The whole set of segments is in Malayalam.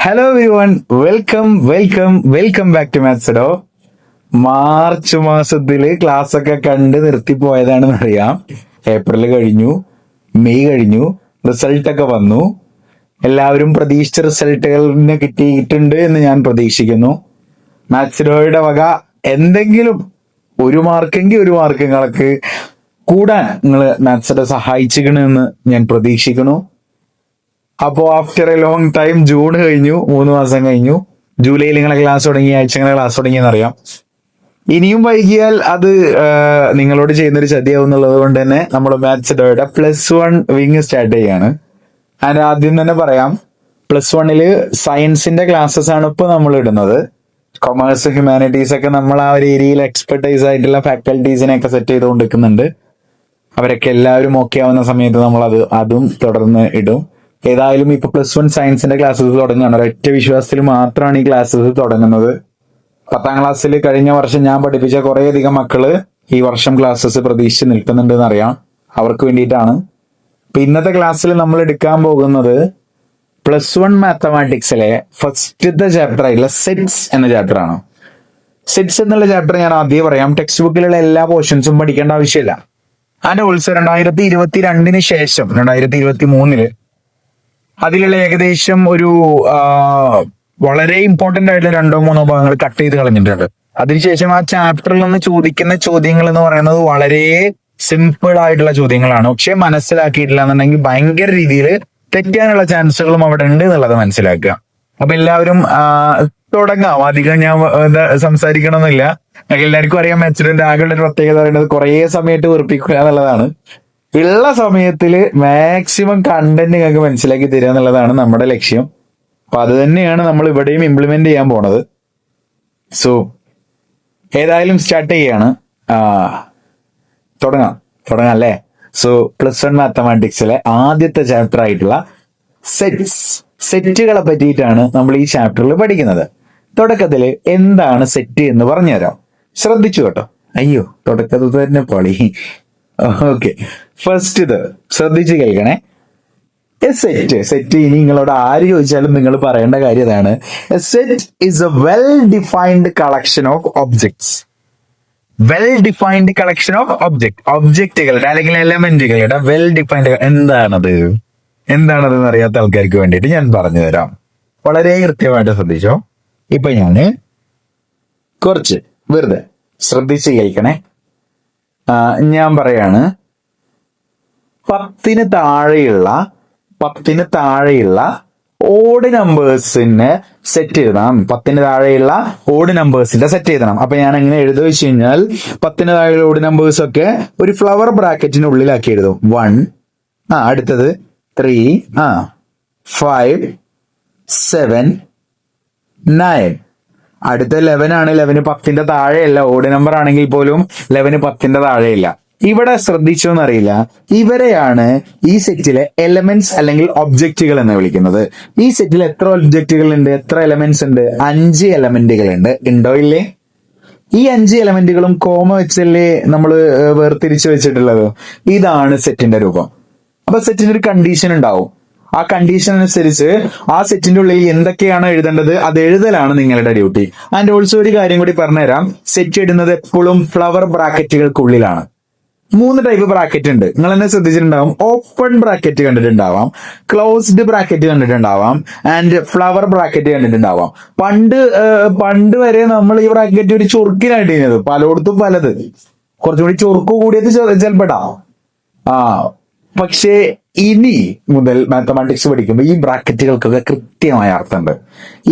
Hello everyone, welcome back to മാത്സ്ഡോ. മാർച്ച് മാസത്തില് ക്ലാസ് ഒക്കെ കണ്ട് നിർത്തിപ്പോയതാണെന്ന് അറിയാം. ഏപ്രിൽ കഴിഞ്ഞു, മെയ് കഴിഞ്ഞു, റിസൾട്ട് ഒക്കെ വന്നു. എല്ലാവരും പ്രതീക്ഷിച്ച റിസൾട്ടുകളിന് കിട്ടിയിട്ടുണ്ട് എന്ന് ഞാൻ പ്രതീക്ഷിക്കുന്നു. മാത്സ്ഡോയുടെ വക എന്തെങ്കിലും ഒരു മാർക്ക് നിങ്ങൾക്ക് കൂടാൻ നിങ്ങൾ മാത്സ്ഡോ സഹായിച്ചിരിക്കണമെന്ന് ഞാൻ പ്രതീക്ഷിക്കുന്നു. അപ്പോ after A long time June കഴിഞ്ഞു, 3 മാസം കഴിഞ്ഞു. ജൂലൈയിൽ നിങ്ങളെ ക്ലാസ് തുടങ്ങി, ആഴ്ചകളെ ക്ലാസ് തുടങ്ങിയെന്നറിയാം. ഇനിയും വൈകിയാൽ അത് നിങ്ങളോട് ചെയ്യുന്നൊരു ചതിയാവും എന്നുള്ളത് കൊണ്ട് തന്നെ നമ്മൾ മാത്സ്ഡോയുടെ +1 വിങ് സ്റ്റാർട്ട് ചെയ്യാണ്. അതിന് ആദ്യം തന്നെ പറയാം, +1 സയൻസിന്റെ ക്ലാസ്സസ് ആണ് ഇപ്പൊ നമ്മൾ ഇടുന്നത്. കൊമേഴ്സ്, ഹ്യൂമാനിറ്റീസ് ഒക്കെ നമ്മൾ ആ ഒരു ഏരിയയിൽ എക്സ്പെർട്ടൈസ് ആയിട്ടുള്ള ഫാക്കൽറ്റീസിനെ ഒക്കെ സെറ്റ് ചെയ്തുകൊണ്ടിരിക്കുന്നുണ്ട്. അവരൊക്കെ എല്ലാവരും ഓക്കെ ആവുന്ന സമയത്ത് നമ്മൾ അതും തുടർന്ന് ഇടും. ഏതായാലും ഇപ്പൊ +1 സയൻസിന്റെ ക്ലാസ്സസ് തുടങ്ങുകയാണ്. ഒരൊറ്റ വിശ്വാസത്തിൽ മാത്രമാണ് ഈ ക്ലാസ്സസ് തുടങ്ങുന്നത്. 10ാം ക്ലാസ്സിൽ കഴിഞ്ഞ വർഷം ഞാൻ പഠിപ്പിച്ച കുറേയധികം മക്കള് ഈ വർഷം ക്ലാസ്സസ് പ്രതീക്ഷിച്ച് നിൽക്കുന്നുണ്ടെന്ന് അറിയാം. അവർക്ക് വേണ്ടിയിട്ടാണ് ഇപ്പൊ ഇന്നത്തെ ക്ലാസ്സിൽ നമ്മൾ എടുക്കാൻ പോകുന്നത് +1 മാത്തമാറ്റിക്സിലെ ഫസ്റ്റത്തെ ചാപ്റ്റർ ആയിട്ടുള്ള സെറ്റ്സ് എന്ന ചാപ്റ്റർ ആണ്. സെറ്റ്സ് എന്നുള്ള ചാപ്റ്റർ ഞാൻ ആദ്യം പറയാം. ടെക്സ്റ്റ് ബുക്കിലുള്ള എല്ലാ പോർഷൻസും പഠിക്കേണ്ട ആവശ്യമില്ല. അതിന്റെ ഓൾസോ 2022 ശേഷം 2023 അതിലുള്ള ഏകദേശം ഒരു വളരെ ഇമ്പോർട്ടന്റ് ആയിട്ടുള്ള 2-3 ഭാഗങ്ങൾ കട്ട് ചെയ്ത് കളഞ്ഞിട്ടുണ്ട്. അതിനുശേഷം ആ ചാപ്റ്ററിൽ നിന്ന് ചോദിക്കുന്ന ചോദ്യങ്ങൾ എന്ന് പറയുന്നത് വളരെ സിമ്പിൾ ആയിട്ടുള്ള ചോദ്യങ്ങളാണ്. പക്ഷെ മനസ്സിലാക്കിയിട്ടില്ല എന്നുണ്ടെങ്കിൽ ഭയങ്കര രീതിയിൽ തെറ്റാനുള്ള ചാൻസുകളും അവിടെ ഉണ്ട് എന്നുള്ളത് മനസ്സിലാക്കുക. അപ്പൊ എല്ലാവരും തുടങ്ങാം. അധികം ഞാൻ സംസാരിക്കണമെന്നില്ല. എല്ലാവർക്കും അറിയാം, മാത്സിന്റെ ആകെയുള്ള ഒരു പ്രത്യേകത പറയുന്നത് കുറേ സമയത്ത് വെറുപ്പിക്കുക എന്നുള്ളതാണ്. ഉള്ള സമയത്തിൽ മാക്സിമം കണ്ടന്റ് നിങ്ങൾക്ക് മനസ്സിലാക്കി തരിക എന്നുള്ളതാണ് നമ്മുടെ ലക്ഷ്യം. അപ്പൊ അത് തന്നെയാണ് നമ്മൾ ഇവിടെയും ഇംപ്ലിമെന്റ് ചെയ്യാൻ പോണത്. സോ ഏതായാലും സ്റ്റാർട്ട് ചെയ്യാണ്. തുടങ്ങാം അല്ലേ? സോ +1 മാത്തമാറ്റിക്സിലെ ആദ്യത്തെ ചാപ്റ്റർ ആയിട്ടുള്ള സെറ്റുകളെ പറ്റിയിട്ടാണ് നമ്മൾ ഈ ചാപ്റ്ററിൽ പഠിക്കുന്നത്. തുടക്കത്തിൽ എന്താണ് സെറ്റ് എന്ന് പറഞ്ഞുതരാം. ശ്രദ്ധിച്ചു കേട്ടോ. അയ്യോ, തുടക്കത്തിൽ തന്നെ പൊളി. ഓക്കെ, ഫസ്റ്റ് ഇത് ശ്രദ്ധിച്ച് കേൾക്കണേ. സെറ്റ് ഇനി നിങ്ങളോട് ആര് ചോദിച്ചാലും നിങ്ങൾ പറയേണ്ട കാര്യം ഇതാണ്. Set is a well defined collection of objects. Well defined collection of ഒബ്ജക്റ്റുകളുടെ അല്ലെങ്കിൽ എലമെന്റുകളുടെ വെൽ ഡിഫൈൻഡ്. എന്താണതെന്ന് അറിയാത്ത ആൾക്കാർക്ക് വേണ്ടിയിട്ട് ഞാൻ പറഞ്ഞു തരാം. വളരെ കൃത്യമായിട്ട് ശ്രദ്ധിച്ചോ. ഇപ്പൊ ഞാന് കുറച്ച് വെറുതെ ശ്രദ്ധിച്ച് കേൾക്കണേ. ഞാൻ പറയാണ്, 10ന് താഴെയുള്ള ഓഡ് നമ്പേഴ്സിന് സെറ്റ് എഴുതണം. 10ന് താഴെയുള്ള ഓഡ് നമ്പേഴ്സിന്റെ സെറ്റ് എഴുതണം. അപ്പൊ ഞാൻ എങ്ങനെ എഴുതുക വെച്ച് കഴിഞ്ഞാൽ, 10ന് താഴെയുള്ള ഓഡ് നമ്പേഴ്സ് ഒക്കെ ഒരു ഫ്ലവർ ബ്രാക്കറ്റിനുള്ളിലാക്കി എഴുതും. 1, അടുത്തത് 3, 5, 7, 9. അടുത്ത 11 ആണ്. 11 10ന്റെ താഴെയല്ല. ഓഡ് നമ്പർ ആണെങ്കിൽ പോലും 11 10ന്റെ താഴെയില്ല. ഇവിടെ ശ്രദ്ധിച്ചോന്നറിയില്ല, ഇവരെയാണ് ഈ സെറ്റിലെ എലമെന്റ്സ് അല്ലെങ്കിൽ ഒബ്ജക്റ്റുകൾ എന്ന് വിളിക്കുന്നത്. ഈ സെറ്റിൽ എത്ര ഒബ്ജക്റ്റുകൾ ഉണ്ട്, എത്ര എലമെന്റ്സ് ഉണ്ട്? 5 എലമെന്റുകൾ ഉണ്ട്. ഉണ്ടോ ഇല്ലേ? ഈ 5 എലമെന്റുകളും കോമ വെച്ചല്ലേ നമ്മൾ വേർതിരിച്ചു വെച്ചിട്ടുള്ളത്. ഇതാണ് സെറ്റിന്റെ രൂപം. അപ്പൊ സെറ്റിന്റെ ഒരു കണ്ടീഷൻ ഉണ്ടാവും. ആ കണ്ടീഷൻ അനുസരിച്ച് ആ സെറ്റിന്റെ ഉള്ളിൽ എന്തൊക്കെയാണ് എഴുതേണ്ടത് അത് എഴുതലാണ് നിങ്ങളുടെ ഡ്യൂട്ടി. ആൻഡ് ഓൾസോ ഒരു കാര്യം കൂടി പറഞ്ഞുതരാം. സെറ്റ് ഇടുന്നത് എപ്പോഴും ഫ്ലവർ ബ്രാക്കറ്റുകൾക്കുള്ളിലാണ്. 3 ടൈപ്പ് ബ്രാക്കറ്റ് ഉണ്ട്. നിങ്ങൾ തന്നെ ശ്രദ്ധിച്ചിട്ടുണ്ടാവും. ഓപ്പൺ ബ്രാക്കറ്റ് കണ്ടിട്ടുണ്ടാവാം, ക്ലോസ്ഡ് ബ്രാക്കറ്റ് കണ്ടിട്ടുണ്ടാവാം, ആൻഡ് ഫ്ലവർ ബ്രാക്കറ്റ് കണ്ടിട്ടുണ്ടാവാം. പണ്ട് വരെ നമ്മൾ ഈ ബ്രാക്കറ്റ് ഒരു ചൊറുക്കിനായിട്ട് ചെയ്യുന്നത്. പലയിടത്തും പലത്. കുറച്ചുകൂടി ചൊറുക്ക് കൂടിയത് ചെലപ്പെടാം. പക്ഷേ ഇനി മുതൽ മാത്തമാറ്റിക്സ് പഠിക്കുമ്പോൾ ഈ ബ്രാക്കറ്റുകൾക്കൊക്കെ കൃത്യമായ അർത്ഥമുണ്ട്.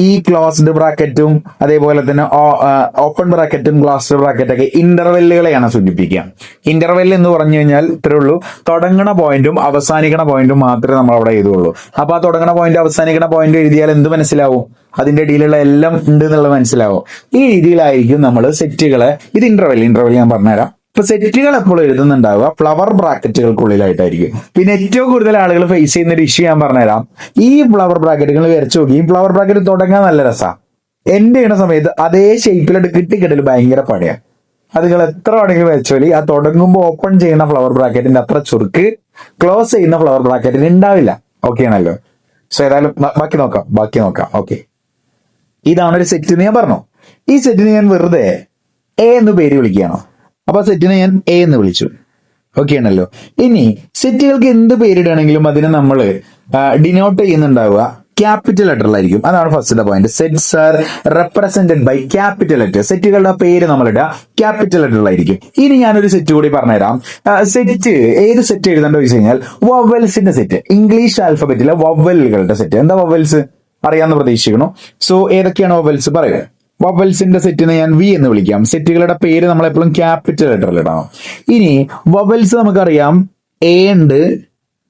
ഈ ക്ലോസ്ഡ് ബ്രാക്കറ്റും അതേപോലെ തന്നെ ഓപ്പൺ ബ്രാക്കറ്റും ക്ലോസ്ഡ് ബ്രാക്കറ്റൊക്കെ ഇന്റർവെല്ലുകളെയാണ് സൂചിപ്പിക്കുക. ഇന്റർവെൽ എന്ന് പറഞ്ഞു കഴിഞ്ഞാൽ ഇത്രേ ഉള്ളൂ, തുടങ്ങണ പോയിന്റും അവസാനിക്കണ പോയിന്റും മാത്രമേ നമ്മൾ അവിടെ എഴുതുള്ളൂ. അപ്പൊ ആ തുടങ്ങണ പോയിന്റ് അവസാനിക്കണ പോയിന്റ് എഴുതിയാൽ എന്ത് മനസ്സിലാവും? അതിന്റെ ഇടയിലുള്ള എല്ലാം ഉണ്ട് എന്നുള്ളത് മനസ്സിലാവും. ഈ രീതിയിലായിരിക്കും നമ്മൾ സെറ്റുകളെ, ഇത് ഇന്റർവെൽ ഞാൻ പറഞ്ഞുതരാം. ഇപ്പൊ സെറ്റുകൾ എപ്പോഴും എഴുതുന്നുണ്ടാവുക ഫ്ലവർ ബ്രാക്കറ്റുകൾക്കുള്ളിലായിട്ടായിരിക്കും. പിന്നെ ഏറ്റവും കൂടുതൽ ആളുകൾ ഫേസ് ചെയ്യുന്ന ഒരു ഇഷ്യൂ ഞാൻ പറഞ്ഞുതരാം. ഈ ഫ്ലവർ ബ്രാക്കറ്റുകൾ വരച്ചു നോക്കി. ഈ ഫ്ലവർ ബ്രാക്കറ്റ് തുടങ്ങാൻ നല്ല രസമാണ്. എൻഡ് ചെയ്യണ സമയത്ത് അതേ ഷേപ്പിലോട്ട് കിട്ടിക്കിട്ടൽ ഭയങ്കര പണിയാണ്. അത് നിങ്ങൾ എത്ര വേണമെങ്കിലും വെച്ചോലി, ആ തുടങ്ങുമ്പോൾ ഓപ്പൺ ചെയ്യുന്ന ഫ്ലവർ ബ്രാക്കറ്റിന്റെ അത്ര ചുരുക്ക് ക്ലോസ് ചെയ്യുന്ന ഫ്ലവർ ബ്രാക്കറ്റിന് ഉണ്ടാവില്ല. ഓക്കെ ആണല്ലോ. സോ ഏതായാലും ബാക്കി നോക്കാം. ഓക്കെ, ഇതാണ് ഒരു സെറ്റ് എന്ന് ഞാൻ പറഞ്ഞു. ഈ സെറ്റിന് ഞാൻ വെറുതെ എ എന്ന് പേര് വിളിക്കുകയാണോ? അപ്പൊ സെറ്റിനെ ഞാൻ എ എന്ന് വിളിച്ചു. ഓക്കെ ആണല്ലോ. ഇനി സെറ്റുകൾക്ക് എന്ത് പേരിടുകയാണെങ്കിലും അതിനെ നമ്മൾ ഡിനോട്ട് ചെയ്യുന്നുണ്ടാവുക ക്യാപിറ്റൽ ലെറ്ററിലായിരിക്കും. അതാണ് first point. Sets are represented by capital letter. സെറ്റുകളുടെ പേര് നമ്മളിടുക ക്യാപിറ്റൽ ലെറ്ററിലായിരിക്കും. ഇനി ഞാനൊരു സെറ്റ് കൂടി പറഞ്ഞുതരാം. സെറ്റ് ഏത് സെറ്റ് എഴുതേണ്ടത് വെച്ച് കഴിഞ്ഞാൽ വവൽസിന്റെ സെറ്റ്, ഇംഗ്ലീഷ് ആൽഫബറ്റിലെ വവലുകളുടെ സെറ്റ്. എന്താ വവൽസ് അറിയാമെന്ന് പ്രതീക്ഷിക്കണം. സോ ഏതൊക്കെയാണ് വവൽസ് പറയുക? വവൽസിന്റെ സെറ്റിനെ ഞാൻ വി എന്ന് വിളിക്കാം. സെറ്റുകളുടെ പേര് നമ്മൾ എപ്പോഴും ക്യാപിറ്റൽ ലെറ്ററിൽ ഇടണം. ഇനി വവൽസ് നമുക്കറിയാം, എ ഉണ്ട്,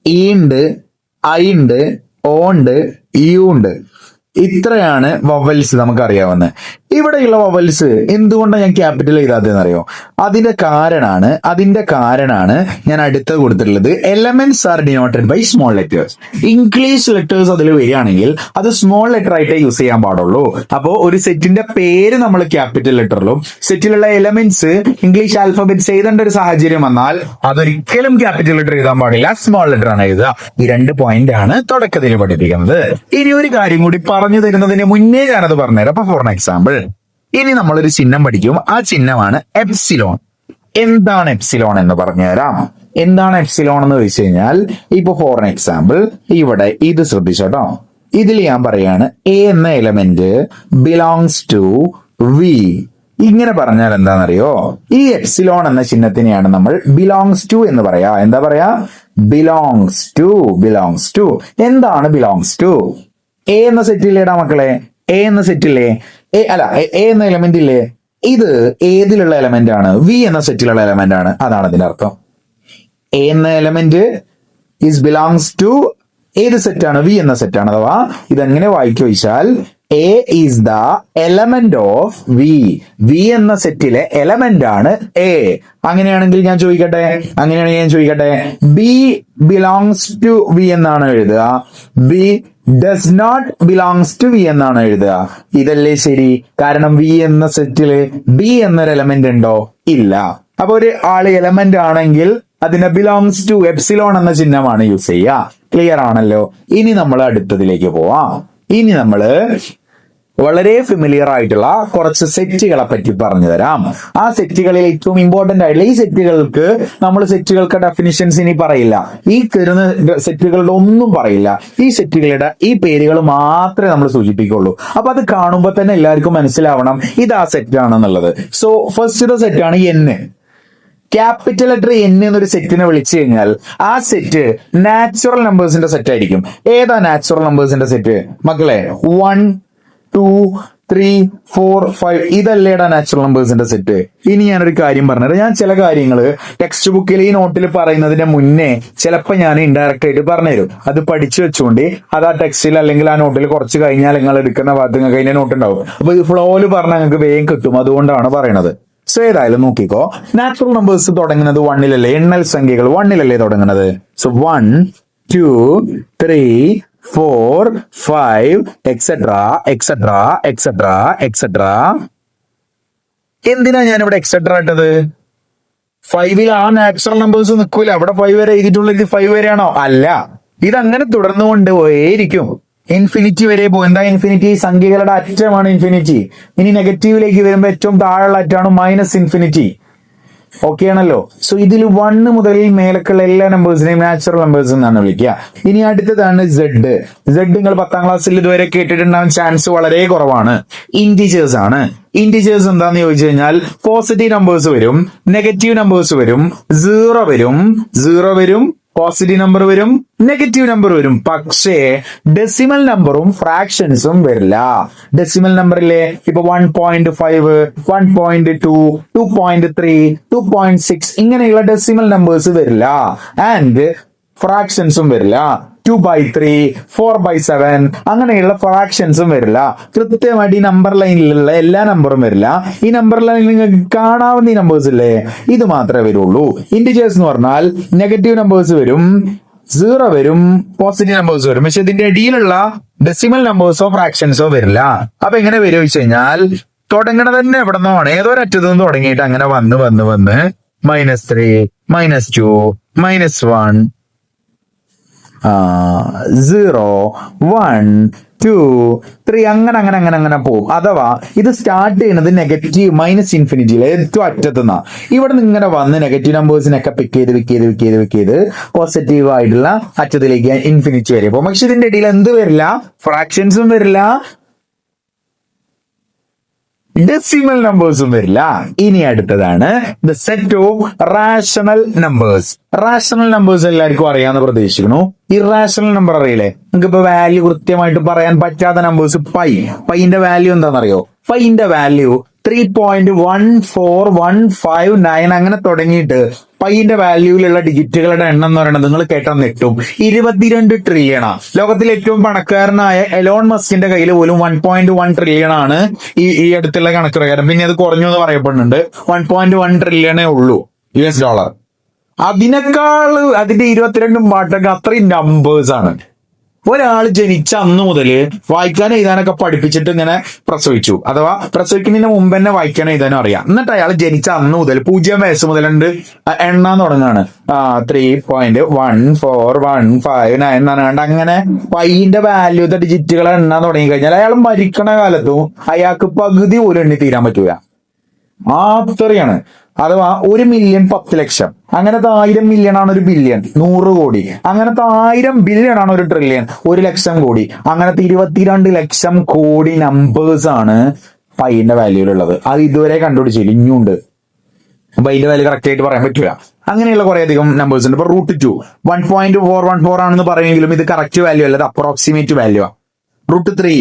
ഇ ഉണ്ട്, ഐ ഉണ്ട്, ഓ ഉണ്ട്, യു ഉണ്ട്. ഇത്രയാണ് വവൽസ് നമുക്കറിയാവുന്നത്. ഇവിടെയുള്ള വവൽസ് എന്തുകൊണ്ടാണ് ഞാൻ ക്യാപിറ്റൽ എഴുതാത്തതെന്ന് അറിയോ? അതിന്റെ കാരണാണ് ഞാൻ അടുത്ത് കൊടുത്തിട്ടുള്ളത്. Elements are denoted by small letters. English letters അതിൽ വരികയാണെങ്കിൽ അത് സ്മോൾ ലെറ്റർ ആയിട്ടേ യൂസ് ചെയ്യാൻ പാടുള്ളൂ. അപ്പോൾ ഒരു സെറ്റിന്റെ പേര് നമ്മൾ ക്യാപിറ്റൽ ലെറ്ററിലും സെറ്റിലുള്ള എലമെന്റ്സ് ഇംഗ്ലീഷ് ആൽഫബറ്റ്സ് എഴുതേണ്ട ഒരു സാഹചര്യം വന്നാൽ അതൊരിക്കലും ക്യാപിറ്റൽ ലെറ്റർ എഴുതാൻ പാടില്ല, സ്മോൾ ലെറ്റർ ആണ് എഴുതുക. ഈ 2 പോയിന്റ് ആണ് തുടക്കത്തിൽ പഠിപ്പിക്കുന്നത്. ഇനി ഒരു കാര്യം കൂടി പറഞ്ഞു തരുന്നതിന് മുന്നേ ഞാനത് പറഞ്ഞുതരാം. അപ്പൊ ഫോർ എക്സാമ്പിൾ, ഇനി നമ്മളൊരു ചിഹ്നം പഠിക്കും. ആ ചിഹ്നമാണ് എപ്സിലോൺ. എന്താണ് എപ്സിലോൺ എന്ന് പറഞ്ഞുതരാം. എന്താണ് എപ്സിലോൺ എന്ന് ചോദിച്ചു കഴിഞ്ഞാൽ, ഇപ്പൊ ഫോർ എക്സാമ്പിൾ ഇവിടെ ഇത് ശ്രദ്ധിച്ചോട്ടോ. ഇതിൽ ഞാൻ പറയാണ് എ എന്ന എലമെന്റ് ബിലോങ്സ് ടു വി. ഇങ്ങനെ പറഞ്ഞാൽ എന്താണെന്നറിയോ? ഈ എപ്സിലോൺ എന്ന ചിഹ്നത്തിനെയാണ് നമ്മൾ ബിലോങ്സ് ടു എന്ന് പറയാ. എന്താ പറയാ? Belongs to. എന്താണ് ബിലോങ്സ് ടു? എ എന്ന സെറ്റില്ലേടാ മക്കളെ, എ എന്ന സെറ്റില്ലേ? എ എന്ന എലമെന്റ് ഇല്ലേ? ഇത് ഏതിലുള്ള എലമെന്റ് ആണ്? വി എന്ന സെറ്റിലുള്ള എലമെന്റ് ആണ്. അതാണ് അതിന്റെ അർത്ഥം. എ എന്ന എലമെന്റ് ഈസ് ബിലോങ്സ് ടു ഏത് സെറ്റാണ്? വി എന്ന സെറ്റാണ്. അഥവാ ഇതെങ്ങനെ വായിക്കു വെച്ചാൽ A is the element of V. V എന്ന സെറ്റിലെ എലമെന്റ് ആണ് എ. അങ്ങനെയാണെങ്കിൽ ഞാൻ ചോദിക്കട്ടെ, ബി ബിലോങ്സ് ടു വി എന്നാണ് എഴുതുക, B does not belongs to V എന്നാണ് എഴുതുക? ഇതല്ലേ ശരി? കാരണം വി എന്ന സെറ്റില് ബി എന്നൊരു എലമെന്റ് ഉണ്ടോ? ഇല്ല. അപ്പൊ ഒരു ആള് എലമെന്റ് ആണെങ്കിൽ അതിനെ ബിലോങ്സ് ടു എപ്സിലോൺ എന്ന ചിഹ്നമാണ് യൂസ് ചെയ്യുക. ക്ലിയർ ആണല്ലോ? ഇനി നമ്മൾ അടുത്തതിലേക്ക് പോവാം. ഇനി നമ്മള് വളരെ ഫെമിലിയർ ആയിട്ടുള്ള കുറച്ച് സെറ്റുകളെ പറ്റി പറഞ്ഞു തരാം. ആ സെറ്റുകളിൽ ഏറ്റവും ഇമ്പോർട്ടന്റ് ആയിട്ടുള്ള ഈ സെറ്റുകൾക്ക് ഡെഫിനിഷൻസ് ഇനി പറയില്ല. ഈ തരുന്ന സെറ്റുകളുടെ ഒന്നും പറയില്ല. ഈ സെറ്റുകളുടെ ഈ പേരുകൾ മാത്രമേ നമ്മൾ സൂചിപ്പിക്കുള്ളൂ. അപ്പൊ അത് കാണുമ്പോൾ തന്നെ എല്ലാവർക്കും മനസ്സിലാവണം ഇത് ആ സെറ്റ് ആണെന്നുള്ളത്. സോ ഫസ്റ്റ് സെറ്റാണ് എൻ. ക്യാപിറ്റൽ ലെറ്റർ എൻ എന്നൊരു സെറ്റിനെ വിളിച്ചു കഴിഞ്ഞാൽ ആ സെറ്റ് നാച്ചുറൽ നമ്പേഴ്സിന്റെ സെറ്റ് ആയിരിക്കും. ഏതാ നാച്ചുറൽ നമ്പേഴ്സിന്റെ സെറ്റ് മക്കളെ? 1, 2, 3, 4, 5 ഇതല്ലേടാ നാച്ചുറൽ നമ്പേഴ്സിന്റെ സെറ്റ്. ഇനി ഞാനൊരു കാര്യം പറഞ്ഞത്, ഞാൻ ചില കാര്യങ്ങൾ ടെക്സ്റ്റ് ബുക്കിൽ ഈ നോട്ടിൽ പറയുന്നതിന് മുന്നേ ചിലപ്പോൾ ഞാൻ ഇൻഡയറക്റ്റ് ആയിട്ട് പറഞ്ഞുതരും. അത് പഠിച്ചു വെച്ചുകൊണ്ട് അത് ആ ടെക്സ്റ്റിൽ അല്ലെങ്കിൽ ആ നോട്ടിൽ കുറച്ച് കഴിഞ്ഞാൽ നിങ്ങൾ എടുക്കുന്ന ഭാഗത്ത് നിങ്ങൾക്ക് അതിന്റെ നോട്ട് ഉണ്ടാവും. അപ്പൊ ഇത് ഫ്ലോയിൽ പറഞ്ഞാൽ നിങ്ങൾക്ക് വേഗം കിട്ടും. അതുകൊണ്ടാണ് പറയണത്. സോ ഏതായാലും നോക്കിക്കോ, നാച്ചുറൽ നമ്പേഴ്സ് തുടങ്ങുന്നത് 1-ലല്ലേ? എണ്ണൽ സംഖ്യകൾ 1-ലല്ലേ തുടങ്ങുന്നത്? So 1, 2, 3, 4, 5 et cetera. എന്തിനാ ഞാനിവിടെ എക്സെട്രാ ഇട്ടത്? 5-ൽ ആ നാച്ചുറൽ നമ്പേഴ്സ് നിൽക്കൂല. അവിടെ 5 വരെ എഴുതിയിട്ടുള്ള ഇത് 5 വരെയാണോ? അല്ല, ഇതങ്ങനെ തുടർന്നുകൊണ്ട് പോയേയിരിക്കും. ഇൻഫിനിറ്റി വരെ പോകും. എന്താ ഇൻഫിനിറ്റി? സംഖ്യകളുടെ അറ്റമാണ് ഇൻഫിനിറ്റി. ഇനി നെഗറ്റീവിലേക്ക് വരുമ്പോൾ ഏറ്റവും താഴെയുള്ള അറ്റാണ് -ഇൻഫിനിറ്റി. ഓക്കെ ആണല്ലോ? സോ ഇതിൽ 1 മുതൽ മേലക്കുള്ള എല്ലാ നമ്പേഴ്സിനെയും നാച്ചുറൽ നമ്പേഴ്സ് എന്നാണ് വിളിക്കുക. ഇനി അടുത്തതാണ് സെഡ്. നിങ്ങൾ 10ാം ക്ലാസ്സിൽ ഇതുവരെ കേട്ടിട്ടുണ്ടാവാൻ ചാൻസ് വളരെ കുറവാണ്. ഇന്റിജേഴ്സ് ആണ്. ഇന്റിജേഴ്സ് എന്താന്ന് ചോദിച്ചു കഴിഞ്ഞാൽ പോസിറ്റീവ് നമ്പേഴ്സ് വരും, നെഗറ്റീവ് നമ്പേഴ്സ് വരും, സീറോ വരും, പോസിറ്റീവ് നമ്പർ വരും, നെഗറ്റീവ് നമ്പർ വരും. പക്ഷേ ഡെസിമൽ നമ്പറും ഫ്രാക്ഷൻസും വരില്ല. ഡെസിമൽ നമ്പറിലെ ഇപ്പൊ 1.5, 1.2, 2.3, 2.6 ഇങ്ങനെയുള്ള ഡെസിമൽ നമ്പേഴ്സ് വരില്ല. ആൻഡ് ഫ്രാക്ഷൻസും വരില്ല. 2/3, 4/7 അങ്ങനെയുള്ള ഫ്രാക്ഷൻസും വരില്ല. കൃത്യമായിട്ട് ഈ നമ്പർ ലൈനിലുള്ള എല്ലാ നമ്പറും വരില്ല. ഈ നമ്പർ ലൈനിൽ നിങ്ങൾക്ക് കാണാവുന്ന ഈ നമ്പേഴ്സ് ഇല്ലേ, ഇത് മാത്രമേ വരുള്ളൂ. ഇന്റിജേഴ്സ് എന്ന് പറഞ്ഞാൽ നെഗറ്റീവ് നമ്പേഴ്സ് വരും, സീറോ വരും, പോസിറ്റീവ് നമ്പേഴ്സ് വരും. പക്ഷെ ഇതിന്റെ ഇടയിലുള്ള ഡെസിമൽ നമ്പേഴ്സോ ഫ്രാക്ഷൻസോ വരില്ല. അപ്പൊ എങ്ങനെ വരും വെച്ച് കഴിഞ്ഞാൽ തുടങ്ങണത് തന്നെ എവിടെ നിന്നാണ്? ഏതോ ഒരറ്റത്തു നിന്ന് തുടങ്ങിയിട്ട് അങ്ങനെ വന്ന് -3, -2, -1, 0 1 2 3 അങ്ങനെ പോകും. അഥവാ ഇത് സ്റ്റാർട്ട് ചെയ്യുന്നത് നെഗറ്റീവ് മൈനസ് ഇൻഫിനിറ്റിയിൽ ഏറ്റവും അറ്റത്തുനിന്നാ. ഇവിടെ നിന്ന് ഇങ്ങനെ വന്ന് നെഗറ്റീവ് നമ്പേഴ്സിനൊക്കെ പിക്ക് ചെയ്ത് പോസിറ്റീവ് ആയിട്ടുള്ള അറ്റത്തിലേക്ക് ഇൻഫിനിറ്റി വരെ പോകും. പക്ഷെ ഇതിന്റെ ഇടയിൽ എന്ത് വരില്ല? ഫ്രാക്ഷൻസും വരില്ല, ഡെസിമൽ നമ്പേഴ്സും വരില്ല. ഇനി അടുത്തതാണ് the set of rational numbers. Rational numbers എല്ലാവർക്കും അറിയാമെന്ന് പ്രതീക്ഷിക്കുന്നു. ഇറാഷണൽ നമ്പർ അറിയില്ലേ? നമുക്കിപ്പോ വാല്യൂ കൃത്യമായിട്ട് പറയാൻ പറ്റാത്ത നമ്പേഴ്സ് പൈന്റെ വാല്യൂ എന്താണെന്നറിയോ? പൈന്റെ വാല്യൂ 3.14159 അങ്ങനെ തുടങ്ങിയിട്ട് പൈന്റെ വാല്യൂവിലുള്ള ഡിജിറ്റുകളുടെ എണ്ണം എന്ന് പറയുന്നത് നിങ്ങൾ കേട്ടാൽ നെട്ടും 22 ട്രില്യണാ. ലോകത്തിലെ ഏറ്റവും പണക്കാരനായ എലോൺ മസ്കിന്റെ കയ്യിൽ പോലും 1.1 ട്രില്യൺ ആണ് ഈ അടുത്തുള്ള കണക്ക് പ്രകാരം. പിന്നെ അത് കുറഞ്ഞു എന്ന് പറയപ്പെടുന്നുണ്ട്. 1.1 ട്രില്യണേ ഉള്ളൂ US$. അതിനേക്കാൾ അതിന്റെ 22 പാട്ടൊക്കെ അത്രയും നമ്പേഴ്സ് ആണ്. ഒരാൾ ജനിച്ച അന്ന് മുതല് വായിക്കാനും എഴുതാനൊക്കെ പഠിപ്പിച്ചിട്ട് ഇങ്ങനെ പ്രസവിച്ചു, അഥവാ പ്രസവിക്കുന്നതിന് മുമ്പ് തന്നെ വായിക്കാനും എഴുതാനും അറിയാം. എന്നിട്ട് അയാൾ ജനിച്ച അന്ന് മുതൽ 0 വയസ്സ് മുതലുണ്ട് എണ്ണാൻ തുടങ്ങാണ്. 3.14159 എന്നാണ് അങ്ങനെ പൈന്റെ വാല്യൂത്തെ ഡിജിറ്റുകൾ എണ്ണാൻ തുടങ്ങി കഴിഞ്ഞാൽ അയാൾ മരിക്കണ കാലത്തും അയാൾക്ക് പകുതി പോലും എണ്ണി തീരാൻ പറ്റൂല. അത്രയാണ്. അഥവാ 1 മില്യൺ 10 ലക്ഷം, അങ്ങനത്തെ 1000 മില്യൺ ആണ് 1 ബില്യൺ, 100 കോടി, അങ്ങനത്തെ 1000 ബില്യൺ ആണ് 1 ട്രില്യൺ, 1 ലക്ഷം കോടി, അങ്ങനത്തെ 22 ലക്ഷം കോടി നമ്പേഴ്സ് ആണ് പൈന്റെ വാല്യൂലുള്ളത്. അത് ഇതുവരെ കണ്ടുപിടിച്ചില്ല, ഇനിയുണ്ട്. അപ്പൊ അതിന്റെ വാല്യൂ കറക്റ്റ് ആയിട്ട് പറയാൻ പറ്റില്ല. അങ്ങനെയുള്ള കുറെ അധികം നമ്പേഴ്സ് ഉണ്ട്. ഇപ്പൊ √2 1.414 ആണെന്ന് പറയുമെങ്കിലും ഇത് കറക്റ്റ് വാല്യൂ അല്ല, അത് അപ്രോക്സിമേറ്റ് വാല്യൂ ആ. √3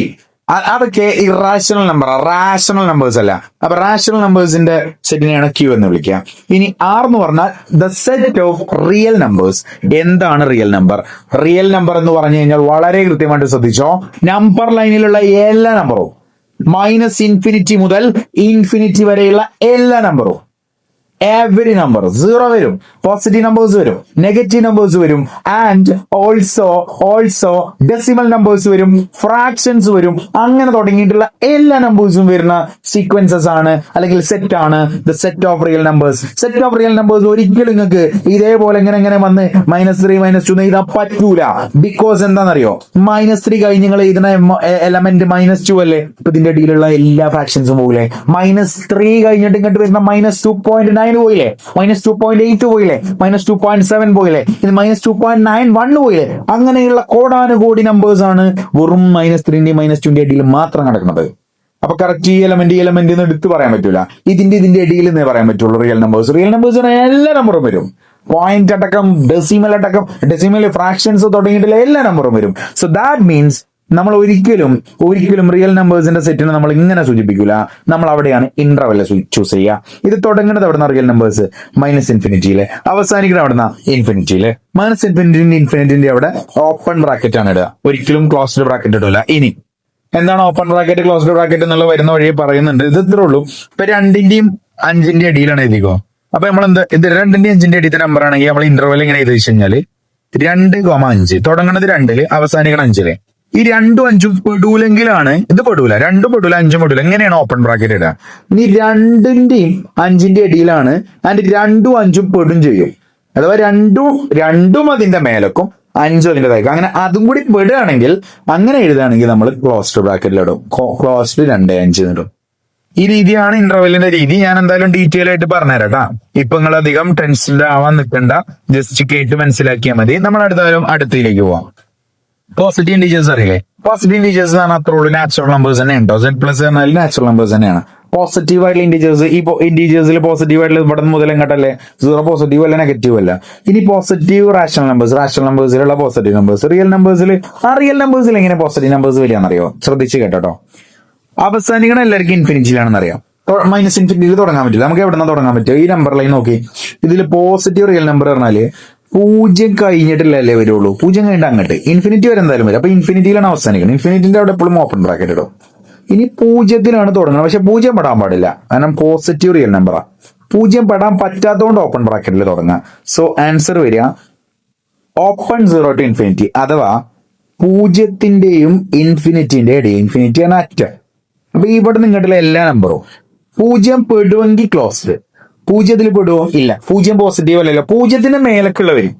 അതൊക്കെ ഇറാഷണൽ നമ്പർ, റാഷണൽ നമ്പേഴ്സ് അല്ല. അപ്പൊ റാഷണൽ നമ്പേഴ്സിന്റെ സെറ്റിനെയാണ് Q എന്ന് വിളിക്കുക. ഇനി R എന്ന് പറഞ്ഞാൽ the set of real numbers. എന്താണ് റിയൽ നമ്പർ? റിയൽ നമ്പർ എന്ന് പറഞ്ഞു കഴിഞ്ഞാൽ വളരെ കൃത്യമായിട്ട് ശ്രദ്ധിച്ചോ, നമ്പർ ലൈനിലുള്ള എല്ലാ നമ്പറും -∞ മുതൽ ഇൻഫിനിറ്റി വരെയുള്ള എല്ലാ നമ്പറും, എവറി നമ്പർ 0 വരും, പോസിറ്റീവ് നമ്പേഴ്സ് വരും, നെഗറ്റീവ് നമ്പേഴ്സ് വരും, ആൻഡ് ഓൾസോ ഡെസിമൽ നമ്പേഴ്സ് വരും, ഫ്രാക്ഷൻസ് വരും. അങ്ങനെ തുടങ്ങിയിട്ടുള്ള എല്ലാ നമ്പേഴ്സും വരുന്ന സീക്വൻസസ് ആണ് അല്ലെങ്കിൽ സെറ്റ് ആണ് the set of real numbers. Set of real numbers ഒരിക്കലും നിങ്ങൾക്ക് ഇതേപോലെ ഇങ്ങനെ വന്ന് -3 -2 എഴുതാൻ പറ്റൂല. ബിക്കോസ് എന്താണെന്നറിയോ? -3 കഴിഞ്ഞ് നിങ്ങൾ എഴുതുന്ന എലമെന്റ് -2 അല്ലേ? ഇപ്പൊ ഇതിന്റെ ഇടയിലുള്ള എല്ലാ ഫ്രാക്ഷൻസും പോകില്ലേ? -3 കഴിഞ്ഞിട്ട് ഇങ്ങോട്ട് വരുന്ന -2.9 പോയില്ലേ, -2.8 പോയില്ലേ, -2.7 പോയില്ലേ, ഇത് -2.91 പോയില്ലേ. അങ്ങനെയുള്ള കോടാനുകോടി നമ്പേഴ്സ് ആണ് വെറും -3 -2 ഇടയിൽ മാത്രം നടക്കുന്നത്. അപ്പൊ കറക്റ്റ് ഈ എലമെന്റ് എന്ന് എടുത്ത് പറയാൻ പറ്റൂല. ഇതിന്റെ ഇടയിൽ എന്നേ പറയാൻ പറ്റുള്ളൂ റിയൽ നമ്പേഴ്സ്. റിയൽ നമ്പേഴ്സ് എല്ലാ നമ്പറും വരും, പോയിന്റ് അടക്കം, ഡെസിമൽ അടക്കം, ഡെസിമൽ ഫ്രാക്ഷൻസ് തുടങ്ങിയിട്ടുള്ള എല്ലാ നമ്പറും വരും. സോ ദാറ്റ് മീൻസ് നമ്മൾ ഒരിക്കലും റിയൽ നമ്പേഴ്സിന്റെ സെറ്റിനെ നമ്മൾ ഇങ്ങനെ സൂചിപ്പിക്കൂല. നമ്മൾ അവിടെയാണ് ഇന്റർവെൽ ചൂസ് ചെയ്യുക. ഇത് തുടങ്ങുന്നത് എവിടുന്ന റിയൽ നമ്പേഴ്സ്? -∞ അവസാനിക്കുന്നത് എവിടുന്ന? ഇൻഫിനിറ്റിയില്. ഇൻഫിനിറ്റിന്റെ അവിടെ ഓപ്പൺ ബ്രാക്കറ്റ് ആണ് ഇടുക, ഒരിക്കലും ക്ലോസ്ഡ് ബ്രാക്കറ്റ് ഇടില്ല. ഇനി എന്താണ് ഓപ്പൺ ബ്രാക്കറ്റ് ക്ലോസ്ഡ് ബ്രാക്കറ്റ് എന്നുള്ളത് വരുന്ന വഴി പറയുന്നുണ്ട്. ഇത് ഇത്രേ ഉള്ളൂ. ഇപ്പൊ 2ന്റെയും 5ന്റെ ഇടയിലാണ് എഴുതിക്കോ. അപ്പൊ നമ്മൾ എന്താ, ഇത് 2ന്റെയും 5ന്റെ ഇടയിലത്തെ നമ്പർ ആണെങ്കിൽ നമ്മൾ ഇന്റർവെൽ ഇങ്ങനെ എഴുതി വെച്ച് കഴിഞ്ഞാല് 2,5 തുടങ്ങുന്നത് 2ല്, അവസാനിക്കണം 5ല്. ഈ 2ഉം 5ഉം പെടൂലെങ്കിലാണ് ഇത് പെടൂല, 2ഉം പെടൂല 5ഉം പെടൂല. എങ്ങനെയാണ് ഓപ്പൺ ബ്രാക്കറ്റ് ഇടുക? ഇനി 2ന്റെയും 5ന്റെ ഇടയിലാണ്, ആൻഡ് 2ഉം 5ഉം പെടും ചെയ്യും. അഥവാ രണ്ടും അതിന്റെ മേലക്കും 5ഉം അതിന്റെ താഴേക്കും, അങ്ങനെ അതും കൂടി പെടുകയാണെങ്കിൽ, അങ്ങനെ എഴുതുകയാണെങ്കിൽ നമ്മൾ ക്ലോസ്ഡ് ബ്രാക്കറ്റിലിടും. ക്ലോസ്ഡ് 2 5 ഇടും. ഈ രീതിയാണ് ഇന്റർവെല്ലിന്റെ രീതി. ഞാൻ എന്തായാലും ഡീറ്റെയിൽ ആയിട്ട് പറഞ്ഞുതരാം കേട്ടാ. ഇപ്പൊ നിങ്ങൾ അധികം ടെൻഷൻഡ് ആവാൻ നിൽക്കണ്ട, ജസ്റ്റ് കേട്ട് മനസ്സിലാക്കിയാൽ മതി. നമ്മൾ അടുത്തതിലേക്ക് പോവാം. പോസിറ്റീവ് ഇൻറ്റീജേഴ്സ് അറിയില്ലേ? പോസിറ്റീവ് ഇൻറ്റീജേഴ്സ് ആണ് അത്ര ഉള്ളൂ, നാച്ചുറൽ നമ്പേഴ്സ് തന്നെ ഉണ്ടോ. Z+ പറഞ്ഞാൽ നാച്ചുറൽ നമ്പേഴ്സ് തന്നെയാണ്. പോസിറ്റീവ് ആയിട്ടുള്ള ഇൻറ്റീജേഴ്സ്, ഈ ഇൻറ്റീജേഴ്സിൽ പോസിറ്റീവ് ആയിട്ടുള്ള ഇവിടെ മുതൽ എങ്ങോട്ടല്ലേ? 0 പോസിറ്റീവ് അല്ല, നെഗറ്റീവ് അല്ല. ഇനി പോസിറ്റീവ് റാഷണൽ നമ്പേഴ്സിലുള്ള പോസിറ്റീവ് നമ്പേഴ്സ്. റിയൽ നമ്പേഴ്സിൽ എങ്ങനെ പോസിറ്റീവ് നമ്പേഴ്സ് വരികയാണെന്നറിയോ? ശ്രദ്ധിച്ച് കേട്ടോ. അവസാനിക്കണം എല്ലാവർക്കും ഇൻഫിനിറ്റിയിലാണെന്ന് അറിയാം. -∞ തുടങ്ങാൻ പറ്റില്ല. നമുക്ക് എവിടെ നിന്നാ തുടങ്ങാൻ പറ്റുക? ഈ നമ്പർ ലൈൻ നോക്കി. ഇതിൽ പോസിറ്റീവ് റിയൽ നമ്പർ പറഞ്ഞാല് 0 കഴിഞ്ഞിട്ടില്ലല്ലേ വരുള്ളൂ, 0 കഴിഞ്ഞിട്ട് അങ്ങോട്ട് ഇൻഫിനിറ്റി വരെ എന്തായാലും വരും. അപ്പൊ ഇൻഫിനിറ്റിയിലാണ് അവസാനിക്കുന്നത്. ഇൻഫിനിറ്റിന്റെ അവിടെ എപ്പോഴും ഓപ്പൺ ബ്രാക്കറ്റ് ഇടും. ഇനി 0ത്തിലാണ് തുടങ്ങുന്നത്, പക്ഷെ 0 പെടാൻ പാടില്ല, കാരണം പോസിറ്റീവ് റിയൽ നമ്പറാ. 0 പെടാൻ പറ്റാത്തതുകൊണ്ട് ഓപ്പൺ ബ്രാക്കറ്റിൽ തുടങ്ങാം. സോ ആൻസർ വരിക ഓപ്പൺ 0 to ഇൻഫിനിറ്റി, അഥവാ 0ന്റെയും ഇൻഫിനിറ്റിന്റെ ഇടയിൽ. ഇൻഫിനിറ്റി ആണ് അറ്റ. അപ്പൊ ഇവിടെ നിങ്ങട്ടുള്ള എല്ലാ നമ്പറും 0 പെടുവെങ്കിൽ ക്ലോസ്ഡ്. 0ത്തിൽ പെടുവോ? ഇല്ല. 0 പോസിറ്റീവ് അല്ലല്ലോ, 0ത്തിന്റെ മേലക്കുള്ള വരും.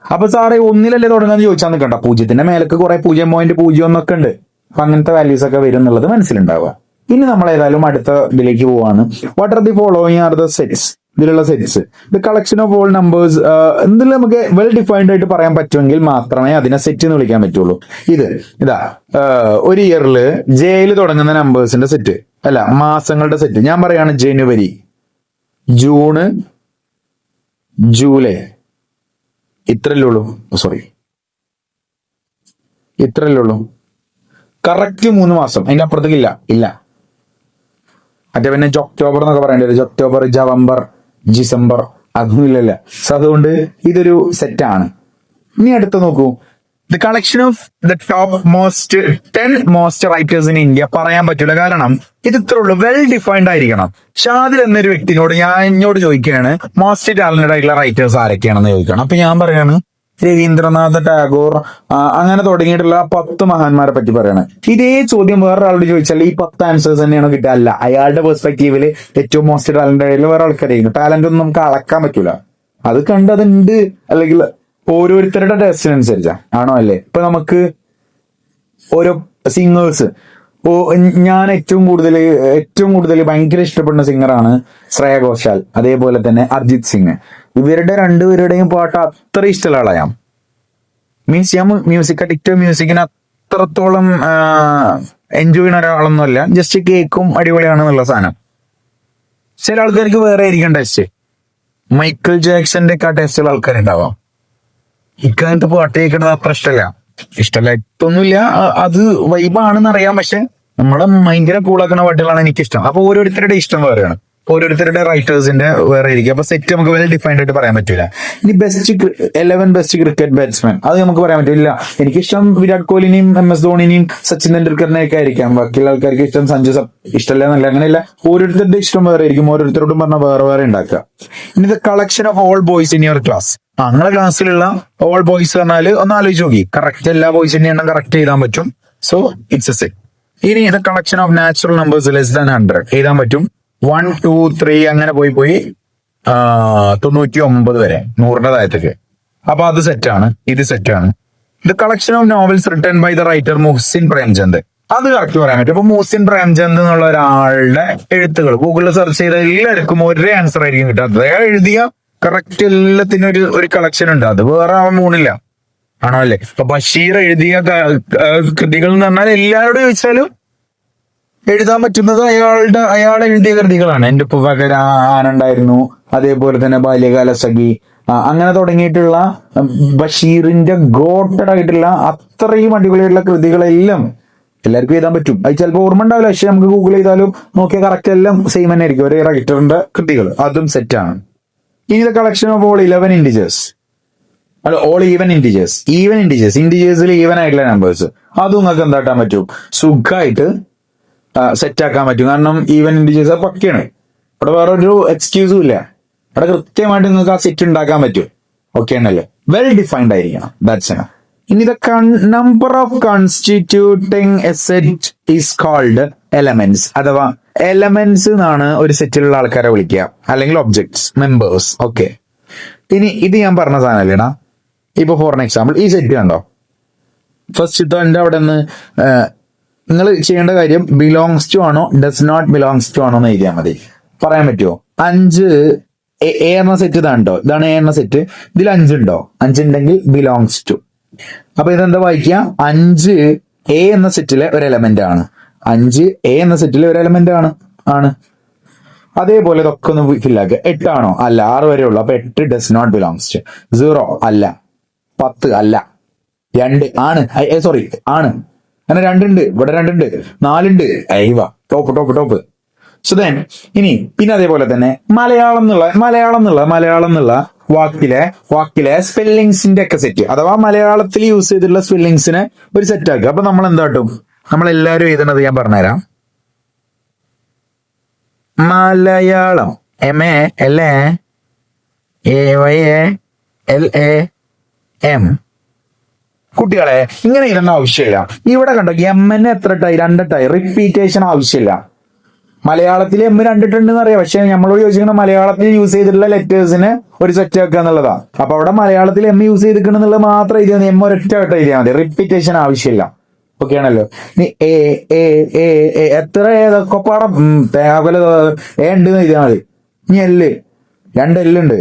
അപ്പൊ സാറേ ഒന്നിലല്ലേ തുടങ്ങാന്ന് ചോദിച്ചാൽ നിൽക്കണ്ട, പൂജ്യത്തിന്റെ മേലക്ക് കുറെ 0.01 ഒക്കെ ഉണ്ട്. അപ്പൊ അങ്ങനത്തെ വാല്യൂസ് ഒക്കെ വരും എന്നുള്ളത് മനസ്സിലുണ്ടാവുക. ഇനി നമ്മൾ ഏതായാലും അടുത്ത ഇതിലേക്ക് പോവാണ്. What are the following are the sets? ഇതിലുള്ള sets the collection of all numbers. എന്തെങ്കിലും നമുക്ക് വെൽ ഡിഫൈൻഡ് ആയിട്ട് പറയാൻ പറ്റുമെങ്കിൽ മാത്രമേ അതിനെ സെറ്റ് എന്ന് വിളിക്കാൻ പറ്റുള്ളൂ. ഇതാ ഒരു ഇയറിൽ ജെയിൽ തുടങ്ങുന്ന നമ്പേഴ്സിന്റെ സെറ്റ്, അല്ല മാസങ്ങളുടെ സെറ്റ്. ഞാൻ പറയാണ് ജനുവരി, ജൂണ്, ജൂലൈ, ഇത്രല്ലേ ഉള്ളൂ. സോറി, ഇത്രല്ലേ ഉള്ളൂ. കറക്റ്റ് 3 മാസം, അതിന്റെ അപ്പുറത്തേക്ക് ഇല്ല. മറ്റേ പിന്നെ ഒക്ടോബർ എന്നൊക്കെ പറയേണ്ടി വരും. ഒക്ടോബർ, നവംബർ, ഡിസംബർ, അതൊന്നും ഇല്ലല്ല. സോ അതുകൊണ്ട് ഇതൊരു സെറ്റാണ്. ഇനി അടുത്ത് നോക്കൂ, the collection of the top 10 most writers in India. പറയാൻ പറ്റൂല, കാരണം ഇത് ഇത്ര ഉള്ളൂ, വെൽ ഡിഫൈൻഡ് ആയിരിക്കണം. ഷാദിൽ എന്നൊരു വ്യക്തിനോട് എന്നോട് ചോദിക്കുകയാണ് മോസ്റ്റ് ടാലന്റഡ് ആയിട്ടുള്ള റൈറ്റേഴ്സ് ആരൊക്കെയാണെന്ന് ചോദിക്കണം. അപ്പൊ ഞാൻ പറയാണ് രവീന്ദ്രനാഥ് ടാഗോർ, അങ്ങനെ തുടങ്ങിയിട്ടുള്ള 10 മഹാന്മാരെ പറ്റി പറയണേ. ഇതേ ചോദ്യം വേറൊരാളോട് ചോദിച്ചാൽ ഈ 10 ആൻസേഴ്സ് തന്നെയാണോ കിട്ടുക? അല്ല, അയാളുടെ പെർസ്പെക്റ്റീവില് ഏറ്റവും മോസ്റ്റ് ടാലന്റഡ് ആയിട്ടുള്ള വേറെ ആൾക്കാരായിരിക്കും. ടാലന്റ് ഒന്നും നമുക്ക് അളക്കാൻ പറ്റൂല, അത് കണ്ടതുണ്ട്, അല്ലെങ്കിൽ ഓരോരുത്തരുടെ ടെസ്റ്റിനനുസരിച്ചാ ആണോ അല്ലേ. ഇപ്പൊ നമുക്ക് ഓരോ സിംഗേഴ്സ്, ഞാൻ ഏറ്റവും കൂടുതൽ ഭയങ്കര ഇഷ്ടപ്പെടുന്ന സിംഗറാണ് ശ്രേയ ഘോഷാൽ, അതേപോലെ തന്നെ അർജിത് സിംഗ്. ഇവരുടെ രണ്ടുപേരുടെയും പാട്ട് അത്ര ഇഷ്ടമുള്ള ആളാണ്. മീൻസ് ഞാൻ മ്യൂസിക് അഡിക്റ്റ്, മ്യൂസിക്കിന് അത്രത്തോളം എൻജോയ് ചെയ്യുന്ന ഒരാളൊന്നുമല്ല. ജസ്റ്റ് കേക്കും അടിപൊളിയാണെന്നുള്ള സാധനം. ചില ആൾക്കാർക്ക് വേറെ ആയിരിക്കും ടേസ്റ്റ്. മൈക്കിൾ ജാക്സന്റെ ഒക്കെ ടേസ്റ്റുള്ള ആൾക്കാരുണ്ടാവാം. ഇക്കാലത്ത് പാട്ട് കേൾക്കണത് അത്ര ഇഷ്ടമല്ലായിട്ടൊന്നുമില്ല, അത് വൈബാണെന്ന് അറിയാം. പക്ഷെ നമ്മളെ ഭയങ്കര കൂളാക്കുന്ന പാട്ടുകളാണ് എനിക്കിഷ്ടം. അപ്പൊ ഓരോരുത്തരുടെ ഇഷ്ടം വേറെയാണ്, ഓരോരുത്തരുടെ റൈറ്റേഴ്സിന്റെ വേറെ ആയിരിക്കും. അപ്പൊ സെറ്റ് നമുക്ക് വെൽ ഡിഫൈൻഡ് ആയിട്ട് പറയാൻ പറ്റില്ല. ഇനി 11 ബെസ്റ്റ് ക്രിക്കറ്റ് ബാറ്റ്സ്മാൻ, അത് നമുക്ക് പറയാൻ പറ്റില്ല. എനിക്കിഷ്ടം വിരാട് കോഹ്ലിനെയും MS ധോണിനെയും സച്ചിൻ തെണ്ടുൽക്കറിനെയൊക്കെ ആയിരിക്കാം. ബാക്കിയുള്ള ആൾക്കാർക്ക് ഇഷ്ടം സഞ്ജു ഇഷ്ടമല്ല എന്നല്ല, അങ്ങനെയല്ല. ഓരോരുത്തരുടെ ഇഷ്ടം വേറെ ആയിരിക്കും, ഓരോരുത്തരോടും പറഞ്ഞാൽ വേറെ ഉണ്ടാക്കുക. ഇനി the collection of all boys in your class. ഞങ്ങളുടെ ക്ലാസ്സിലുള്ള ഓൾ ബോയ്സ് പറഞ്ഞാൽ ഒന്ന് ആലോചിച്ച് നോക്കി, കറക്റ്റ് എല്ലാ ബോയ്സിന്റെ എണ്ണം കറക്റ്റ് എഴുതാൻ പറ്റും. So it's a set. ഇനി the collection of natural numbers less than 100 എഴുതാൻ പറ്റും. 1, 2, 3 അങ്ങനെ പോയി 99 വരെ, 100ന്റെ താഴത്തേക്ക്. അപ്പൊ അത് സെറ്റാണ്, ഇത് സെറ്റാണ്. The collection of novels written by the writer Muhsin Premchand, അത് കറക്റ്റ് പറയാൻ പറ്റും. അപ്പൊ മുഹ്സിൻ പ്രേംചന്ദ് എന്നുള്ള ഒരാളുടെ എഴുത്തുകൾ ഗൂഗിളിൽ സെർച്ച് ചെയ്ത എല്ലാവർക്കും ഒരേ ആൻസർ ആയിരിക്കും കിട്ടുക. അദ്ദേഹം എഴുതിയ കറക്റ്റ് എല്ലാത്തിനും ഒരു കളക്ഷൻ ഉണ്ട്, അത് വേറെ ആവാൻ പോണില്ല, ആണോ അല്ലേ. ഇപ്പൊ ബഷീർ എഴുതിയ കൃതികൾ എന്ന് പറഞ്ഞാൽ എല്ലാവരോടും ചോദിച്ചാലും എഴുതാൻ പറ്റുന്നത് അയാൾ എഴുതിയ കൃതികളാണ്. എന്റെ പകര ആനുണ്ടായിരുന്നു, അതേപോലെ തന്നെ ബാല്യകാല സഖി, അങ്ങനെ തുടങ്ങിയിട്ടുള്ള ബഷീറിന്റെ ഗോട്ടഡ് ആയിട്ടുള്ള അത്രയും അടിപൊളിയായിട്ടുള്ള കൃതികളെല്ലാം എല്ലാവർക്കും എഴുതാൻ പറ്റും. അത് ചിലപ്പോൾ ഓർമ്മ ഉണ്ടാവില്ല, പക്ഷെ നമുക്ക് ഗൂഗിൾ ചെയ്താലും നോക്കിയാൽ കറക്റ്റ് എല്ലാം സെയിം തന്നെ ആയിരിക്കും, ഒരേ റൈറ്ററിന്റെ കൃതികൾ. അതും സെറ്റാണ്. ഇനി the collection of all 11 integers, അല്ല ഓൾ ഈവൻ ഇന്റിജേഴ്സ്. ഇന്റിജേഴ്സിൽ ഈവൻ ആയിട്ടുള്ള നമ്പേഴ്സ്, അതും നിങ്ങൾക്ക് എന്താക്കാൻ പറ്റും, സുഖമായിട്ട് സെറ്റ് ആക്കാൻ പറ്റും. കാരണം ഈവൻ ഇന്റിജേഴ്സ് പക്കയാണ്, അവിടെ വേറെ ഒരു എക്സ്ക്യൂസും ഇല്ല, അവിടെ കൃത്യമായിട്ട് നിങ്ങൾക്ക് ആ സെറ്റ് ഉണ്ടാക്കാൻ പറ്റും. ഓക്കെ ആണല്ലേ, വെൽ ഡിഫൈൻഡ് ആയിരിക്കണം. That's enough. ഇനി the number of constituting a set is called elements, അഥവാ എലമെന്റ്സ് എന്നാണ് ഒരു സെറ്റിലുള്ള ആൾക്കാരെ വിളിക്കുക, അല്ലെങ്കിൽ ഒബ്ജക്ട്സ്, മെമ്പേഴ്സ്. ഓക്കെ, ഇനി ഇത് ഞാൻ പറഞ്ഞ സാധനല്ലേടാ. ഇപ്പൊ ഫോർ എക്സാമ്പിൾ ഈ സെറ്റ് കണ്ടോ, ഫസ്റ്റ് എന്റെ അവിടെ നിന്ന് നിങ്ങൾ ചെയ്യേണ്ട കാര്യം ബിലോങ്സ് ടു ആണോ ഡസ് നോട്ട് ബിലോങ്സ് ടു ആണോ എന്ന് എഴുതിയാൽ മതി. പറയാൻ പറ്റുമോ? 5 എ എന്ന സെറ്റ് ഇതാണ്ടോ, ഇതാണ് എ എന്ന സെറ്റ്, ഇതിൽ 5 ഉണ്ടോ? 5 ഉണ്ടെങ്കിൽ ബിലോങ്സ് ടു. അപ്പൊ ഇതെന്താ വായിക്കുക? 5 എ എന്ന സെറ്റിലെ ഒരു എലമെന്റ് ആണ്. 5 എ എന്ന സെറ്റിലെ ഒരു എലമെന്റ് ആണ്. അതേപോലെ ഇതൊക്കെ ഒന്ന് ഫില്ലാക്കുക. 8 ആണോ? അല്ല, 6 വരെ ഉള്ളു. അപ്പൊ 8 ഡസ് നോട്ട് ബിലോങ്സ് ടു. 0 അല്ല, 10 അല്ല, 2 ആണ്, സോറി ആണ്, അങ്ങനെ 2 ഉണ്ട്, ഇവിടെ 2 ഉണ്ട്, 4 ഉണ്ട്. ടോപ്പ്. സോ ദെൻ ഇനി പിന്നെ അതേപോലെ തന്നെ മലയാളം എന്നുള്ള വാക്കിലെ സ്പെല്ലിങ്സിന്റെ ഒക്കെ സെറ്റ്, അഥവാ മലയാളത്തിൽ യൂസ് ചെയ്തിട്ടുള്ള സ്പെല്ലിങ്സിനെ ഒരു സെറ്റ് ആക്കുക. അപ്പൊ നമ്മൾ എന്താട്ടും, നമ്മളെല്ലാരും എഴുതണത് ഞാൻ പറഞ്ഞുതരാം. മലയാളം MALAYALAM. കുട്ടികളെ ഇങ്ങനെ ഇടേണ്ട ആവശ്യമില്ല. ഇവിടെ കണ്ടോ, എമ്മിന് എത്ര ടൈ? 2 ടൈ. റിപ്പീറ്റേഷൻ ആവശ്യമില്ല. മലയാളത്തിൽ എം കണ്ടിട്ടുണ്ടെന്ന് അറിയാം, പക്ഷെ നമ്മളോട് ചോദിച്ചിരിക്കുന്ന മലയാളത്തിൽ യൂസ് ചെയ്തിട്ടുള്ള ലെറ്റേഴ്സിന് ഒരു സെറ്റ് ആക്കുക എന്നുള്ളതാണ്. അപ്പൊ അവിടെ മലയാളത്തിൽ എം യൂസ് ചെയ്തിരിക്കണം എന്നുള്ളത് മാത്രം എഴുതിയാൽ മതി, എം ഒരൊറ്റ വട്ടം എഴുതിയാൽ മതി, റിപ്പീറ്റേഷൻ ആവശ്യമില്ല. ഓക്കെ ആണല്ലോ. ഇനി എ എ എ എത്ര ഏതൊക്കെ പാടം തേവല എ ഉണ്ട് എഴുതിയാൽ മതി. ഇനി എല്ല് 2 എല്ലുണ്ട്.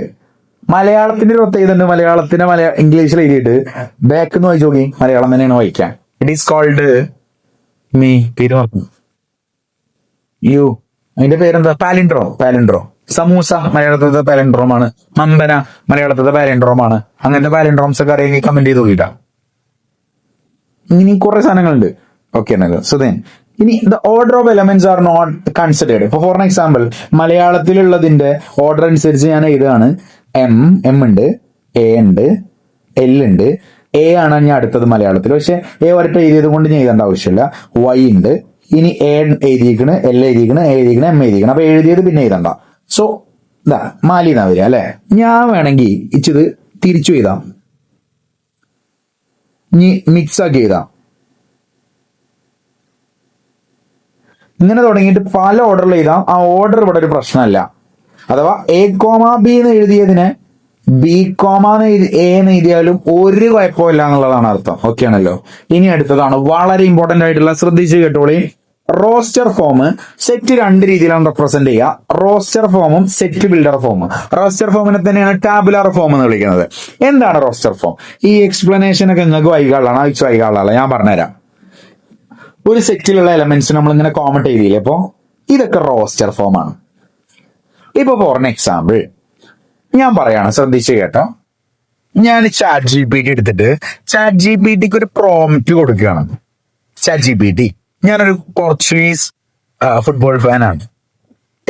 മലയാളത്തിന്റെ ഒരു ചെയ്തിട്ടുണ്ട്, മലയാളത്തിന് ഇംഗ്ലീഷിൽ എഴുതിയിട്ട് ബാക്ക് എന്ന് വായിച്ചു നോക്കി, മലയാളം തന്നെയാണ് വായിക്കാൻ. ഇറ്റ് ഈസ് കോൾഡ് പേര് മറന്നു യു, അതിന്റെ പേരെന്താ, പാലിൻഡ്രോ. സമൂസ മലയാളത്തിലത്തെ പാലിൻഡ്രോമാണ്. മമ്പന മലയാളത്തിലത്തെ പാലിൻഡ്രോമാണ്. അങ്ങനത്തെ പാലിൻഡ്രോംസ് ഒക്കെ അറിയാമെങ്കിൽ കമന്റ് ചെയ്ത് നോക്കിട്ടാ. ഇനി കുറെ സാധനങ്ങളുണ്ട്. ഓക്കെ ആണല്ലോ. സോ ദെൻ ഇനി the order of elements are not considered. ഇപ്പൊ ഫോർ എക്സാമ്പിൾ മലയാളത്തിലുള്ളതിന്റെ ഓർഡർ അനുസരിച്ച് ഞാൻ എഴുതാണ്. എം ഉണ്ട്, എ ഉണ്ട്, എൽ ഉണ്ട്. എ ആണ് ഞാൻ അടുത്തത് മലയാളത്തിൽ, പക്ഷെ എ ഒരട്ട എഴുതിയത് കൊണ്ട് ഞാൻ എഴുതേണ്ട ആവശ്യമില്ല. വൈ ഉണ്ട്, ഇനി എ എഴുതിയിരിക്കണ്, എൽ എഴുതിയിരിക്കണ്, എ എഴുതിയിരിക്കണ്, എം എഴുതിയിരിക്കണം. അപ്പൊ എഴുതിയത് പിന്നെ എഴുതണ്ട. സോ ഇതാ മാലിന്നാ വരിക അല്ലെ. ഞാൻ വേണമെങ്കിൽ ഇച്ചിത് തിരിച്ചു എഴുതാം, ഇനി മിക്സ് ആക്കി എഴുതാം. ഇങ്ങനെ തുടങ്ങിയിട്ട് പല ഓർഡറിൽ എഴുതാം. ആ ഓർഡർ ഇവിടെ ഒരു പ്രശ്നമല്ല. അഥവാ എ കോമ ബി എന്ന് എഴുതിയതിന് ബി കോമ എ എന്ന് എഴുതിയാലും ഒരു കുഴപ്പമില്ല എന്നുള്ളതാണ് അർത്ഥം. ഓക്കെ ആണല്ലോ. ഇനി അടുത്തതാണ് വളരെ ഇമ്പോർട്ടന്റ് ആയിട്ടുള്ള, ശ്രദ്ധിച്ച് കേട്ടോളി. റോസ്റ്റർ ഫോം സെറ്റ് 2 രീതിയിലാണ് റെപ്രസെന്റ് ചെയ്യുക. റോസ്റ്റർ ഫോമും സെറ്റ് ബിൽഡർ ഫോമും. റോസ്റ്റർ ഫോമിനെ തന്നെയാണ് ടാബുലാർ ഫോം എന്ന് വിളിക്കുന്നത്. എന്താണ് റോസ്റ്റർ ഫോം? ഈ എക്സ്പ്ലനേഷൻ ഒക്കെ നിങ്ങൾക്ക് വൈകാളാണ്, അയച്ചു വൈകാളാണ്, ഞാൻ പറഞ്ഞുതരാം. ഒരു സെറ്റിലുള്ള എലമെന്റ്സ് നമ്മൾ ഇങ്ങനെ കോമന്റ് ചെയ്തില്ലേ, അപ്പോ ഇതൊക്കെ റോസ്റ്റർ ഫോം ആണ്. ഇപ്പൊ ഫോർ എക്സാമ്പിൾ ഞാൻ പറയാണ്, ശ്രദ്ധിച്ച് കേട്ടോ. ഞാൻ ചാറ്റ് GPT എടുത്തിട്ട് ചാറ്റ് GPTക്ക് ഒരു പ്രോംപ്റ്റ് കൊടുക്കുകയാണ്. ചാറ്റ് GPT, ഞാനൊരു പോർച്ചുഗീസ് ഫുട്ബോൾ ഫാനാണ്.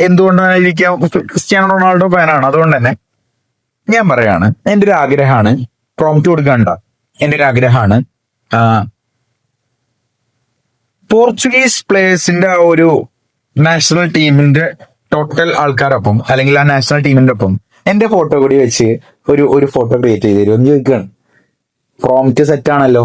എന്തുകൊണ്ടായിരിക്കാം? ക്രിസ്ത്യാനോ റൊണാൾഡോ ഫാനാണ്. അതുകൊണ്ട് തന്നെ ഞാൻ പറയാണ്, എന്റെ ഒരു ആഗ്രഹമാണ്, പ്രോംപ്റ്റ് കൊടുക്കണ്ട, എന്റെ ഒരു ആഗ്രഹമാണ് പോർച്ചുഗീസ് പ്ലേയേഴ്സിന്റെ ആ ഒരു നാഷണൽ ടീമിന്റെ ടോട്ടൽ ആൾക്കാരൊപ്പം, അല്ലെങ്കിൽ ആ നാഷണൽ ടീമിന്റെ ഒപ്പം എന്റെ ഫോട്ടോ കൂടി വെച്ച് ഒരു ഫോട്ടോ ക്രിയേറ്റ് ചെയ്ത് തരുമെന്ന് ചോദിക്കുകയാണ്. പ്രോംപ്റ്റ് സെറ്റ് ആണല്ലോ.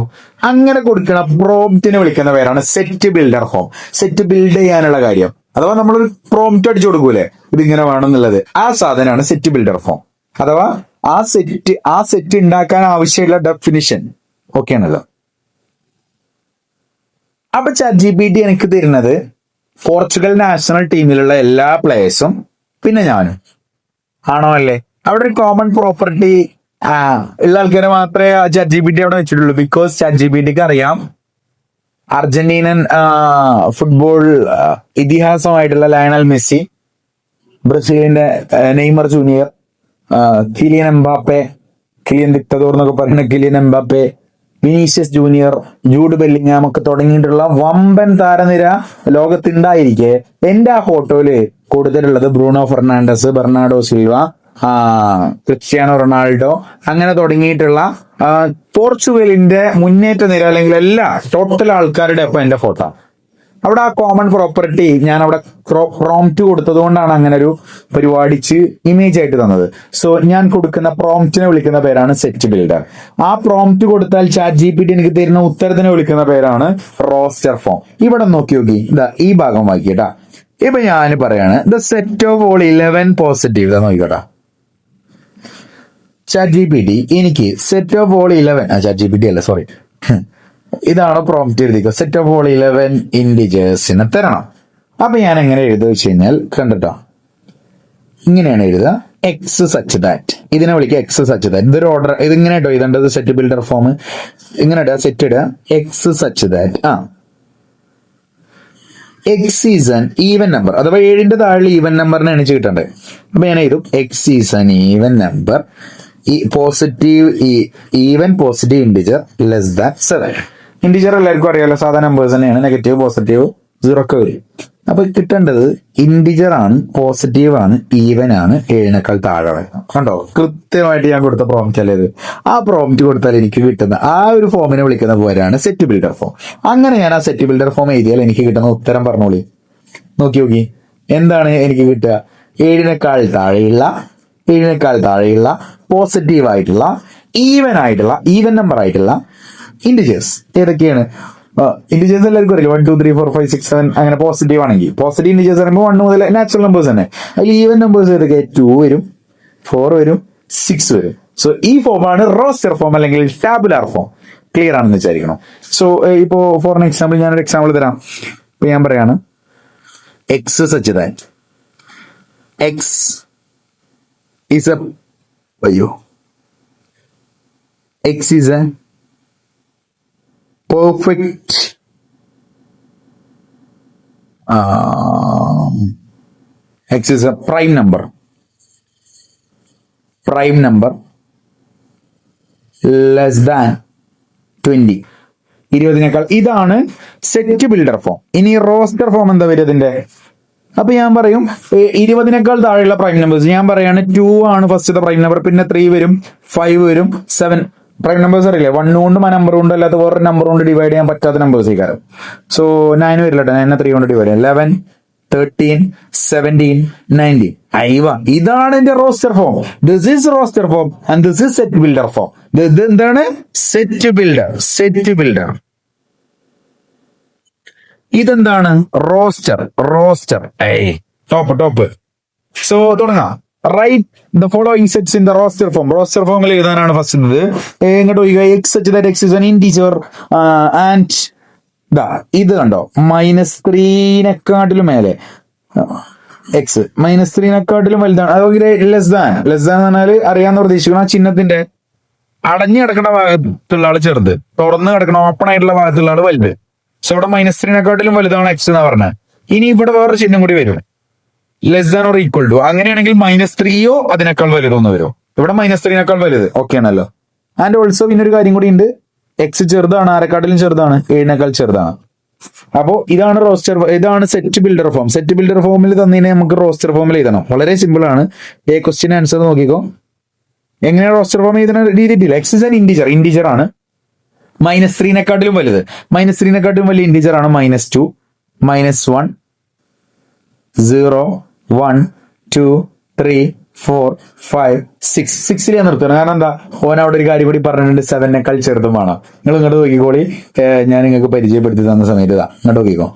അങ്ങനെ കൊടുക്കുന്ന പ്രോംപ്റ്റിനെ വിളിക്കുന്ന പേരാണ് set builder form. Set build ചെയ്യാനുള്ള കാര്യം, അഥവാ നമ്മളൊരു പ്രോംപ്റ്റ് അടിച്ചു കൊടുക്കൂലേ, ഇതിങ്ങനെ വേണമെന്നുള്ളത്, ആ സാധനമാണ് സെറ്റ് ബിൽഡർ ഫോം. അഥവാ ആ സെറ്റ് ഉണ്ടാക്കാൻ ആവശ്യമുള്ള ഡെഫിനിഷൻ. ഓക്കെ ആണല്ലോ. അപ്പൊ ചാറ്റ് GPT എനിക്ക് തരുന്നത് പോർച്ചുഗൽ നാഷണൽ ടീമിലുള്ള എല്ലാ പ്ലേയേഴ്സും പിന്നെ ഞാനും ആണോ അല്ലേ? അവിടെ ഒരു കോമൺ പ്രോപ്പർട്ടി ഉള്ള ആൾക്കാരെ മാത്രമേ ചാറ്റ് GPT അവിടെ വെച്ചിട്ടുള്ളൂ. ബിക്കോസ് ചാറ്റ് GPTക്ക് അറിയാം അർജന്റീനൻ ഫുട്ബോൾ ഇതിഹാസമായിട്ടുള്ള ലയണൽ മെസ്സി, ബ്രസീലിന്റെ Neymar Junior, Kylian Mbappe, Kylian ദിക്തദോർ എന്നൊക്കെ പറയുന്ന Kylian Mbappe, Vinicius Junior, Jude Bellingham ഒക്കെ തുടങ്ങിയിട്ടുള്ള വമ്പൻ താരനിര ലോകത്തുണ്ടായിരിക്കെ എന്റെ ആ ഫോട്ടോയില് കൂടുതലുള്ളത് Bruno Fernandes, Bernardo Silva, Cristiano Ronaldo, അങ്ങനെ തുടങ്ങിയിട്ടുള്ള പോർച്ചുഗലിന്റെ മുന്നേറ്റ നിര, അല്ലെങ്കിൽ എല്ലാ ടോട്ടൽ ആൾക്കാരുടെ ഒപ്പം എന്റെ ഫോട്ടോ. അവിടെ ആ കോമൺ പ്രോപ്പർട്ടി ഞാൻ അവിടെ പ്രോംപ്റ്റ് കൊടുത്തത് കൊണ്ടാണ് അങ്ങനെ ഒരു പരിപാടിച്ച് ഇമേജ് ആയിട്ട് തന്നത്. സോ ഞാൻ കൊടുക്കുന്ന പ്രോംപ്റ്റിനെ വിളിക്കുന്ന പേരാണ് സെറ്റ് ബിൽഡർ. ആ പ്രോംപ്റ്റ് കൊടുത്താൽ ചാറ്റ് GPT എനിക്ക് തരുന്ന ഉത്തരത്തിനെ വിളിക്കുന്ന പേരാണ് റോസ്റ്റർ ഫോം. ഇവിടെ നോക്കി ഇതാ ഈ ഭാഗം വായിക്കട്ടാ. ഇപ്പൊ ഞാൻ പറയാണ് the set of all 11 positive. നോക്കിക്കോട്ടാ. ചാറ്റ് GPT എനിക്ക് set of all 11, chat GPT അല്ല സോറി, ഇതാണ് പ്രോംപ്റ്റ് എഴുതിക്കുക. സെറ്റ് ഓഫ് ഓൾ 11 ഇൻഡിജേഴ്സിനെ തരണം. അപ്പൊ ഞാൻ എങ്ങനെ എഴുതുക വെച്ച് കഴിഞ്ഞാൽ കണ്ടിട്ടോ, ഇങ്ങനെയാണ് എഴുതുക. എക്സ് സച്ച് ദാറ്റ്, ഇതിനെ വിളിക്കുക എക്സ് സച്ച് ദാറ്റ്. ഇതൊരു ഓർഡർ, ഇതിങ്ങനെ ഇട്ടോ എഴുതേണ്ടത് സെറ്റ് ബിൽഡർ ഫോം. ഇങ്ങനെ ഇടുക, സെറ്റ് ഇടുക, X such that. X is an even number, അഥവാ 7ന്റെ താഴെ ഈവൻ നമ്പറിനെ എണിച്ച് കിട്ടണ്ടേ. അപ്പൊ ഞാൻ എഴുതും X is an even number, positive even positive integer less than 7. Integer എല്ലാവർക്കും അറിയാലോ, സാധാരണ നമ്പേഴ്സ് തന്നെയാണ്. നെഗറ്റീവ് പോസിറ്റീവ് 0 ഒക്കെ വരും. അപ്പൊ കിട്ടേണ്ടത് ഇൻഡിജർ ആണ്, പോസിറ്റീവ് ആണ്, ഈവൻ ആണ്, 7നേക്കാൾ താഴെ വരണം. കണ്ടോ, കൃത്യമായിട്ട് ഞാൻ കൊടുത്ത പ്രോംപ്റ്റ് അല്ലേ ഇത്. ആ പ്രോംപ്റ്റ് കൊടുത്താൽ എനിക്ക് കിട്ടുന്ന ആ ഒരു ഫോമിനെ വിളിക്കുന്ന പോലെയാണ് സെറ്റ് ബിൽഡർ ഫോം. അങ്ങനെ ഞാൻ ആ സെറ്റ് ബിൽഡർ ഫോം എഴുതിയാൽ എനിക്ക് കിട്ടുന്ന ഉത്തരം പറഞ്ഞോളി. നോക്കി എന്താണ് എനിക്ക് കിട്ടുക? 7നേക്കാൾ താഴെയുള്ള പോസിറ്റീവ് ആയിട്ടുള്ള ഈവൻ നമ്പർ ആയിട്ടുള്ള ഇൻഡിജേഴ്സ് ഏതൊക്കെയാണ്? ഇന്റിജേഴ്സ് എല്ലാവർക്കും അറിയില്ല 1 2 3 4 5 6 7 അങ്ങനെ പോസിറ്റീവ് ആണെങ്കിൽ പോസിറ്റീവ് ഇന്റിജേഴ്സ് പറയുമ്പോൾ 1 മുതൽ നാച്ചുറൽ നമ്പേഴ്സ് തന്നെ. അതിൽ ഈവൻ നമ്പേഴ്സ് ഏതൊക്കെ 2 വരും, 4 വരും, 6 വരും. സോ ഈ ഫോമാണ് റോസ്റ്റർ ഫോം അല്ലെങ്കിൽ ടാബുലാർ ഫോം. ക്ലിയർ ആണെന്ന് വിചാരിക്കണം. സോ ഇപ്പോ ഫോർ എക്സാമ്പിൾ ഞാനൊരു എക്സാമ്പിൾ തരാം. ഇപ്പൊ ഞാൻ പറയാണ് X such that X is A X is A perfect x is a prime number less than 20. 20 ഇതാണ് സെറ്റ് ബിൽഡർ ഫോം. ഇനി റോസ്റ്റർ ഫോം എന്താ വരും ഇതിന്റെ? അപ്പൊ ഞാൻ പറയും 20 താഴെയുള്ള പ്രൈം നമ്പേഴ്സ് ഞാൻ പറയാണ് 2 ആണ് ഫസ്റ്റത്തെ പ്രൈം നമ്പർ, പിന്നെ 3 വരും, 5 വരും, 7 പ്രൈം നമ്പേഴ്സ് അറിയില്ലേ? 1 കൊണ്ടും ആ നമ്പർ കൊണ്ട് അല്ലാത്ത വേറെ നമ്പർ കൊണ്ട് ഡിവൈഡ് ചെയ്യാൻ പറ്റാത്ത നമ്പേഴ്സ് കാരണം. സോ 9 വരില്ല കേട്ടോ, 9 3 കൊണ്ട് ഡിവൈഡ് ചെയ്യാം. 11 13 17 19. അയ്യവ, ഇതാണ് എന്റെ roster form. This is roster form and this is set builder form. ഇത് എന്താണ്? Set builder. ഇതെന്താണ്? റോസ്റ്റർ. ടോപ്പ്. സോ തുടങ്ങാം. Write the following sets in the roster form. Roster ഫോമിൽ എഴുതാനാണ് ഫസ്റ്റ് ഇങ്ങോട്ട് X such that X is an integer and ഇത് കണ്ടോ -3 മേലെ എക്സ് -3 വലുതാണ്. അതുപോലെ ലെസ് ദാൻ എന്ന് പറഞ്ഞാൽ അറിയാന്ന് പ്രതീക്ഷിക്കണം. ആ ചിഹ്നത്തിന്റെ അടഞ്ഞു കിടക്കുന്ന ഭാഗത്തുള്ള ആള് ചെറുത്, തുറന്ന് കിടക്കുന്ന ഓപ്പൺ ആയിട്ടുള്ള ഭാഗത്തുള്ള ആള് വലുത്. സോ ഇവിടെ -3 വലുതാണ് എക്സ് എന്ന് പറഞ്ഞത്. ഇനി ഇവിടെ വേറൊരു ചിഹ്നം കൂടി വരും, less than or equal to. അങ്ങനെയാണെങ്കിൽ -3 അതിനേക്കാൾ വലുതൊന്ന് വരും. ഇവിടെ -3 വലുത്. ഓക്കെ ആണല്ലോ. ആൻഡ് ഓൾസോ പിന്നൊരു കാര്യം കൂടി ഉണ്ട്, എക്സ് ചെറുതാണ്, ആരെക്കാട്ടിലും ചെറുതാണ്, 7 ചെറുതാണ്. അപ്പോ ഇതാണ് set builder form. Set builder ഫോമിൽ തന്നതിനെ നമുക്ക് റോസ്റ്റർ ഫോമിൽ എഴുതണം. വളരെ സിമ്പിൾ ആണ്. ക്വസ്റ്റ്യൻ ആൻസർ നോക്കിക്കോ. എങ്ങനെയാണ് റോസ്റ്റർ ഫോം എഴുതുന്ന രീതിയില്ല. എക്സ് ഇസ് ആൻ ഇന്റീജർ ആണ്, -3 വലുത്. -3 വലിയ ഇന്റീജർ ആണ് -2 -1 0 1 2 3 4 5 6. 6 നിർത്തണം. കാരണം എന്താ? ഓൻ അവിടെ ഒരു കാര്യം കൂടി പറഞ്ഞിട്ടുണ്ട്, 7 ചെറുതുമാണ്. നിങ്ങൾ ഇങ്ങോട്ട് നോക്കിക്കോളി. ഞാൻ നിങ്ങൾക്ക് പരിചയപ്പെടുത്തി തന്ന സമയത്ത് ഇങ്ങോട്ട് നോക്കിക്കോ.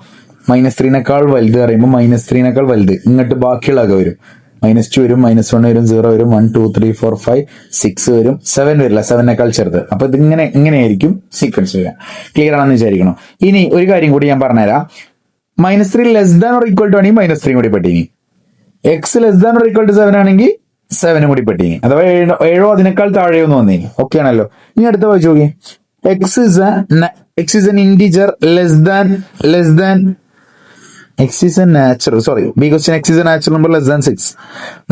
-3 വലുത് പറയുമ്പോൾ -3 വലുത് ഇങ്ങോട്ട് ബാക്കിയുള്ളതൊക്കെ വരും. -2 വരും, -1 വരും, 0 വരും, 1 2 3 4 5 6 വരും, 7 വരില്ല, 7 ചെറുത്. അപ്പൊ ഇത് ഇങ്ങനെയായിരിക്കും സീക്വൻസ് വരിക. ക്ലിയർ ആണെന്ന് വിചാരിക്കണം. ഇനി ഒരു കാര്യം കൂടി ഞാൻ പറഞ്ഞുതരാം. -3 less than or equal to ആണെങ്കിൽ -3 കൂടി പെട്ടിനി. X less than or equal to 7 ആണെങ്കിൽ 7 കൂടി പെട്ടിനി. അഥവാ 7 അതിനേക്കാൾ താഴെയോ എന്ന് വന്നിനി. ഓക്കെ ആണല്ലോ. ഇനി അടുത്ത വായിച്ചു നോക്കി. X is N integer less than x is a natural, sorry, because x is a natural number less than 6.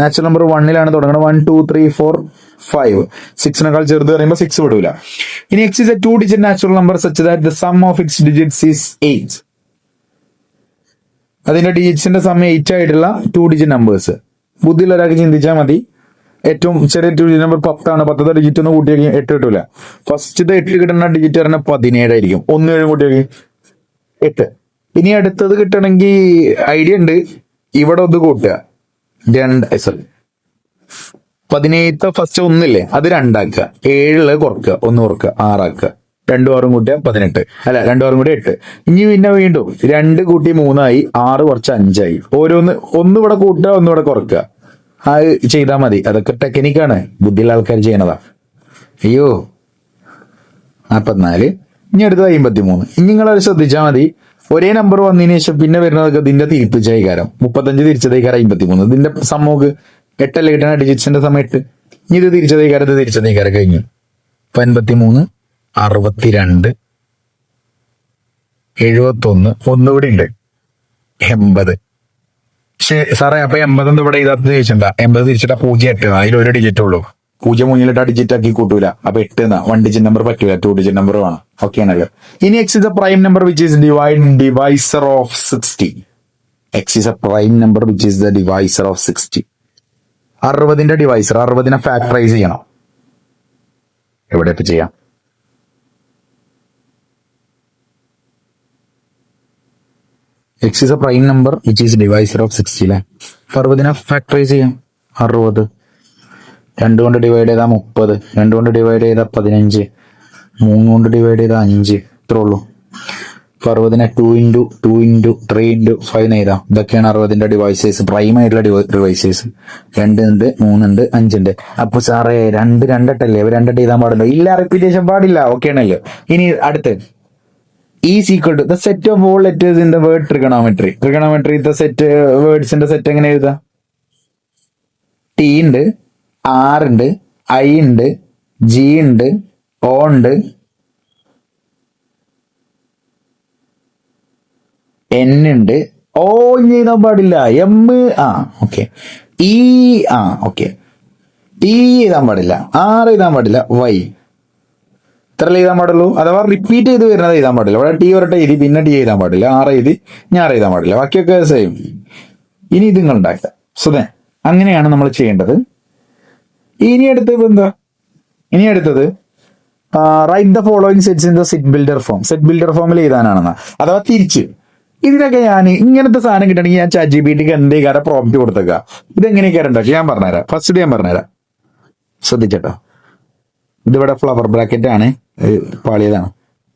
Natural number 1 തുടങ്ങുന്നത്. 1 2 3 4 5. 6 ചെറുത് പറയുമ്പോൾ 6 വിടൂല. ഇനി x is a 2-digit natural number such that the sum of its digits is 8. അതിന്റെ ഡിജിറ്റ്സിന്റെ സം 8 ആയിട്ടുള്ള 2-digit നമ്പേഴ്സ്. ബുദ്ധിയുള്ള ഒരാൾക്ക് ചിന്തിച്ചാൽ മതി. ഏറ്റവും ചെറിയ 2-digit നമ്പർ 10 ആണ്. 10ത്തെ ഡിജിറ്റ് ഒന്ന് കൂട്ടിയാക്കി 8 കിട്ടൂല. ഫസ്റ്റത്തെ 8 കിട്ടുന്ന ഡിജിറ്റ് പറഞ്ഞാൽ 17 ആയിരിക്കും. 1 7 കൂട്ടിയാക്കി 8. ഇനി അടുത്തത് കിട്ടണമെങ്കിൽ ഐഡിയ ഉണ്ട്. ഇവിടെ ഒന്ന് കൂട്ടുക, 17ത്തെ ഫസ്റ്റ് 1 അത് 2 ആക്കുക, 7 കുറക്കുക, 1 കുറക്കുക, 6 ആക്കുക, 2 6 കൂട്ടിയ 18. അല്ല, 2 6 കൂടി 8. ഇനി പിന്നെ വീണ്ടും 2 കൂട്ടി 3 ആയി, 6 കുറച്ച് 5 ആയി. ഓരോന്ന് 1 ഇവിടെ കൂട്ടുക, 1 ഇവിടെ കുറക്കുക. അത് ചെയ്താൽ മതി. അതൊക്കെ ടെക്നിക്കാണ്, ബുദ്ധിയുള്ള ആൾക്കാർ ചെയ്യണതാ. അയ്യോ 44. ഇനി അടുത്തത് 53. ഇനി നിങ്ങളത് ശ്രദ്ധിച്ചാൽ മതി. ഒരേ നമ്പർ വന്നതിന് ശേഷം പിന്നെ വരുന്നതൊക്കെ ഇതിന്റെ തിരിച്ചതികാരം. 35 തിരിച്ചതികാരം 53. ഇതിന്റെ സമൂഹ് 8 കിട്ടുന്ന ഡിജിറ്റ്സിന്റെ സമയം 8. ഇനി ഇത് തിരിച്ചതികാരം കഴിഞ്ഞു. 53 62 71 ഒന്നുകൂടി ഉണ്ട് 80. സാറേ അപ്പൊ 80 ഇവിടെ ഇതാത്ത ചോദിച്ചിട്ടുണ്ടാ? 80 തിരിച്ചിട്ടാ 08. അതിലൊരു ഡിജിറ്റ് ഉള്ളൂ. 0 മുന്നിലിട്ട് ഡിജിറ്റ് ആക്കി കൂട്ടൂല. അപ്പൊ 8 1 ഡിജിറ്റ് നമ്പർ പറ്റൂല, 2 ഡിജിറ്റ് നമ്പർ വേണം. ഓക്കെ ആണല്ലോ. ഇനി x is a prime number which is divisor of 60. X is a prime number which is the divisor of 60. 60ന്റെ ഡിവൈസർ. 60നെ ഫാക്ടറൈസ് ചെയ്യണം. എവിടെ ഇപ്പൊ ചെയ്യാം? X is a prime number which is divisor of 60 അല്ലെ. 60നെ ഫാക്ടറൈസ് ചെയ്യാം. 60 2 കൊണ്ട് ഡിവൈഡ് ചെയ്താൽ 30, 2 കൊണ്ട് ഡിവൈഡ് ചെയ്താൽ 15, 3 കൊണ്ട് ഡിവൈഡ് ചെയ്താൽ 5. ഇത്രേ ഉള്ളൂ. 60 2 × 2 × 3 × 5 എഴുതാം. ഇതൊക്കെയാണ് 60ന്റെ ഡിവൈസേഴ്സ്, പ്രൈം ആയിട്ടുള്ള ഡിവൈസേഴ്സ്. 2 ഉണ്ട്, 3 ഉണ്ട്, 5 ഉണ്ട്. അപ്പൊ സാറേ 2 രണ്ടട്ടല്ലേ, 2 എഴുതാൻ പാടുണ്ടോ? ഇല്ല, റിപ്പീറ്റേഷൻ പാടില്ല. ഓക്കെ ആണല്ലോ. ഇനി അടുത്ത് is equal to the set of all letters in the word trigonometry. Trigonometry set വേർഡ്സിന്റെ സെറ്റ് എങ്ങനെ എഴുതാം? ടി ഉണ്ട്, ആർ ഉണ്ട്, ഐ ഉണ്ട്, ജി ഉണ്ട്, ഒ ഉണ്ട്, എൻ ഉണ്ട്. ഓ ഇനി എഴുതാൻ പാടില്ല. M okay. E okay. T എഴുതാൻ പാടില്ല, ആർ എഴുതാൻ പാടില്ല, വൈ ഇത്രല്ലേ എഴുതാൻ പാടുള്ളൂ. അഥവാ റിപ്പീറ്റ് ചെയ്ത് വരുന്നത് എഴുതാൻ പാടില്ല. ഇവിടെ ടി ഒരട്ടെ എഴുതി, പിന്നെ ടി എഴുതാൻ പാടില്ല, ആർ എഴുതി, ഞാൻ എഴുതാൻ പാടില്ല, ബാക്കിയൊക്കെ സെയിം. ഇനി ഇത് നിങ്ങൾ ഉണ്ടാക്കുക. സുധൻ, അങ്ങനെയാണ് നമ്മൾ ചെയ്യേണ്ടത്. ഇനി അടുത്തത് എന്താ? ഇനി അടുത്തത് right the following sets in the set builder form. Set builder ഫോമിൽ എഴുതാനാണെന്ന്. അഥവാ തിരിച്ച് ഇതിനൊക്കെ ഞാൻ ഇങ്ങനത്തെ സാധനം കിട്ടണമെങ്കിൽ ഞാൻ ChatGPT എന്ത് ചെയ്യാറ് പ്രോംപ്റ്റ് കൊടുത്തേക്കുക. ഇതെങ്ങനെയൊക്കെ ഉണ്ടാക്കി ഞാൻ പറഞ്ഞുതരാം. ഫസ്റ്റ് ഞാൻ പറഞ്ഞുതരാം, ശ്രദ്ധിച്ചട്ടോ. ഇതിവിടെ ഫ്ലവർ ബ്രാക്കറ്റ് ആണ്, പാളിയതാണ്.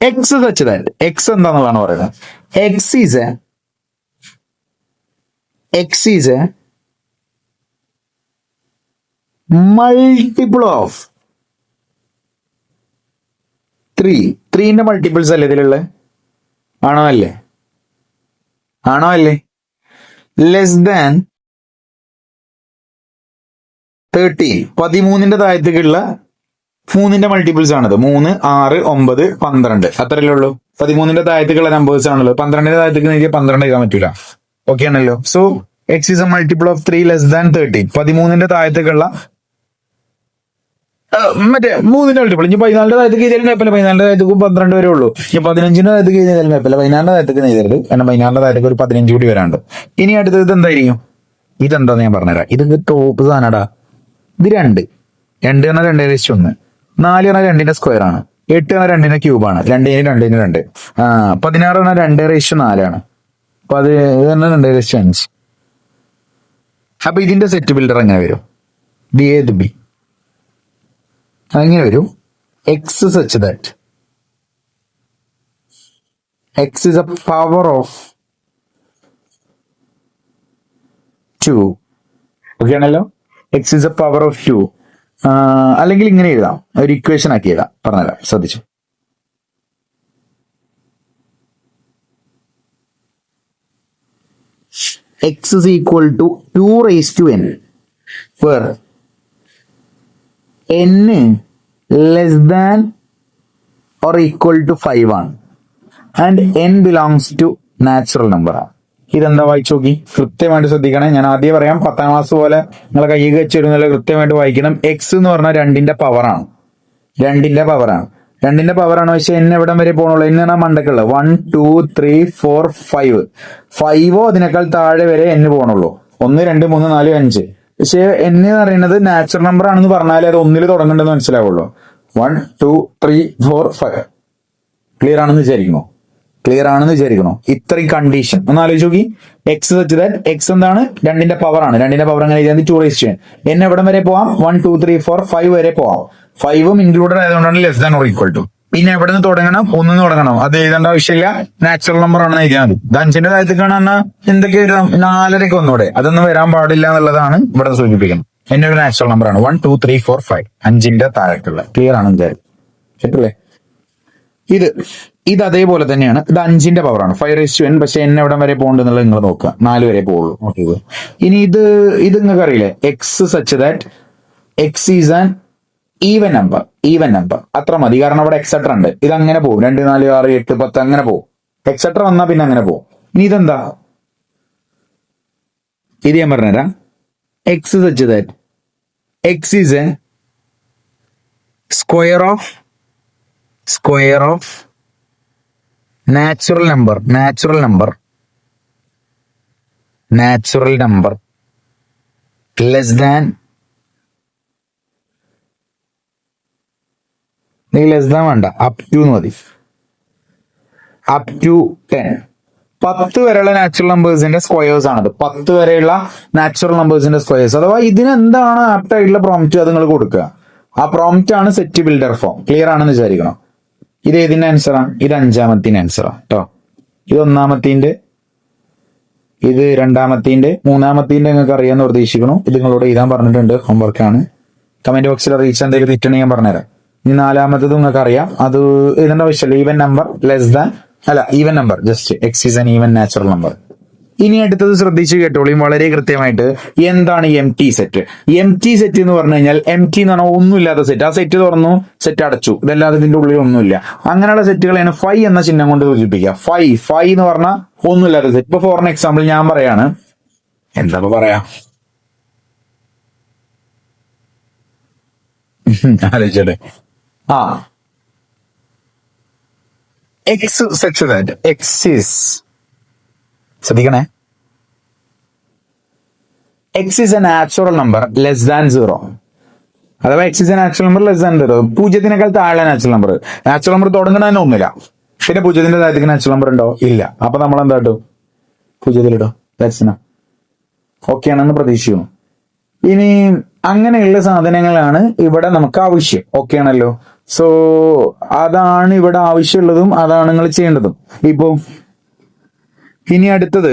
എക്സ് സച്ച് ദാറ്റ്, എക്സ് എന്താണെന്നാണ് പറയുന്നത്. X is a multiple of 3. 3ന്റെ മൾട്ടിപ്പിൾസ് അല്ലേ ഇതിലുള്ള? ആണോ അല്ലേ? ആണോ അല്ലേ? Less than 13. 13ന്റെ താഴത്തേക്കുള്ള 3ന്റെ മൾട്ടിപ്പിൾസ് ആണത്. 3, 6, 9, 12 അത്രയല്ലേ ഉള്ളൂ. 13ന്റെ താഴത്തേക്കുള്ള നമ്പേഴ്സ് ആണല്ലോ. 12ന്റെ താഴത്തേക്ക് എനിക്ക് 12 എഴുതാൻ പറ്റൂല. ഓക്കെ ആണല്ലോ. So X is a multiple of 3 less than 13. 13ന്റെ താഴത്തേക്കുള്ള മറ്റേ 3ന്റെ മൾട്ടിപ്പിൾ. ഇനി 14ന്റെ താഴത്തേക്ക് ചെയ്താലും കുഴപ്പമില്ല. 14ന്റെ താഴത്തേക്ക് 12 വരെ ഉള്ളൂ. ഇനി 15ന്റെ താഴത്തേക്ക് ചെയ്താലും കുഴപ്പമില്ല. 16ന്റെ താഴത്തേക്ക് ചെയ്തരുത്. കാരണം 16ന്റെ താഴത്തേക്ക് ഒരു 15 കൂടി വരാണ്ട്. ഇനി അടുത്തത് ഇത് എന്തായിരിക്കും? ഇതെന്താന്ന് ഞാൻ പറഞ്ഞുതരാം. ഇത് ടോപ്പ് സാധനടാ. ഇത് 2 പറഞ്ഞാൽ 2/1. 4 പറഞ്ഞാൽ 2ന്റെ സ്ക്വയർ ആണ്. 8 പറഞ്ഞാൽ 2ന്റെ ക്യൂബാണ്. 2 2 16 പറഞ്ഞാൽ 2/4 അപ്പൊ അത് പറഞ്ഞാൽ 2/5. അപ്പൊ ഇതിന്റെ സെറ്റ് ബിൽഡർ എങ്ങനെ വരും? ദി ഏത് ബി അങ്ങനെ വരും. X such that X is a power of 2. Okay ആണല്ലോ. X is a power of 2. അല്ലെങ്കിൽ ഇങ്ങനെ എഴുതാം, ഒരു ഇക്വേഷൻ ആക്കി എഴുതാം. പറഞ്ഞുതരാം, ശ്രദ്ധിച്ചു. X is equal to 2n, where n less than or equal to 5 ആണ്. And n belongs to natural number ആണ്. ഇതെന്താ വായിച്ചു നോക്കി, കൃത്യമായിട്ട് ശ്രദ്ധിക്കണേ. ഞാൻ ആദ്യം പറയാം, 10ാം ക്ലാസ് പോലെ നിങ്ങളെ കൈ വെച്ചിരുന്നല്ലോ, കൃത്യമായിട്ട് വായിക്കണം. എക്സ് എന്ന് പറഞ്ഞാൽ 2ന്റെ പവറാണ്. 2ന്റെ പവറാണ്. 2ന്റെ പവറാണ്. പക്ഷെ എന്നെ എവിടം വരെ പോകണുള്ളൂ? എന്നാണ് മണ്ടക്കുള്ളത്. 1 2 3 4 5. 5ഓ അതിനേക്കാൾ താഴെ വരെ എന്ന് പോകണുള്ളൂ. 1 2 3 4 5. പക്ഷെ എന്ന് പറയുന്നത് നാച്ചുറൽ നമ്പർ ആണെന്ന് പറഞ്ഞാലേ അത് 1ൽ തുടങ്ങണ്ടെന്ന് മനസ്സിലാവുള്ളൂ. 1 2 3 4 5. ക്ലിയർ ആണെന്ന് വിചാരിക്കണോ? ഇത്രയും കണ്ടീഷൻ ഒന്ന് ആലോചിച്ച് നോക്കി. എക്സ് വെച്ച് ദാറ്റ് എക്സ് എന്താണ്? 2ന്റെ പവറാണ്. 2ന്റെ പവർ അങ്ങനെ എഴുതിയാൽ 2 എന്നെ എവിടം വരെ പോവാം? 1 2 3 4 5 വരെ പോവാം. 5ഉം ഇൻക്ലൂഡഡ് ആയതുകൊണ്ടാണ് less than or equal to. പിന്നെ എവിടെ നിന്ന് തുടങ്ങണം? 1 തുടങ്ങണം. അത് എഴുതേണ്ട ആവശ്യമില്ല, നാച്ചുറൽ നമ്പർ ആണെന്ന് എഴുതിയാൽ മതി. 5ന്റെ താഴത്തേക്കാണ് പറഞ്ഞാൽ എന്തൊക്കെ എഴുതാം? 4 ഒന്നുകൂടെ. അതൊന്നും വരാൻ പാടില്ല എന്നുള്ളതാണ് ഇവിടെ സൂചിപ്പിക്കുന്നത്. എന്നെ ഒരു നാച്ചുറൽ നമ്പർ ആണ് 1 2 3 4 5. 5ന്റെ താഴേക്കുള്ള. ക്ലിയർ ആണ് വിചാരിക്കും. ശരിയല്ലേ? ഇത് അതേപോലെ തന്നെയാണ്. ഇത് 5ന്റെ പവറാണ്, 5n. പക്ഷെ എന്നെ എവിടം വരെ പോകണ്ടെന്നുള്ളത് നിങ്ങൾ നോക്കുക. 4 വരെ പോകുള്ളൂ. ഓക്കെ. ഇനി ഇത് നിങ്ങൾക്ക് അറിയില്ലേ, X such that X is an even number. അത്ര മതി. കാരണം അവിടെ എക്സെട്ര ഉണ്ട്. ഇത് അങ്ങനെ പോകും. 2 4 6 8 10 അങ്ങനെ പോകും. എക്സെട്ര വന്നാൽ പിന്നെ അങ്ങനെ പോകും. ഇനി ഇതെന്താ? ഇത് ഞാൻ പറഞ്ഞുതരാം. X such that X is a square of natural number less than വേണ്ട, അപ് ടു മതി. Up to 10. 10 വരെയുള്ള നാച്ചുറൽ നമ്പേഴ്സിന്റെ സ്ക്വയേഴ്സ് ആണത്. 10 വരെയുള്ള നാച്ചുറൽ നമ്പേഴ്സിന്റെ സ്ക്വയേഴ്സ്. അഥവാ ഇതിന് എന്താണ് ആപ്റ്റ് ആയിട്ടുള്ള പ്രോംപ്റ്റ് അത് നിങ്ങൾ കൊടുക്കുക. ആ പ്രോംപ്റ്റ് ആണ് സെറ്റ് ബിൽഡർ ഫോം. ക്ലിയർ ആണെന്ന് വിചാരിക്കണം. ഇത് ഏതിന്റെ ആൻസറാണ്? ഇത് 5ാമത്തെ ആൻസറാണ് കേട്ടോ. ഇത് ഒന്നാമത്തിന്റെ, ഇത് രണ്ടാമത്തിന്റെ, മൂന്നാമത്തിന്റെ നിങ്ങൾക്ക് അറിയാന്ന് പ്രതീക്ഷിക്കണം. ഇത് നിങ്ങളോട് എഴുതാൻ പറഞ്ഞിട്ടുണ്ട്, ഹോംവർക്കാണ്. കമന്റ് ബോക്സിൽ അറിയിച്ച എന്തെങ്കിലും തെറ്റണ ഞാൻ പറഞ്ഞുതരാം. ഇനി നാലാമത്തത് നിങ്ങൾക്ക് അറിയാം, അത് എഴുതേണ്ട ആവശ്യമില്ല. ഈവൻ നമ്പർ ലെസ് ദാൻ, അല്ല even number, just X is an even natural number. ഇനി അടുത്തത് ശ്രദ്ധിച്ച് കേട്ടോളിയും വളരെ കൃത്യമായിട്ട്. എന്താണ് M T set? M T set എന്ന് പറഞ്ഞു കഴിഞ്ഞാൽ, എം ടി എന്ന് പറഞ്ഞാൽ ഒന്നുമില്ലാത്ത സെറ്റ്. ആ സെറ്റ് തുറന്നു, സെറ്റ് അടച്ചു, ഇതല്ലാതെ ഇതിന്റെ ഉള്ളിൽ ഒന്നുമില്ല. അങ്ങനെയുള്ള സെറ്റുകളെയാണ് ഫൈ എന്ന ചിഹ്നം കൊണ്ട് സൂചിപ്പിക്കുക. ഫൈ എന്ന് പറഞ്ഞാൽ ഒന്നുമില്ലാത്ത സെറ്റ്. ഇപ്പൊ ഫോർ എക്സാമ്പിൾ ഞാൻ പറയാണ്, എന്താ പറയാ, ആലോചിച്ചോട്ടെ. X set that X is, ശ്രദ്ധിക്കണേ, x is a natural number less than 0. അഥവാ x is a natural number less than 0. പൂജ്യത്തിനേക്കാൾ താഴെ നാച്ചുറൽ നമ്പർ. നാച്ചുറൽ നമ്പർ തുടങ്ങണതന്നെ ഒന്നുമില്ല, പിന്നെ പൂജ്യത്തിന്റെ താഴത്തേക്ക് നാച്ചുറൽ നമ്പർ ഉണ്ടോ? ഇല്ല. അപ്പൊ നമ്മൾ എന്താ ഇട്ടു? പൂജ്യത്തിലിട്ടോ. ദാറ്റ്സ് ഓക്കെ ആണെന്ന് പ്രതീക്ഷിക്കുന്നു. ഇനി അങ്ങനെയുള്ള സാധനങ്ങളാണ് ഇവിടെ നമുക്ക് ആവശ്യം. ഓക്കെ ആണല്ലോ. സോ അതാണ് ഇവിടെ ആവശ്യമുള്ളതും അതാണ് നിങ്ങൾ ചെയ്യേണ്ടതും. ഇപ്പോ ഇനി അടുത്തത്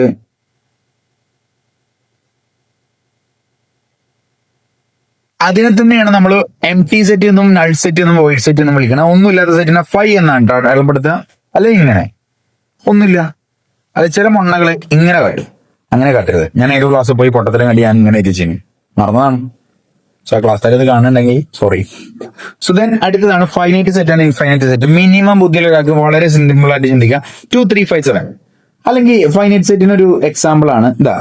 അതിനെ തന്നെയാണ് നമ്മൾ എം ടി സെറ്റ് എന്നും നൾ സെറ്റ് എന്നും വോയിഡ് സെറ്റ് എന്നും വിളിക്കണം. ഒന്നുമില്ലാത്ത സെറ്റിനെ ഫൈ എന്നാണ് അടയാളപ്പെടുത്തുക. അല്ലെ ഇങ്ങനെ ഒന്നുമില്ല, അത് ചില മണ്ണകള് ഇങ്ങനെ കാട്ടും. അങ്ങനെ കാട്ടരുത്. ഞാൻ ഏതോ ക്ലാസ്സിൽ പോയി പൊട്ടത്തിലും കണ്ടി ഞാൻ ഇങ്ങനെ ചെയ്യും, മറന്നതാണ്. സോ ക്ലാസ് ഇത് കാണുന്നുണ്ടെങ്കിൽ സോറി. സോ ദെൻ അടുത്തതാണ് finite set and infinite set. Minimum ബുദ്ധിയിൽ ഒരാൾക്ക് വളരെ സിമ്പിൾ ആയിട്ട് ചിന്തിക്കുക. 2 3 5 7. അല്ലെങ്കിൽ ഫൈനൈറ്റ് സെറ്റിന് ഒരു എക്സാമ്പിൾ ആണ് ഇതാ,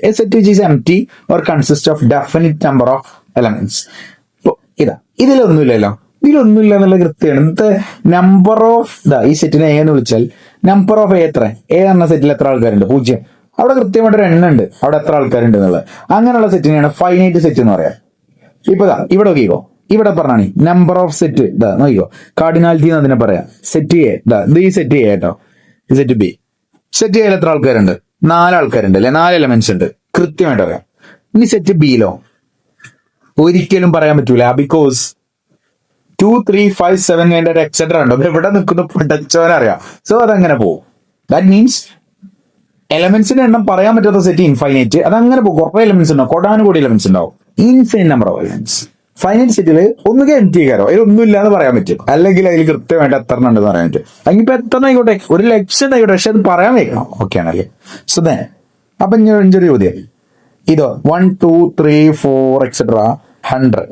A set which is empty or consist of definite number of elements. ഇതാ ഇതിലൊന്നുമില്ലല്ലോ, ഇതിലൊന്നുമില്ല എന്നുള്ള കൃത്യമാണ്. ഇന്നത്തെ നമ്പർ ഓഫ് ഈ സെറ്റിനെ എ എന്ന് വിളിച്ചാൽ നമ്പർ ഓഫ് എ എത്ര? എ എന്ന സെറ്റിൽ എത്ര ആൾക്കാരുണ്ട്? 0. അവിടെ കൃത്യമായിട്ട് ഒരു എണ്ണം ഉണ്ട്, അവിടെ എത്ര ആൾക്കാരുണ്ട് എന്നുള്ളത്. അങ്ങനെയുള്ള സെറ്റിനെയാണ് ഫൈനൈറ്റ് സെറ്റ് എന്ന് പറയാം. ഇപ്പൊ ഇവിടെ നോക്കിക്കോ, ഇവിടെ പറഞ്ഞാണ് നമ്പർ ഓഫ് സെറ്റ്. ഇതാ നോക്കിക്കോ, കാർഡിനാലിറ്റി എന്ന് അതിനെ പറയാം. സെറ്റ് എ, ഇത് ഈ സെറ്റ് എ കേട്ടോ, സെറ്റ് ബി. സെറ്റ് എയിൽ എത്ര ആൾക്കാരുണ്ട്? 4 ആൾക്കാരുണ്ട് അല്ലെ, 4 എലമെന്റ്സ് ഉണ്ട്, കൃത്യമായിട്ട് അറിയാം. ഇനി സെറ്റ് ബിയിലോ ഒരിക്കലും പറയാൻ പറ്റൂല, ബിക്കോസ് 2 3 5 7 കഴിഞ്ഞ ഒരു എക്സെട്ര ഉണ്ടോ, എവിടെ നിൽക്കുന്നു പഠിച്ചവനറിയാം. സോ അതങ്ങനെ പോകും. ദാറ്റ് മീൻസ് എലമെന്റ്സിന്റെ എണ്ണം പറയാൻ പറ്റാത്ത സെറ്റ് ഇൻഫൈനൈറ്റ്. അതങ്ങനെ പോകും. കുറെ എലമെന്റ്സ് ഉണ്ടാവും, കൊടാനുകൂടി എലമെന്റ്സ് ഉണ്ടാവും, infinite number of elements. Finite സെറ്റില് ഒന്നുകിൽ എം ടി കാരോ അതിലൊന്നും ഇല്ലാന്ന് പറയാൻ പറ്റും, അല്ലെങ്കിൽ അതിൽ കൃത്യമായിട്ട് എത്ര ഉണ്ടെന്ന് പറയാൻ പറ്റും. അല്ലെങ്കിൽ ഇപ്പൊ എത്ര ആയിക്കോട്ടെ, 1,00,000 ആയിക്കോട്ടെ, പക്ഷെ അത് പറയാൻ വെക്കണം. ഓക്കെ ആണല്ലേ. സോ ദെൻ അപ്പൊ ചെറിയ ചോദ്യം, ഇതോ 1 2 3 4 എക്സെട്ര 100,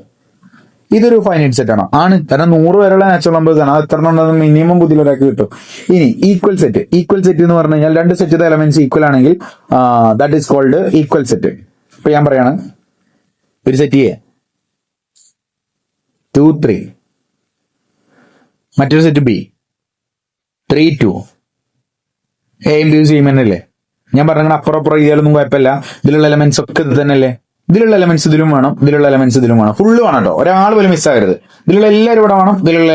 ഇതൊരു ഫൈനൈറ്റ് സെറ്റ് ആണോ? ആണ്. കാരണം 100 വരെയുള്ള നാച്ചുറൽ നമ്പേഴ്സ് ആണ്. അത് എത്ര ഉണ്ടെന്ന് മിനിമം ബുദ്ധിയിൽ ഒരാൾക്ക് കിട്ടും. ഇനി ഈക്വൽ സെറ്റ്. ഈക്വൽ സെറ്റ് എന്ന് പറഞ്ഞു കഴിഞ്ഞാൽ 2 സെറ്റ് എലമെന്റ്സ് ഈക്വൽ ആണെങ്കിൽ that is called equal set. ഇപ്പൊ ഞാൻ പറയാണ്, ഒരു സെറ്റ് എ 2 3, മറ്റൊരു സെറ്റ് ബി 3 2. എയും ബിയും സെയിം തന്നെയല്ലേ? ഞാൻ പറഞ്ഞ അപ്പുറം ചെയ്യാലൊന്നും കുഴപ്പമില്ല. ഇതിലുള്ള എലമെന്റ്സ് ഒക്കെ ഇത് തന്നെയല്ലേ? ഇതിലുള്ള എലമെന്റ്സ് ഇതിലും വേണം, ഇതിലുള്ള എലമെന്റ്സ് ഇതിലും വേണം, ഫുള്ള് വേണം കേട്ടോ, ഒരാൾ പോലും മിസ്സാകരുത്. ഇതിലുള്ള എല്ലാവരും ഇവിടെ വേണം, ഇതിലുള്ള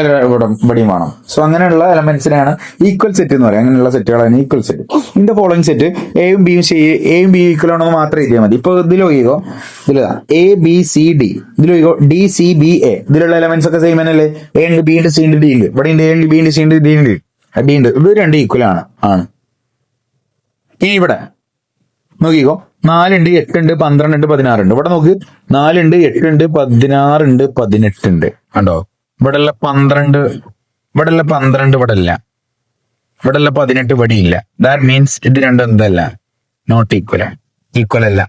ഇവിടെയും വേണം. സോ അങ്ങനെയുള്ള എലമെന്റ്സിനാണ് ഈക്വൽ സെറ്റ് എന്ന് പറയാം. അങ്ങനെയുള്ള സെറ്റുകളാണ് ഈക്വൽ സെറ്റ്. ഇതിന്റെ ഫോളോയിങ് സെറ്റ് എയും ബിയും ഈക്വൽ ആണെന്ന് മാത്രം എഴുതിയാൽ മതി. ഇപ്പൊ ഇതിൽ നോക്കിക്കോ, ഇതിലാ എ ബി സി ഡി, ഇതിൽ നോക്കിക്കോ ഡി സി ബി എ. ഇതിലുള്ള എലമെന്റ്സ് ഒക്കെ സെയിം തന്നെയല്ലേ? എ ഉണ്ട്, ബി ഉണ്ട്, സി ഉണ്ട്, ഡി ഉണ്ട്. ഇവിടെ ഉണ്ട്, എ ഉണ്ട്, ബി ഉണ്ട്, സി ഉണ്ട്, ഡി ഉണ്ട്, ഡി ഉണ്ട്. ഇത് 2 ഈക്വൽ ആണ്. ഇനി ഇവിടെ നോക്കിക്കോ, 4 ഉണ്ട്, 8 ഉണ്ട്, 12 ഉണ്ട്, 16 ഉണ്ട്. ഇവിടെ നോക്ക്, 4 ഉണ്ട്, 8 ഉണ്ട്, 16 ഉണ്ട്, 18 ഉണ്ട്. കണ്ടോ? ഇവിടെ ഉള്ള 12, ഇവിടെ ഉള്ള 12 ഇവിടെ ഇല്ല, ഇവിടെ ഉള്ള 18 ഇവിടെ ഇല്ല. ദാറ്റ് മീൻസ് ഇത് രണ്ടും എന്തല്ല, നോട്ട് ഈക്വൽ, ഈക്വൽ അല്ല.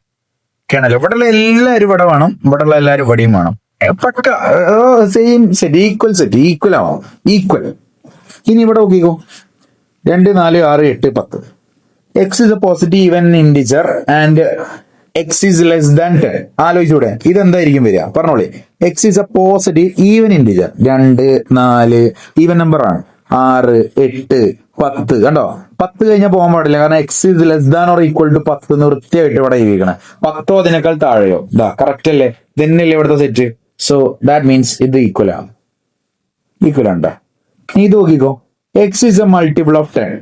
കേണല്ലോ? ഇവിടെ ഉള്ള എല്ലാവരും ഇവിടെ വേണം, ഇവിടെ ഉള്ള എല്ലാവരും ഇവിടെയും വേണം. പക്ക same set, equal set, equal ആവാം, ഈക്വൽ. ഇനി ഇവിടെ നോക്കിക്കോ, 2 4 6 8 10. X is a positive even integer and x is less than 10. ആലോചിച്ചൂടെ? ഇതെന്തായിരിക്കും വരിക? പറഞ്ഞോളെ. X is a positive even integer. 2 4 even number ആണ്. 6 8 10. കണ്ടോ? 10 കഴിഞ്ഞാൽ പോകാൻ പാടില്ല, കാരണം x is less than or equal to 10 എന്ന് വൃത്തിയായിട്ട് ഇവിടെ എഴുതിയിരിക്കണം. 10 അതിനേക്കാൾ താഴെയോ? ഇതാ കറക്റ്റ് അല്ലേ? ഇതന്നെയല്ലേ ഇവിടുത്തെ സെറ്റ്. സോ ദാറ്റ് മീൻസ് ഇത് ഈക്വൽ ആണ്. ഈക്വൽ ആണ്. ഇത് നോക്കിക്കോ, x is a multiple of 10.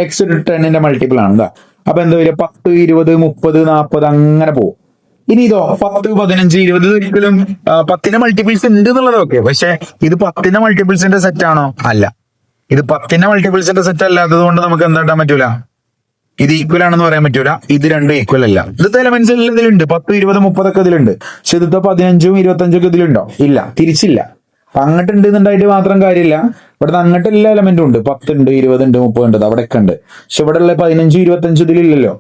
X ഒരു 10ന്റെ മൾട്ടിപ്പിൾ ആണ്. അപ്പൊ എന്താ വരിക? 10 20 30 40 അങ്ങനെ പോകും. ഇനി ഇതോ 10 15 20. ഒരിക്കലും 10ന്റെ മൾട്ടിപ്പിൾസ് ഉണ്ട് എന്നുള്ളത് ഓക്കെ, പക്ഷെ ഇത് 10ന്റെ മൾട്ടിപ്പിൾസിന്റെ സെറ്റ് ആണോ? അല്ല. ഇത് 10ന്റെ മൾട്ടിപ്പിൾസിന്റെ സെറ്റ് അല്ലാത്തത് കൊണ്ട് നമുക്ക് എന്താക്കാൻ പറ്റൂല, ഇത് ഈക്വൽ ആണെന്ന് പറയാൻ പറ്റൂല. ഇത് രണ്ടും ഈക്വൽ അല്ല. ഇന്നത്തെ എലമെന്റ്സ് എല്ലാം ഇതിലുണ്ട്, 10, 20, 30 ഒക്കെ ഇതിലുണ്ട്. പക്ഷെ ഇതിപ്പോ 15ഉം 25 ഒക്കെ ഇതിലുണ്ടോ? ഇല്ല, തിരിച്ചില്ല. അങ്ങോട്ട് ഉണ്ട് എന്നുണ്ടായിട്ട് മാത്രം കാര്യമില്ല. ഇവിടുത്തെ അങ്ങോട്ട് എല്ലാ എലമെന്റും ഉണ്ട്, 10 ഉണ്ട്, 20 ഉണ്ട്, 30 ഉണ്ട്, അവിടെയൊക്കെ ഉണ്ട്. പക്ഷെ ഇവിടെ ഉള്ള 15, 25 ഇതിലില്ലല്ലോ.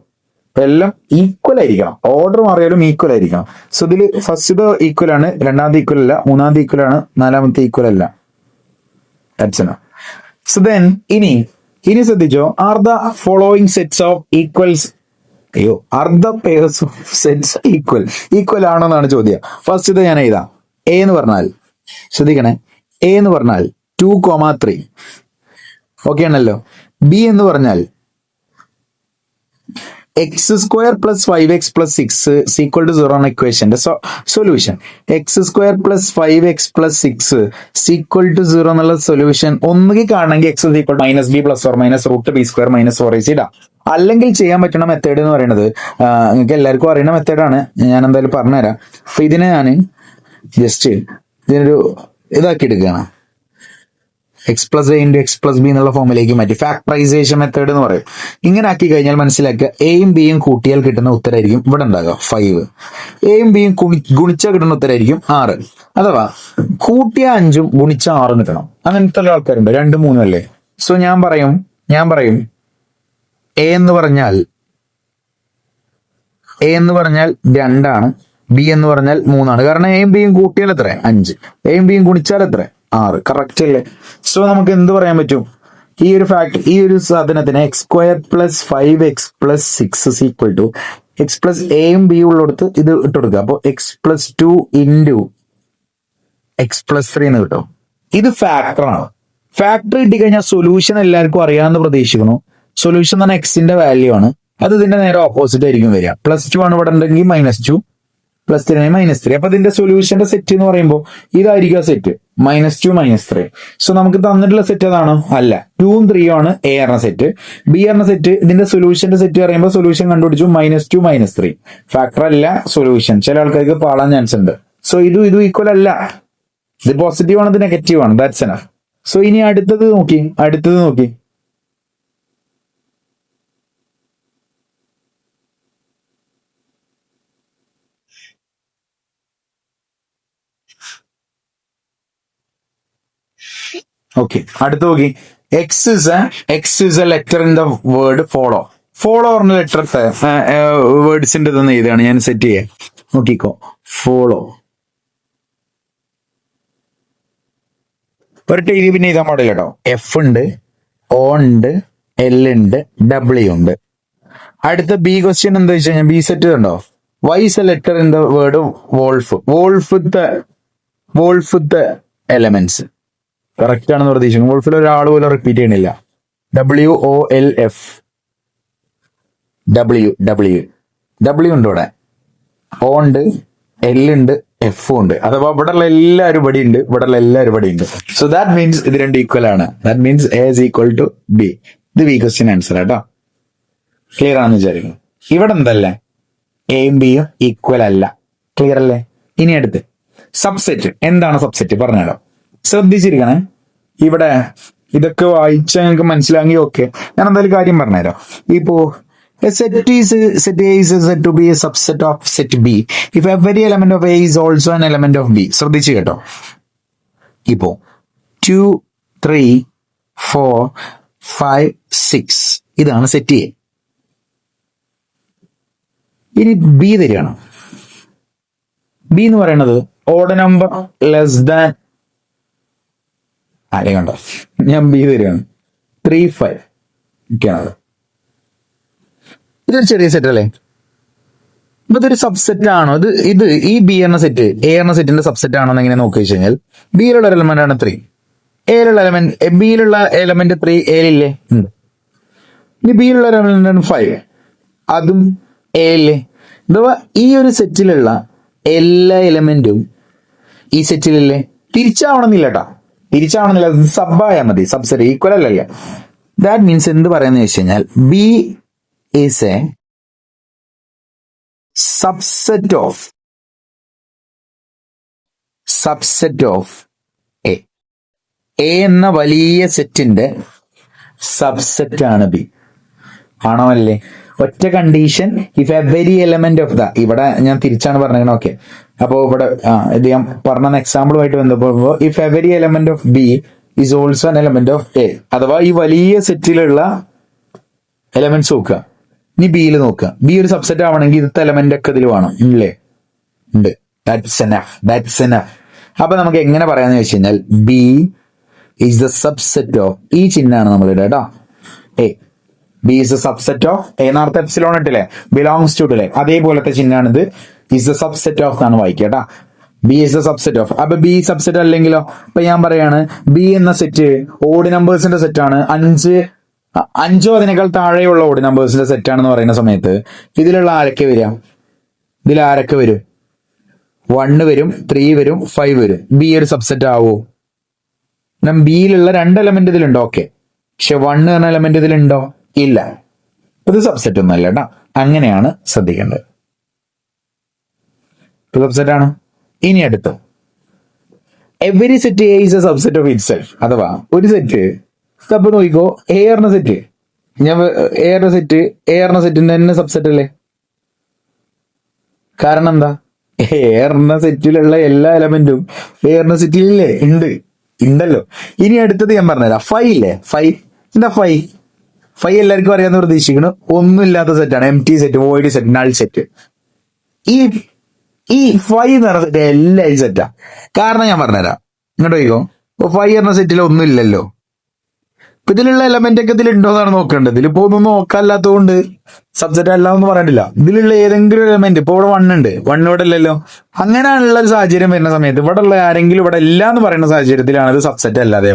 എല്ലാം ഈക്വൽ ആയിരിക്കണം, ഓർഡർ മാറിയാലും ഈക്വൽ ആയിരിക്കണം. സോ ഇതിൽ ഫസ്റ്റ് ഈക്വൽ ആണ്, രണ്ടാമത്തെ ഈക്വൽ അല്ല, മൂന്നാമത്തെ ഈക്വൽ ആണ്, നാലാമത്തെ ഈക്വൽ അല്ല. സോ ദെൻ ഇനി ശ്രദ്ധിച്ചോ, are the following sets of equals, are the pairs of sets equal ആണോ എന്നാണ് ചോദ്യം. ഫസ്റ്റ് ഞാൻ എഴുതാം. എ എന്ന് പറഞ്ഞാൽ, ശ്രദ്ധിക്കണേ, എ എന്ന് പറഞ്ഞാൽ 2,3 ഓക്കെ ആണല്ലോ. ബി എന്ന് പറഞ്ഞാൽ x² + 5x + 6 = 0 ആണ് ഇക്വേഷന്റെ സൊല്യൂഷൻ. x² + 5x + 6 = 0 എന്നുള്ള സൊല്യൂഷൻ ഒന്നുകിൽ കാണണമെങ്കിൽ x = -b ± √b² - 4ac ഇടാം. അല്ലെങ്കിൽ ചെയ്യാൻ പറ്റുന്ന മെത്തേഡ് എന്ന് പറയുന്നത്, നിങ്ങൾക്ക് എല്ലാവർക്കും അറിയുന്ന മെത്തേഡാണ്, ഞാൻ എന്തായാലും പറഞ്ഞുതരാം. അപ്പൊ ഇതിനെ ഞാൻ ജസ്റ്റ് ഇതിനൊരു ഇതാക്കി എടുക്കുകയാണ്, x + a × x + b എന്നുള്ള ഫോമിലേക്ക് മാറ്റി. ഫാക്ടറൈസേഷൻ മെത്തേഡ് എന്ന് പറയും. ഇങ്ങനെ ആക്കി കഴിഞ്ഞാൽ മനസ്സിലാക്കുക, എയും ബിയും കൂട്ടിയാൽ കിട്ടുന്ന ഉത്തരമായിരിക്കും ഇവിടെ ഉണ്ടാകുക 5. എയും ബിയും ഗുണിച്ചാൽ കിട്ടുന്ന ഉത്തരമായിരിക്കും 6. അഥവാ കൂട്ടിയ 5ഉം ഗുണിച്ച 6ഉം കിട്ടണം. അങ്ങനത്തെ ആൾക്കാരുണ്ട്, 2, 3 അല്ലേ. സോ ഞാൻ പറയും എ എന്ന് പറഞ്ഞാൽ 2ആണ്, ബി എന്ന് പറഞ്ഞാൽ 3ആണ്. കാരണം എയും ബിയും കൂട്ടിയാൽ എത്ര? 5. എയും ബിയും ഗുണിച്ചാൽ എത്ര? 6. കറക്റ്റ് അല്ലേ? സോ നമുക്ക് എന്ത് പറയാൻ പറ്റും? ഈ ഒരു സാധനത്തിന് x² + 5x + 6 = x + എയും ബിയും ഉള്ളിടത്ത് ഇത് ഇട്ട് കൊടുക്കുക. അപ്പൊ x + 2 × x + 3 എന്ന് കിട്ടും. ഇത് ഫാക്ടറാണ്. ഫാക്ടർ കിട്ടി കഴിഞ്ഞാൽ സൊല്യൂഷൻ എല്ലാവർക്കും അറിയാമെന്ന് പ്രതീക്ഷിക്കുന്നു. സൊല്യൂഷൻ എന്ന് പറഞ്ഞാൽ എക്സിന്റെ വാല്യൂ ആണ്. അത് ഇതിന്റെ നേരെ ഓപ്പോസിറ്റ് ആയിരിക്കും വരിക. +2 ആണ് ഇവിടെ ഉണ്ടെങ്കിൽ -2, +3 -3. അപ്പൊ ഇതിന്റെ സൊല്യൂഷന്റെ സെറ്റ് എന്ന് പറയുമ്പോൾ ഇതായിരിക്കും സെറ്റ്, -2 -3. സോ നമുക്ക് തന്നിട്ടുള്ള സെറ്റ് അതാണോ? അല്ല. 2ഉം 3ഉം ആണ് എ പറഞ്ഞ സെറ്റ്. ബി പറഞ്ഞ സെറ്റ്, ഇതിന്റെ സൊല്യൂഷന്റെ സെറ്റ് പറയുമ്പോൾ സൊല്യൂഷൻ കണ്ടുപിടിച്ചു -2 -3. ഫാക്ടർ അല്ല സൊല്യൂഷൻ. ചില ആൾക്കാർക്ക് പാളാൻ ചാൻസ് ഉണ്ട്. സോ ഇത് ഈക്വൽ അല്ല. ഇത് പോസിറ്റീവ് ആണ്, ഇത് നെഗറ്റീവ് ആണ്. That's enough. സോ ഇനി അടുത്തത് നോക്കി. അടുത്ത് നോക്കി. X is a letter in the word follow. Follow പറഞ്ഞ ലെറ്റർ വേർഡ്സിന്റെ ഇതൊന്ന് എഴുതാണ് ഞാൻ സെറ്റ് ചെയ്യാം. നോക്കിക്കോ, ഫോളോ ഒരു ടി പിന്നെ എഴുതാൻ പാടില്ല കേട്ടോ. എഫ് ഉണ്ട്, ഒ ഉണ്ട്, എൽ ഉണ്ട്, ഡബ്ല്യു ഉണ്ട്. അടുത്ത ബി ക്വസ്റ്റ്യൻ എന്താ വെച്ച് കഴിഞ്ഞാൽ, ബി സെറ്റ് ഉണ്ടോ? Y is a letter in the word wolf. വോൾഫത്തെ എലമെന്റ്സ് കറക്റ്റ് ആണെന്ന് പ്രതീക്ഷിക്കുന്നു. വോൾഫിൽ ഒരാൾ പോലും റിപ്പീറ്റ് ചെയ്യണില്ല. WOLF, ഡബ്ല്യു ഉണ്ട് ഇവിടെ, O ഉണ്ട്, L ഉണ്ട്, F ഉണ്ട്. അഥവാ ഇവിടെയുള്ള എല്ലാവരും ഇവിടെ ഉണ്ട്. സോ ദാറ്റ് മീൻസ് ഇത് രണ്ട് ഈക്വൽ ആണ്. That means A is equal to B. ഇത് ബി ക്വസ്റ്റ്യൻ ആൻസർ കേട്ടോ. ക്ലിയർ ആണെന്ന് വിചാരിക്കുന്നു. ഇവിടെ എന്തല്ലേ, എയും ബിയും ഈക്വൽ അല്ല. ക്ലിയർ അല്ലേ? ഇനി അടുത്ത് സബ്സെറ്റ്. എന്താണ് സബ്സെറ്റ് പറഞ്ഞാലോ, ശ്രദ്ധിച്ചിരിക്കണേ. ഇവിടെ ഇതൊക്കെ വായിച്ചാൽ നിങ്ങൾക്ക് മനസ്സിലാമെങ്കിൽ ഓക്കെ. ഞാൻ എന്തായാലും കാര്യം പറഞ്ഞുതരാം. ഇപ്പോ set A is said to be a subset of set B if every element of A is also an element of B. ശ്രദ്ധിച്ചു കേട്ടോ. ഇപ്പോ 2, 3, 4, 5, 6 ഇതാണ് സെറ്റ് A. ഇനി ബി തരികയാണ്. ബി എന്ന് പറയുന്നത് ഓഡ് നമ്പർ ലെസ് ദാൻ, കണ്ടോ, ഞാൻ ബി തരികയാണ് 3, 5 ഒക്കെയാണത്. ഇതൊരു ചെറിയ സെറ്റ് അല്ലേ? ഇതൊരു സബ്സെറ്റ് ആണോ? ഇത് ഈ ബി എന്ന സെറ്റ് എ എന്ന സെറ്റിന്റെ സബ്സെറ്റ് ആണോ എന്ന് എങ്ങനെ നോക്കി വെച്ച് കഴിഞ്ഞാൽ, ബിയിലുള്ള എലമെന്റ് ആണ് 3, ബിയിലുള്ള എലമെന്റ് 3 എയിലില്ലേ? ഇനി ബിയിലുള്ള എലമെന്റ് ആണ് 5, അതും എയില്ലേ? അഥവാ ഈ ഒരു സെറ്റിലുള്ള എല്ലാ എലമെന്റും ഈ സെറ്റിലല്ലേ? തിരിച്ചാവണമെന്നില്ല കേട്ടോ, സബായാൽ മതി. സബ്സെറ്റ് ഈക്വൽ അല്ലല്ല. ദാറ്റ് മീൻസ് എന്ത് പറയുന്നത് വെച്ച് കഴിഞ്ഞാൽ, B is a subset of A. A എന്ന വലിയ സെറ്റിന്റെ സബ്സെറ്റ് ആണ് ബി. ആണോ അല്ലേ? ഒറ്റ condition, if every element of ഇവിടെ ഞാൻ തിരിച്ചാണ് പറഞ്ഞത്. ഓക്കെ, അപ്പോ ഇവിടെ ഇത് ഞാൻ പറഞ്ഞ എക്സാമ്പിളുമായിട്ട് ബന്ധപ്പെടുമ്പോ if every element of B is also an element of A, അഥവാ ഈ വലിയ സെറ്റിലുള്ള എലമെന്റ്സ് നോക്കുക. ഇനി ബിയിൽ നോക്കുക. ബി ഒരു സബ്സെറ്റ് ആവണമെങ്കിൽ ഇന്നത്തെ എലമെന്റ് ഒക്കെ ഇതിൽ വേണം, ഇല്ലേ? ഉണ്ട്. That's enough. അപ്പൊ നമുക്ക് എങ്ങനെ പറയാന്ന് വെച്ച് കഴിഞ്ഞാൽ B is the subset of, ഈ ചിഹ്നമാണ് നമ്മൾ ഇടുക കേട്ടോ. A B is the subset of A, നേരത്തെ എപ്സിലോൺ ഇട്ടില്ലേ, ബിലോങ്സ് ടു ഇട്ടില്ലേ, അതേപോലത്തെ ചിഹ്നമാണ് ഇത്. ഈസ് ദ സബ്സെറ്റ് ഓഫ് എന്നാണ് വായിക്കുക കേട്ടോ. B is the subset of. അപ്പൊ ബി സബ്സെറ്റ് അല്ലെങ്കിലോ? അപ്പൊ ഞാൻ പറയാണ് ബി എന്ന സെറ്റ് ഓഡ് നമ്പേഴ്സിന്റെ സെറ്റ് ആണ്. അഞ്ചോ അതിനേക്കാൾ താഴെയുള്ള ഓഡ് നമ്പേഴ്സിന്റെ സെറ്റ് ആണെന്ന് പറയുന്ന സമയത്ത് ഇതിലുള്ള ആരൊക്കെ വരിക? ഇതിൽ ആരൊക്കെ വരും? 1 വരും, 3 വരും, 5 വരും. ബി ഒരു സബ്സെറ്റ് ആവോ? ബിയിലുള്ള 2 എലമെന്റ് ഇതിലുണ്ടോ? ഓക്കെ, പക്ഷെ 1 എന്ന എലമെന്റ് ഇതിലുണ്ടോ? ഇല്ല. ഇത് സബ്സെറ്റ് ഒന്നും അല്ല കേട്ടോ. അങ്ങനെയാണ് ശ്രദ്ധിക്കേണ്ടത്. സബ്സെറ്റ് ആണ്. ഇനി അടുത്ത് every set A is A subset of it self, അഥവാ ഒരു സെറ്റ് അപ്പൊ നോക്കിക്കോ, എ എന്ന സെറ്റ്, ഞാൻ എ എന്ന സെറ്റിന്റെ തന്നെ സബ്സെറ്റ് അല്ലേ? കാരണം എന്താ? എ എന്ന സെറ്റിലുള്ള എല്ലാ എലമെന്റും എ എന്ന സെറ്റിലില്ലേ? ഉണ്ടല്ലോ. ഇനി അടുത്തത് ഞാൻ പറഞ്ഞുതരാം. ഫൈവ് ഇല്ലേ? എന്താ ഫൈവ് എല്ലാവർക്കും അറിയാവുന്ന പ്രതീക്ഷിക്കണം. ഒന്നുമില്ലാത്ത സെറ്റാണ്, M T set, void set, null set. ഈ ഫൈവ് എന്ന് പറഞ്ഞ സെറ്റ് എല്ലാവരും സെറ്റാ. കാരണം ഞാൻ പറഞ്ഞുതരാം. ഇങ്ങോട്ട് പോയിക്കോ. ഇപ്പൊ ഫൈവ് എന്ന സെറ്റിൽ ഒന്നും ഇല്ലല്ലോ. ഇപ്പൊ ഇതിലുള്ള എലമെന്റ് ഒക്കെ ഇതിലുണ്ടോന്നാണ് നോക്കേണ്ടത്. ഇതിലിപ്പോ ഒന്നും നോക്കാല്ലാത്തത് കൊണ്ട് സബ്സെറ്റ് അല്ല എന്ന് പറയണ്ടില്ല. ഇതിലുള്ള ഏതെങ്കിലും എലമെന്റ്, ഇപ്പൊ ഇവിടെ 1 ഉണ്ട്, 1 ഇവിടെ ഇല്ലല്ലോ. അങ്ങനെയുള്ള ഒരു സാഹചര്യം വരുന്ന സമയത്ത് ഇവിടെ ഉള്ള ആരെങ്കിലും ഇവിടെ ഇല്ല എന്ന് പറയുന്ന സാഹചര്യത്തിലാണ് ഇത് സബ്സെറ്റ് അല്ലാതെ.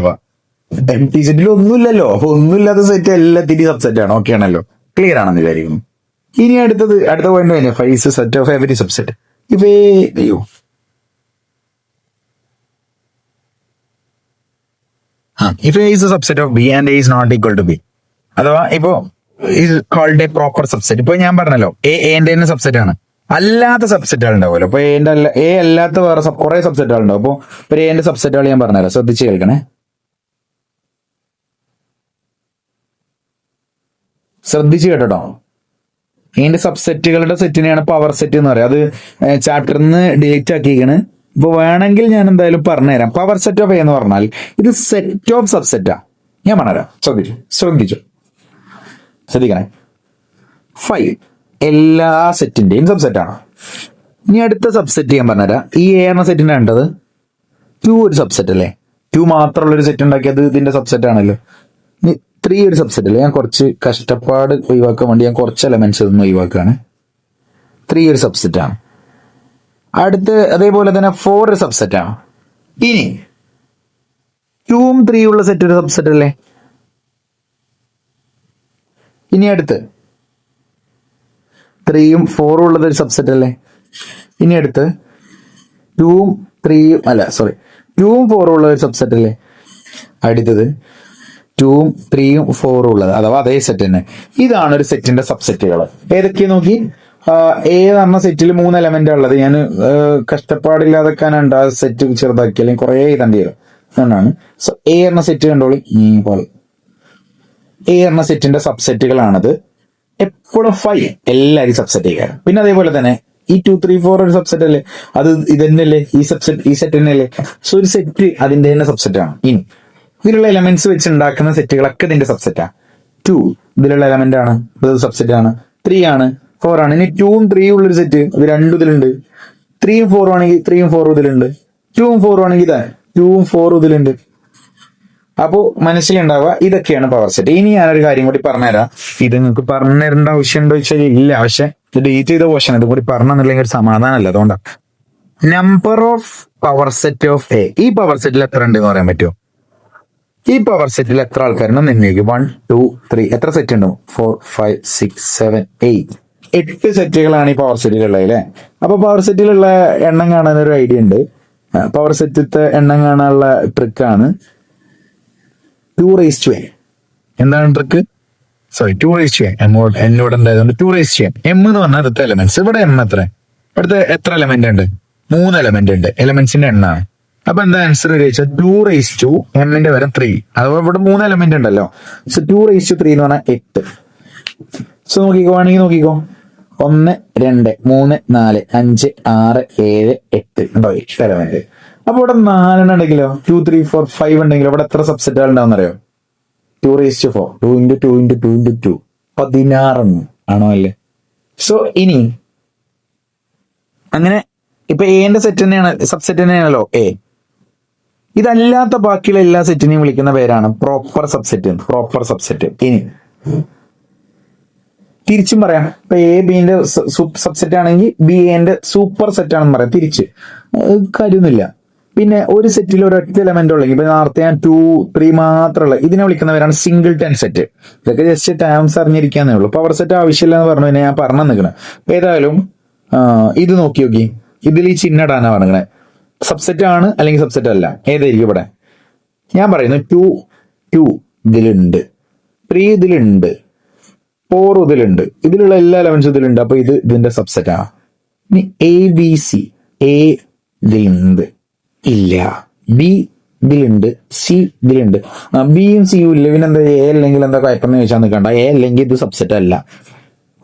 എം ടി സെറ്റിൽ ഒന്നുമില്ലല്ലോ. അപ്പൊ ഒന്നുമില്ലാത്ത സെറ്റ് എല്ലാത്തിനും സബ്സെറ്റ് ആണ്. ഓക്കെ ആണല്ലോ? ക്ലിയർ ആണെന്ന് വിചാരിക്കുന്നു. ഇനി അടുത്ത പോയിന്റ് തന്നെ, five is set of every subset. If A is a subset of B and A is not equal to B, അഥവാ ഇപ്പോ is called a proper subset. ഇപ്പൊ ഞാൻ പറഞ്ഞല്ലോ എന്റെ തന്നെ സബ്സെറ്റ് ആണ്. അല്ലാത്ത സബ്സെറ്റുകൾ ഉണ്ടാവുമല്ലോ. അപ്പൊ എ അല്ലാത്ത വേറെ കുറെ സബ്സെറ്റുകൾ ഉണ്ടാവും. അപ്പൊ എന്റെ സബ്സെറ്റുകൾ ഞാൻ പറഞ്ഞുതരാം, ശ്രദ്ധിച്ച് കേൾക്കണേ. ശ്രദ്ധിച്ച് കേട്ടോ. ഇതിന്റെ സബ്സെറ്റുകളുടെ സെറ്റിനെയാണ് പവർ സെറ്റ് എന്ന് പറയുക. അത് ചാപ്റ്ററിൽ നിന്ന് ഡിലീറ്റ് ആക്കിയിരിക്കണ്. ഇപ്പൊ വേണമെങ്കിൽ ഞാൻ എന്തായാലും പറഞ്ഞുതരാം. പവർ സെറ്റ് ഓഫ് എ എന്ന് പറഞ്ഞാൽ ഇത് സെറ്റ് ഓഫ് സബ്സെറ്റാ. ഞാൻ പറഞ്ഞുതരാം, ശ്രദ്ധിക്കണേ. ഫൈവ് എല്ലാ സെറ്റിന്റെയും സബ്സെറ്റാണ്. ഇനി അടുത്ത സബ്സെറ്റ് ഞാൻ പറഞ്ഞുതരാം. ഈ എ എന്ന സെറ്റിന്റെ കണ്ടത് 2 ഒരു സബ്സെറ്റ് അല്ലേ? 2 മാത്രമുള്ള ഒരു സെറ്റ് ഉണ്ടാക്കിയത് ഇതിന്റെ സബ്സെറ്റ് ആണല്ലോ. 3 ഒരു സബ്സെറ്റ് അല്ലേ? ഞാൻ കുറച്ച് കഷ്ടപ്പാട് ഒഴിവാക്കാൻ വേണ്ടി ഞാൻ കുറച്ച് എലമെന്റ്സ് ഒന്നും ഒഴിവാക്കുകയാണ്. 3 ഒരു സബ്സെറ്റ് ആണ്. അടുത്ത് അതേപോലെ തന്നെ 4 ഒരു സബ്സെറ്റ് ആണ്. ഇനി 2ഉം 3 ഉള്ള സെറ്റ് ഒരു സബ്സെറ്റ് അല്ലേ? ഇനി അടുത്ത് 3ഉം 4ഉം ഉള്ളത് ഒരു സബ്സെറ്റ് അല്ലേ? ഇനി അടുത്ത് 2ഉം 4ഉം ഉള്ള ഒരു സബ്സെറ്റ് അല്ലേ? അടുത്തത് 2ഉം 3ഉം 4ഉം ഉള്ളത്, അഥവാ അതേ സെറ്റ് തന്നെ. ഇതാണ് ഒരു സെറ്റിന്റെ സബ്സെറ്റുകൾ. ഏതൊക്കെയാ നോക്കി. എ എന്ന് പറഞ്ഞ സെറ്റിൽ 3 എലമെന്റ് ഉള്ളത്. ഞാൻ കഷ്ടപ്പാടില്ലാതെക്കാനുണ്ട് ആ സെറ്റ് ചെറുതാക്കി, അല്ലെങ്കിൽ കുറെ എഴുതേണ്ടി വരും. അതുകൊണ്ടാണ്. സോ എ എന്ന സെറ്റ് കണ്ടോളി. എ എന്ന സെറ്റിന്റെ സബ്സെറ്റുകളാണത്. എപ്പോഴും 5 എല്ലാവരും സബ്സെറ്റ് ചെയ്യാറ്. പിന്നെ അതേപോലെ തന്നെ ഈ 2, 3, 4 ഒരു സബ്സെറ്റ് അല്ലേ? അത് ഇതന്നെയല്ലേ? ഈ സെറ്റ് തന്നെയല്ലേ? സോ ഒരു സെറ്റ് അതിന്റെ തന്നെ സബ്സെറ്റ് ആണ്. ഇനി ഇതിലുള്ള എലമെന്റ്സ് വെച്ച് ഉണ്ടാക്കുന്ന സെറ്റുകളൊക്കെ ഇതിന്റെ സബ്സെറ്റാ. 2 ഇതിലുള്ള എലമെന്റ് ആണ്, ഇത് സബ്സെറ്റ് ആണ്. 3 ആണ്, 4 ആണ്. ഇനി 2ഉം 3ഉം ഉള്ളൊരു സെറ്റ്, ഇത് 2 ഇതിലുണ്ട്. 3ഉം 4ഉം ആണെങ്കിൽ 3ഉം 4ഉം ഇതിലുണ്ട്. 2ഉം 4ഉം ആണെങ്കിൽ 2ഉം 4ഉം ഇതിലുണ്ട്. അപ്പോ മനസ്സിലുണ്ടാവുക ഇതൊക്കെയാണ് പവർ സെറ്റ്. ഇനി ഞാനൊരു കാര്യം കൂടി പറഞ്ഞുതരാം. ഇത് നിങ്ങൾക്ക് പറഞ്ഞു തരേണ്ട ആവശ്യമുണ്ടോ ചോദിച്ചാൽ ഇല്ല, പക്ഷെ ഇത് ഡേറ്റ് ചെയ്ത പോർഷൻ ഇത് കൂടി പറഞ്ഞെന്നുണ്ടെങ്കിൽ ഒരു സമാധാനമല്ല. അതുകൊണ്ടാണ്. Number of power set of A. ഈ പവർ സെറ്റിൽ എത്ര ഉണ്ട് എന്ന് പറയാൻ പറ്റുമോ? ഈ പവർ സെറ്റിൽ എത്ര ആൾക്കാരുണ്ടെന്ന് എണ്ണിയേക്ക്. 1, 2, 3 എത്ര സെറ്റ് ഉണ്ടോ? 4, 5, 6, 7, 8 8 സെറ്റുകളാണ് ഈ പവർ സെറ്റിലുള്ളത് അല്ലേ? അപ്പൊ പവർ സെറ്റിലുള്ള എണ്ണം കാണാൻ ഒരു ഐഡിയ ഉണ്ട്. പവർ സെറ്റിലത്തെ എണ്ണം കാണാനുള്ള ട്രിക്കാണ് 2n. എന്താണ് ട്രിക്ക്? 2n. എന്നോട് എന്തായതുകൊണ്ട് 2n. M എന്ന് പറഞ്ഞാൽ അടുത്ത എലമെന്റ്സ്. ഇവിടെ M എത്ര? ഇവിടുത്തെ എത്ര എലമെന്റ് ഉണ്ട്? 3 എലമെന്റ് ഉണ്ട്. എലമെന്റ്സിന്റെ എണ്ണാണ്. അപ്പൊ എന്താ ആൻസർ ചോദിച്ചാൽ 2 റേസ് ടു m വരെ 3. അതുപോലെ ഇവിടെ 3 എലമെന്റ് ഉണ്ടല്ലോ. സോ 2 റേസ് ടു 3 എന്ന് പറഞ്ഞാൽ 8. സോ നോക്കിക്കോ, വേണമെങ്കിൽ നോക്കിക്കോ, 1 2 3 4 5 6 7 8 ഉണ്ടോ, 8 എലമെന്റ്. അപ്പൊ ഇവിടെ 4 ഉണ്ടെങ്കിലോ, 2 3 4 5 ഉണ്ടെങ്കിലോ ഇവിടെ എത്ര സബ്സെറ്റുകൾ ഉണ്ടാവും അറിയോ? 2 raise to 4, 2 into 2 into 2 into 2, 16 ആണോ അല്ലേ? സോ ഇനി അങ്ങനെ ഇപ്പൊ എന്റെ സെറ്റ് തന്നെയാണ്, സബ്സെറ്റ് തന്നെയാണല്ലോ എ. ഇതല്ലാത്ത ബാക്കിയുള്ള എല്ലാ സെറ്റിനെയും വിളിക്കുന്ന പേരാണ് പ്രോപ്പർ സബ്സെറ്റ്. Proper subset. ഇനി തിരിച്ചും പറയാം, ഇപ്പൊ എ ബിന്റെ സബ്സെറ്റ് ആണെങ്കിൽ ബി എന്റെ സൂപ്പർ സെറ്റ് ആണെന്ന് പറയാം. തിരിച്ച് കാര്യമൊന്നുമില്ല. പിന്നെ ഒരു സെറ്റിൽ ഒരൊറ്റ എലമെന്റ് ഉള്ളെങ്കിൽ, ഇപ്പൊ നേരത്തെ ഞാൻ 2 3 മാത്രമുള്ള ഇതിനെ വിളിക്കുന്നവരാണ് സിംഗിൾ ടെൻ സെറ്റ്. ഇതൊക്കെ ജസ്റ്റ് ടേംസ് അറിഞ്ഞിരിക്കാന്നേ ഉള്ളൂ. പവർ സെറ്റ് ആവശ്യമില്ല എന്ന് പറഞ്ഞു ഞാൻ പറഞ്ഞു നിൽക്കണം. ഏതായാലും ഇത് നോക്കി നോക്കി, ഇതിൽ ഈ ചിഹ്നം ഇടാനാ പറഞ്ഞേ. സബ്സെറ്റ് ആണ് അല്ലെങ്കിൽ സബ്സെറ്റ് അല്ല, ഏതായിരിക്കും ഇവിടെ? ഞാൻ പറയുന്നു 2 ഇതിലുണ്ട്, 3 ഇതിലുണ്ട്, 4 ഇതിലുണ്ട്, ഇതിലുള്ള എല്ലാ എലമെന്റ്സും ഇതിലുണ്ട്. അപ്പൊ ഇത് ഇതിന്റെ സബ്സെറ്റ് ആണ്. ഇനി എ ബി സി, എ ഇതിലുണ്ട് ഇല്ല, ബി ഇതിലുണ്ട്, സി ഇതിലുണ്ട്. ബിയും സിയും ഇല്ല, പിന്നെ എന്താ എ അല്ലെങ്കിൽ എന്താ കുഴപ്പമെന്ന് ചോദിച്ചാൽ നിൽക്കണ്ട. എ അല്ലെങ്കിൽ ഇത് സബ്സെറ്റ് അല്ല.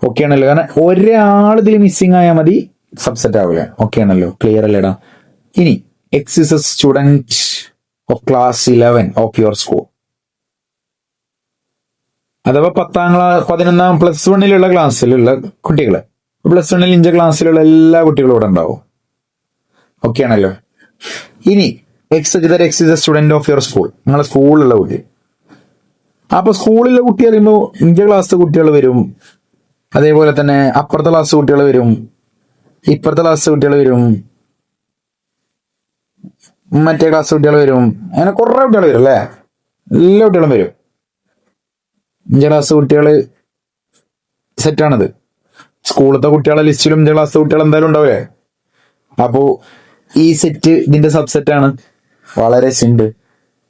ഓക്കെ ആണല്ലോ? കാരണം ഒരാൾ ഇതിൽ മിസ്സിംഗ് ആയാൽ മതി, സബ്സെറ്റ് ആവില്ല. ഓക്കെ ആണല്ലോ? ക്ലിയർ അല്ലേടാ? ഇനി x is A student of class 11 of your school. അഥവാ 11 പ്ലസ് 1 ക്ലാസ്സിലുള്ള കുട്ടികള്, പ്ലസ് 1 ഇഞ്ച ക്ലാസ്സിലുള്ള എല്ലാ കുട്ടികളും ഇവിടെ ഉണ്ടാവും. ഓക്കെ ആണല്ലോ? ഇനി x is A student of your school, നിങ്ങളുടെ സ്കൂളിലുള്ള കുട്ടി. അപ്പൊ സ്കൂളിലെ കുട്ടി അറിയുമ്പോൾ ഇഞ്ച ക്ലാസ് കുട്ടികൾ വരും, അതേപോലെ തന്നെ അപ്പുറത്തെ ക്ലാസ് കുട്ടികൾ വരും, ഇപ്പുറത്തെ ക്ലാസ് കുട്ടികൾ വരും, മറ്റേ ക്ലാസ് കുട്ടികൾ വരും, അങ്ങനെ കുറെ കുട്ടികൾ വരും അല്ലേ? എല്ലാ കുട്ടികളും വരും. 5 ക്ലാസ് കുട്ടികള് സെറ്റാണിത്. സ്കൂളത്തെ കുട്ടികളെ ലിസ്റ്റിലും 5 ക്ലാസ് കുട്ടികൾ എന്തായാലും ഉണ്ടാവില്ലേ? അപ്പോ ഈ സെറ്റ് ഇതിന്റെ സബ്സെറ്റ് ആണ്. വളരെ സിമ്പിൾ.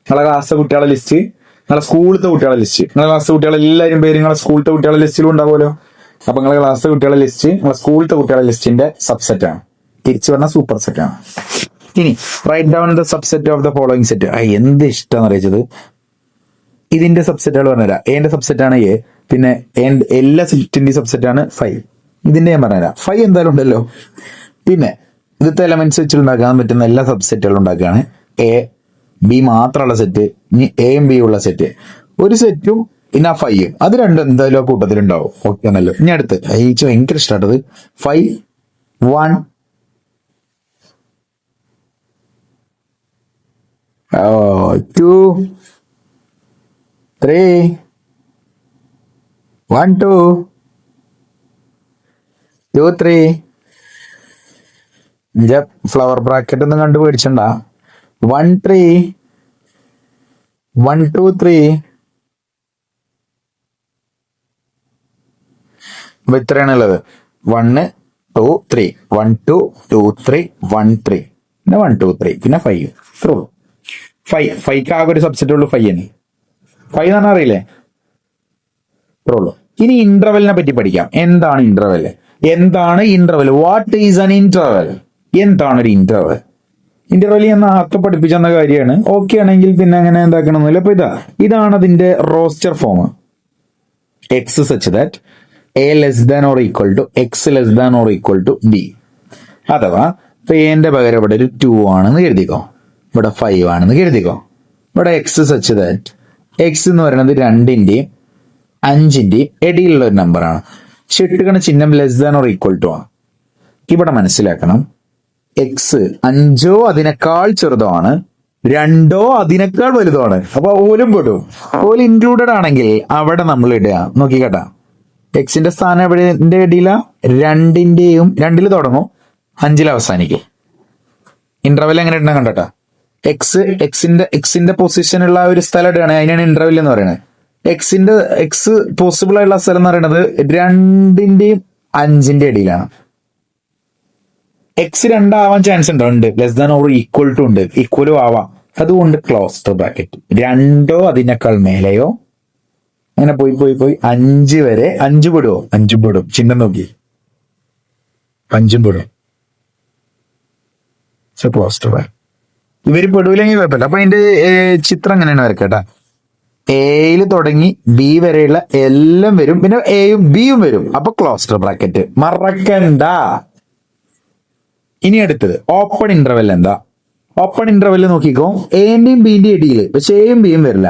നിങ്ങളെ ക്ലാസ്സിലെ കുട്ടികളെ ലിസ്റ്റ്, നിങ്ങളെ സ്കൂളത്തെ കുട്ടികളെ ലിസ്റ്റ്, നിങ്ങളെ ക്ലാസ്സിലെ കുട്ടികളെ എല്ലാവരും പേര് നിങ്ങളെ സ്കൂളത്തെ കുട്ടികളെ ലിസ്റ്റിലും ഉണ്ടാവുമല്ലോ. അപ്പൊ നിങ്ങളെ ക്ലാസ്സിലെ കുട്ടികളെ ലിസ്റ്റ് നിങ്ങളെ സ്കൂളത്തെ കുട്ടികളെ ലിസ്റ്റിന്റെ സബ്സെറ്റ് ആണ്. തിരിച്ചു പറഞ്ഞ സൂപ്പർ സെറ്റ് ആണ്. ഇനി write down the subset of the following set. എന്ത് ഇഷ്ടമാണെന്ന് അറിയിച്ചത്. ഇതിന്റെ സബ്സെറ്റുകൾ പറഞ്ഞുതരാം. എന്റെ സബ്സെറ്റ് ആണ് എ, പിന്നെ എല്ലാ സെറ്റിന്റെ സബ്സെറ്റ് ആണ് 5. ഇതിന്റെ ഞാൻ പറഞ്ഞുതരാം. 5 എന്തായാലും ഉണ്ടല്ലോ. പിന്നെ ഇന്നത്തെ എലമെന്റ്സ് വെച്ച് ഉണ്ടാക്കാൻ പറ്റുന്ന എല്ലാ സബ്സെറ്റുകളും ഉണ്ടാക്കുകയാണ്. എ ബി മാത്രമുള്ള സെറ്റ്, ഇനി എയും ബി ഉള്ള സെറ്റ്, ഒരു സെറ്റും പിന്നെ 5, അത് രണ്ടും എന്തായാലും ആ കൂട്ടത്തിലുണ്ടാവും. ഓക്കെ ആണല്ലോ? ഇനി അടുത്ത് ഭയങ്കര ഇഷ്ടമായിട്ടത് 5 1 2 3 1 2 2 3. ഫ്ലവർ ബ്രാക്കറ്റ് ഒന്നും കണ്ടു പേടിച്ചണ്ട. 1 3 1 2 3. അപ്പൊ ഇത്രയാണുള്ളത്. 1 2 3 1 2 2 3 1 3 പിന്നെ 1 2 3 പിന്നെ 5. ഇത്രേ ഉള്ളൂ. 5 ആകെ ഒരു സബ്സെറ്റ് ഉള്ളൂ. 5 എന്ന് പറഞ്ഞാൽ അറിയില്ലേ? ഇത്രേ ഉള്ളൂ. ഇനി ഇന്റർവെലിനെ പറ്റി പഠിക്കാം. എന്താണ് ഇന്റർവെൽ? എന്താണ് interval? What is an interval? എന്താണ് ഒരു ഇന്റർവെൽ? ഇന്റർവെൽ ഞാൻ നേരത്തെ പഠിപ്പിച്ചെന്ന കാര്യമാണ്. ഓക്കെ ആണെങ്കിൽ പിന്നെ അങ്ങനെ എന്താക്കണമെന്നില്ല. അപ്പൊ ഇതാണ് അതിന്റെ roster form. X such that A less than or equal to X less than or equal to B. അഥവാ ഇപ്പൊ എന്റെ പകരം ഇവിടെ ഒരു 2 ആണെന്ന് കരുതിക്കോ, ഇവിടെ 5 ആണെന്ന് കരുതിക്കോ. ഇവിടെ എക്സ് സച്ച് ദാറ്റ് എക്സ് എന്ന് പറയുന്നത് 2ന്റെയും 5ന്റെയും ഇടയിലുള്ള ഒരു നമ്പറാണ്. പക്ഷെ ഇട്ടുകണ ചിഹ്നം less than or equal to ആണ്. ഇവിടെ മനസ്സിലാക്കണം, എക്സ് 5ഓ അതിനേക്കാൾ ചെറുതോ ആണ്, 2ഓ അതിനേക്കാൾ വലുതോ ആണ്. അപ്പൊ ഓലും പെടും. ഓല് ഇൻക്ലൂഡഡ് ആണെങ്കിൽ അവിടെ നമ്മൾ ഇടുക. നോക്കിക്കേട്ടാ, എക്സിന്റെ സ്ഥാനം എവിടെ ഇടയില? 2ന്റെയും 2ൽ തുടങ്ങും, 5ൽ അവസാനിക്കും. ഇന്റർവെൽ എങ്ങനെ ഇടണം കണ്ടട്ടാ. എക്സിന്റെ പൊസിഷനുള്ള ഒരു സ്ഥലം ഇടുകയാണ്, അതിനാണ് ഇന്റർവെൽ എന്ന് പറയുന്നത്. എക്സ് പോസിബിൾ ആയിട്ടുള്ള സ്ഥലം എന്ന് പറയുന്നത് 2ന്റെയും 5ന്റെ ഇടയിലാണ്. എക്സ് 2 ആവാൻ ചാൻസ് ഉണ്ട്, less than or equal to ഉണ്ട്, ഈക്വലും ആവാം. അതുകൊണ്ട് ക്ലോസ്ഡ് ബ്രാക്കറ്റ് 2ഓ അതിനേക്കാൾ മേലെയോ അങ്ങനെ പോയി 5 വരെ. 5 പെടുവോ? 5 പെടും. ചിഹ്നം നോക്കി, 5 പെടും. Closed bracket. ഇവര് പെടൂലെങ്കിൽ കുഴപ്പമില്ല. അപ്പൊ അതിന്റെ ചിത്രം എങ്ങനെയാണ് വരക്കട്ടാ. എയിൽ തുടങ്ങി ബി വരെയുള്ള എല്ലാം വരും, പിന്നെ എയും ബിയും വരും. അപ്പൊ ക്ലോസ്ഡ് ബ്രാക്കറ്റ് മറക്കണ്ട. ഇനി അടുത്തത് ഓപ്പൺ ഇന്റർവെൽ. എന്താ ഓപ്പൺ ഇന്റർവെൽ നോക്കിക്കോ. എന്റെയും ബിന്റെയും ഇടയിൽ പക്ഷെ എയും ബിയും വരില്ല.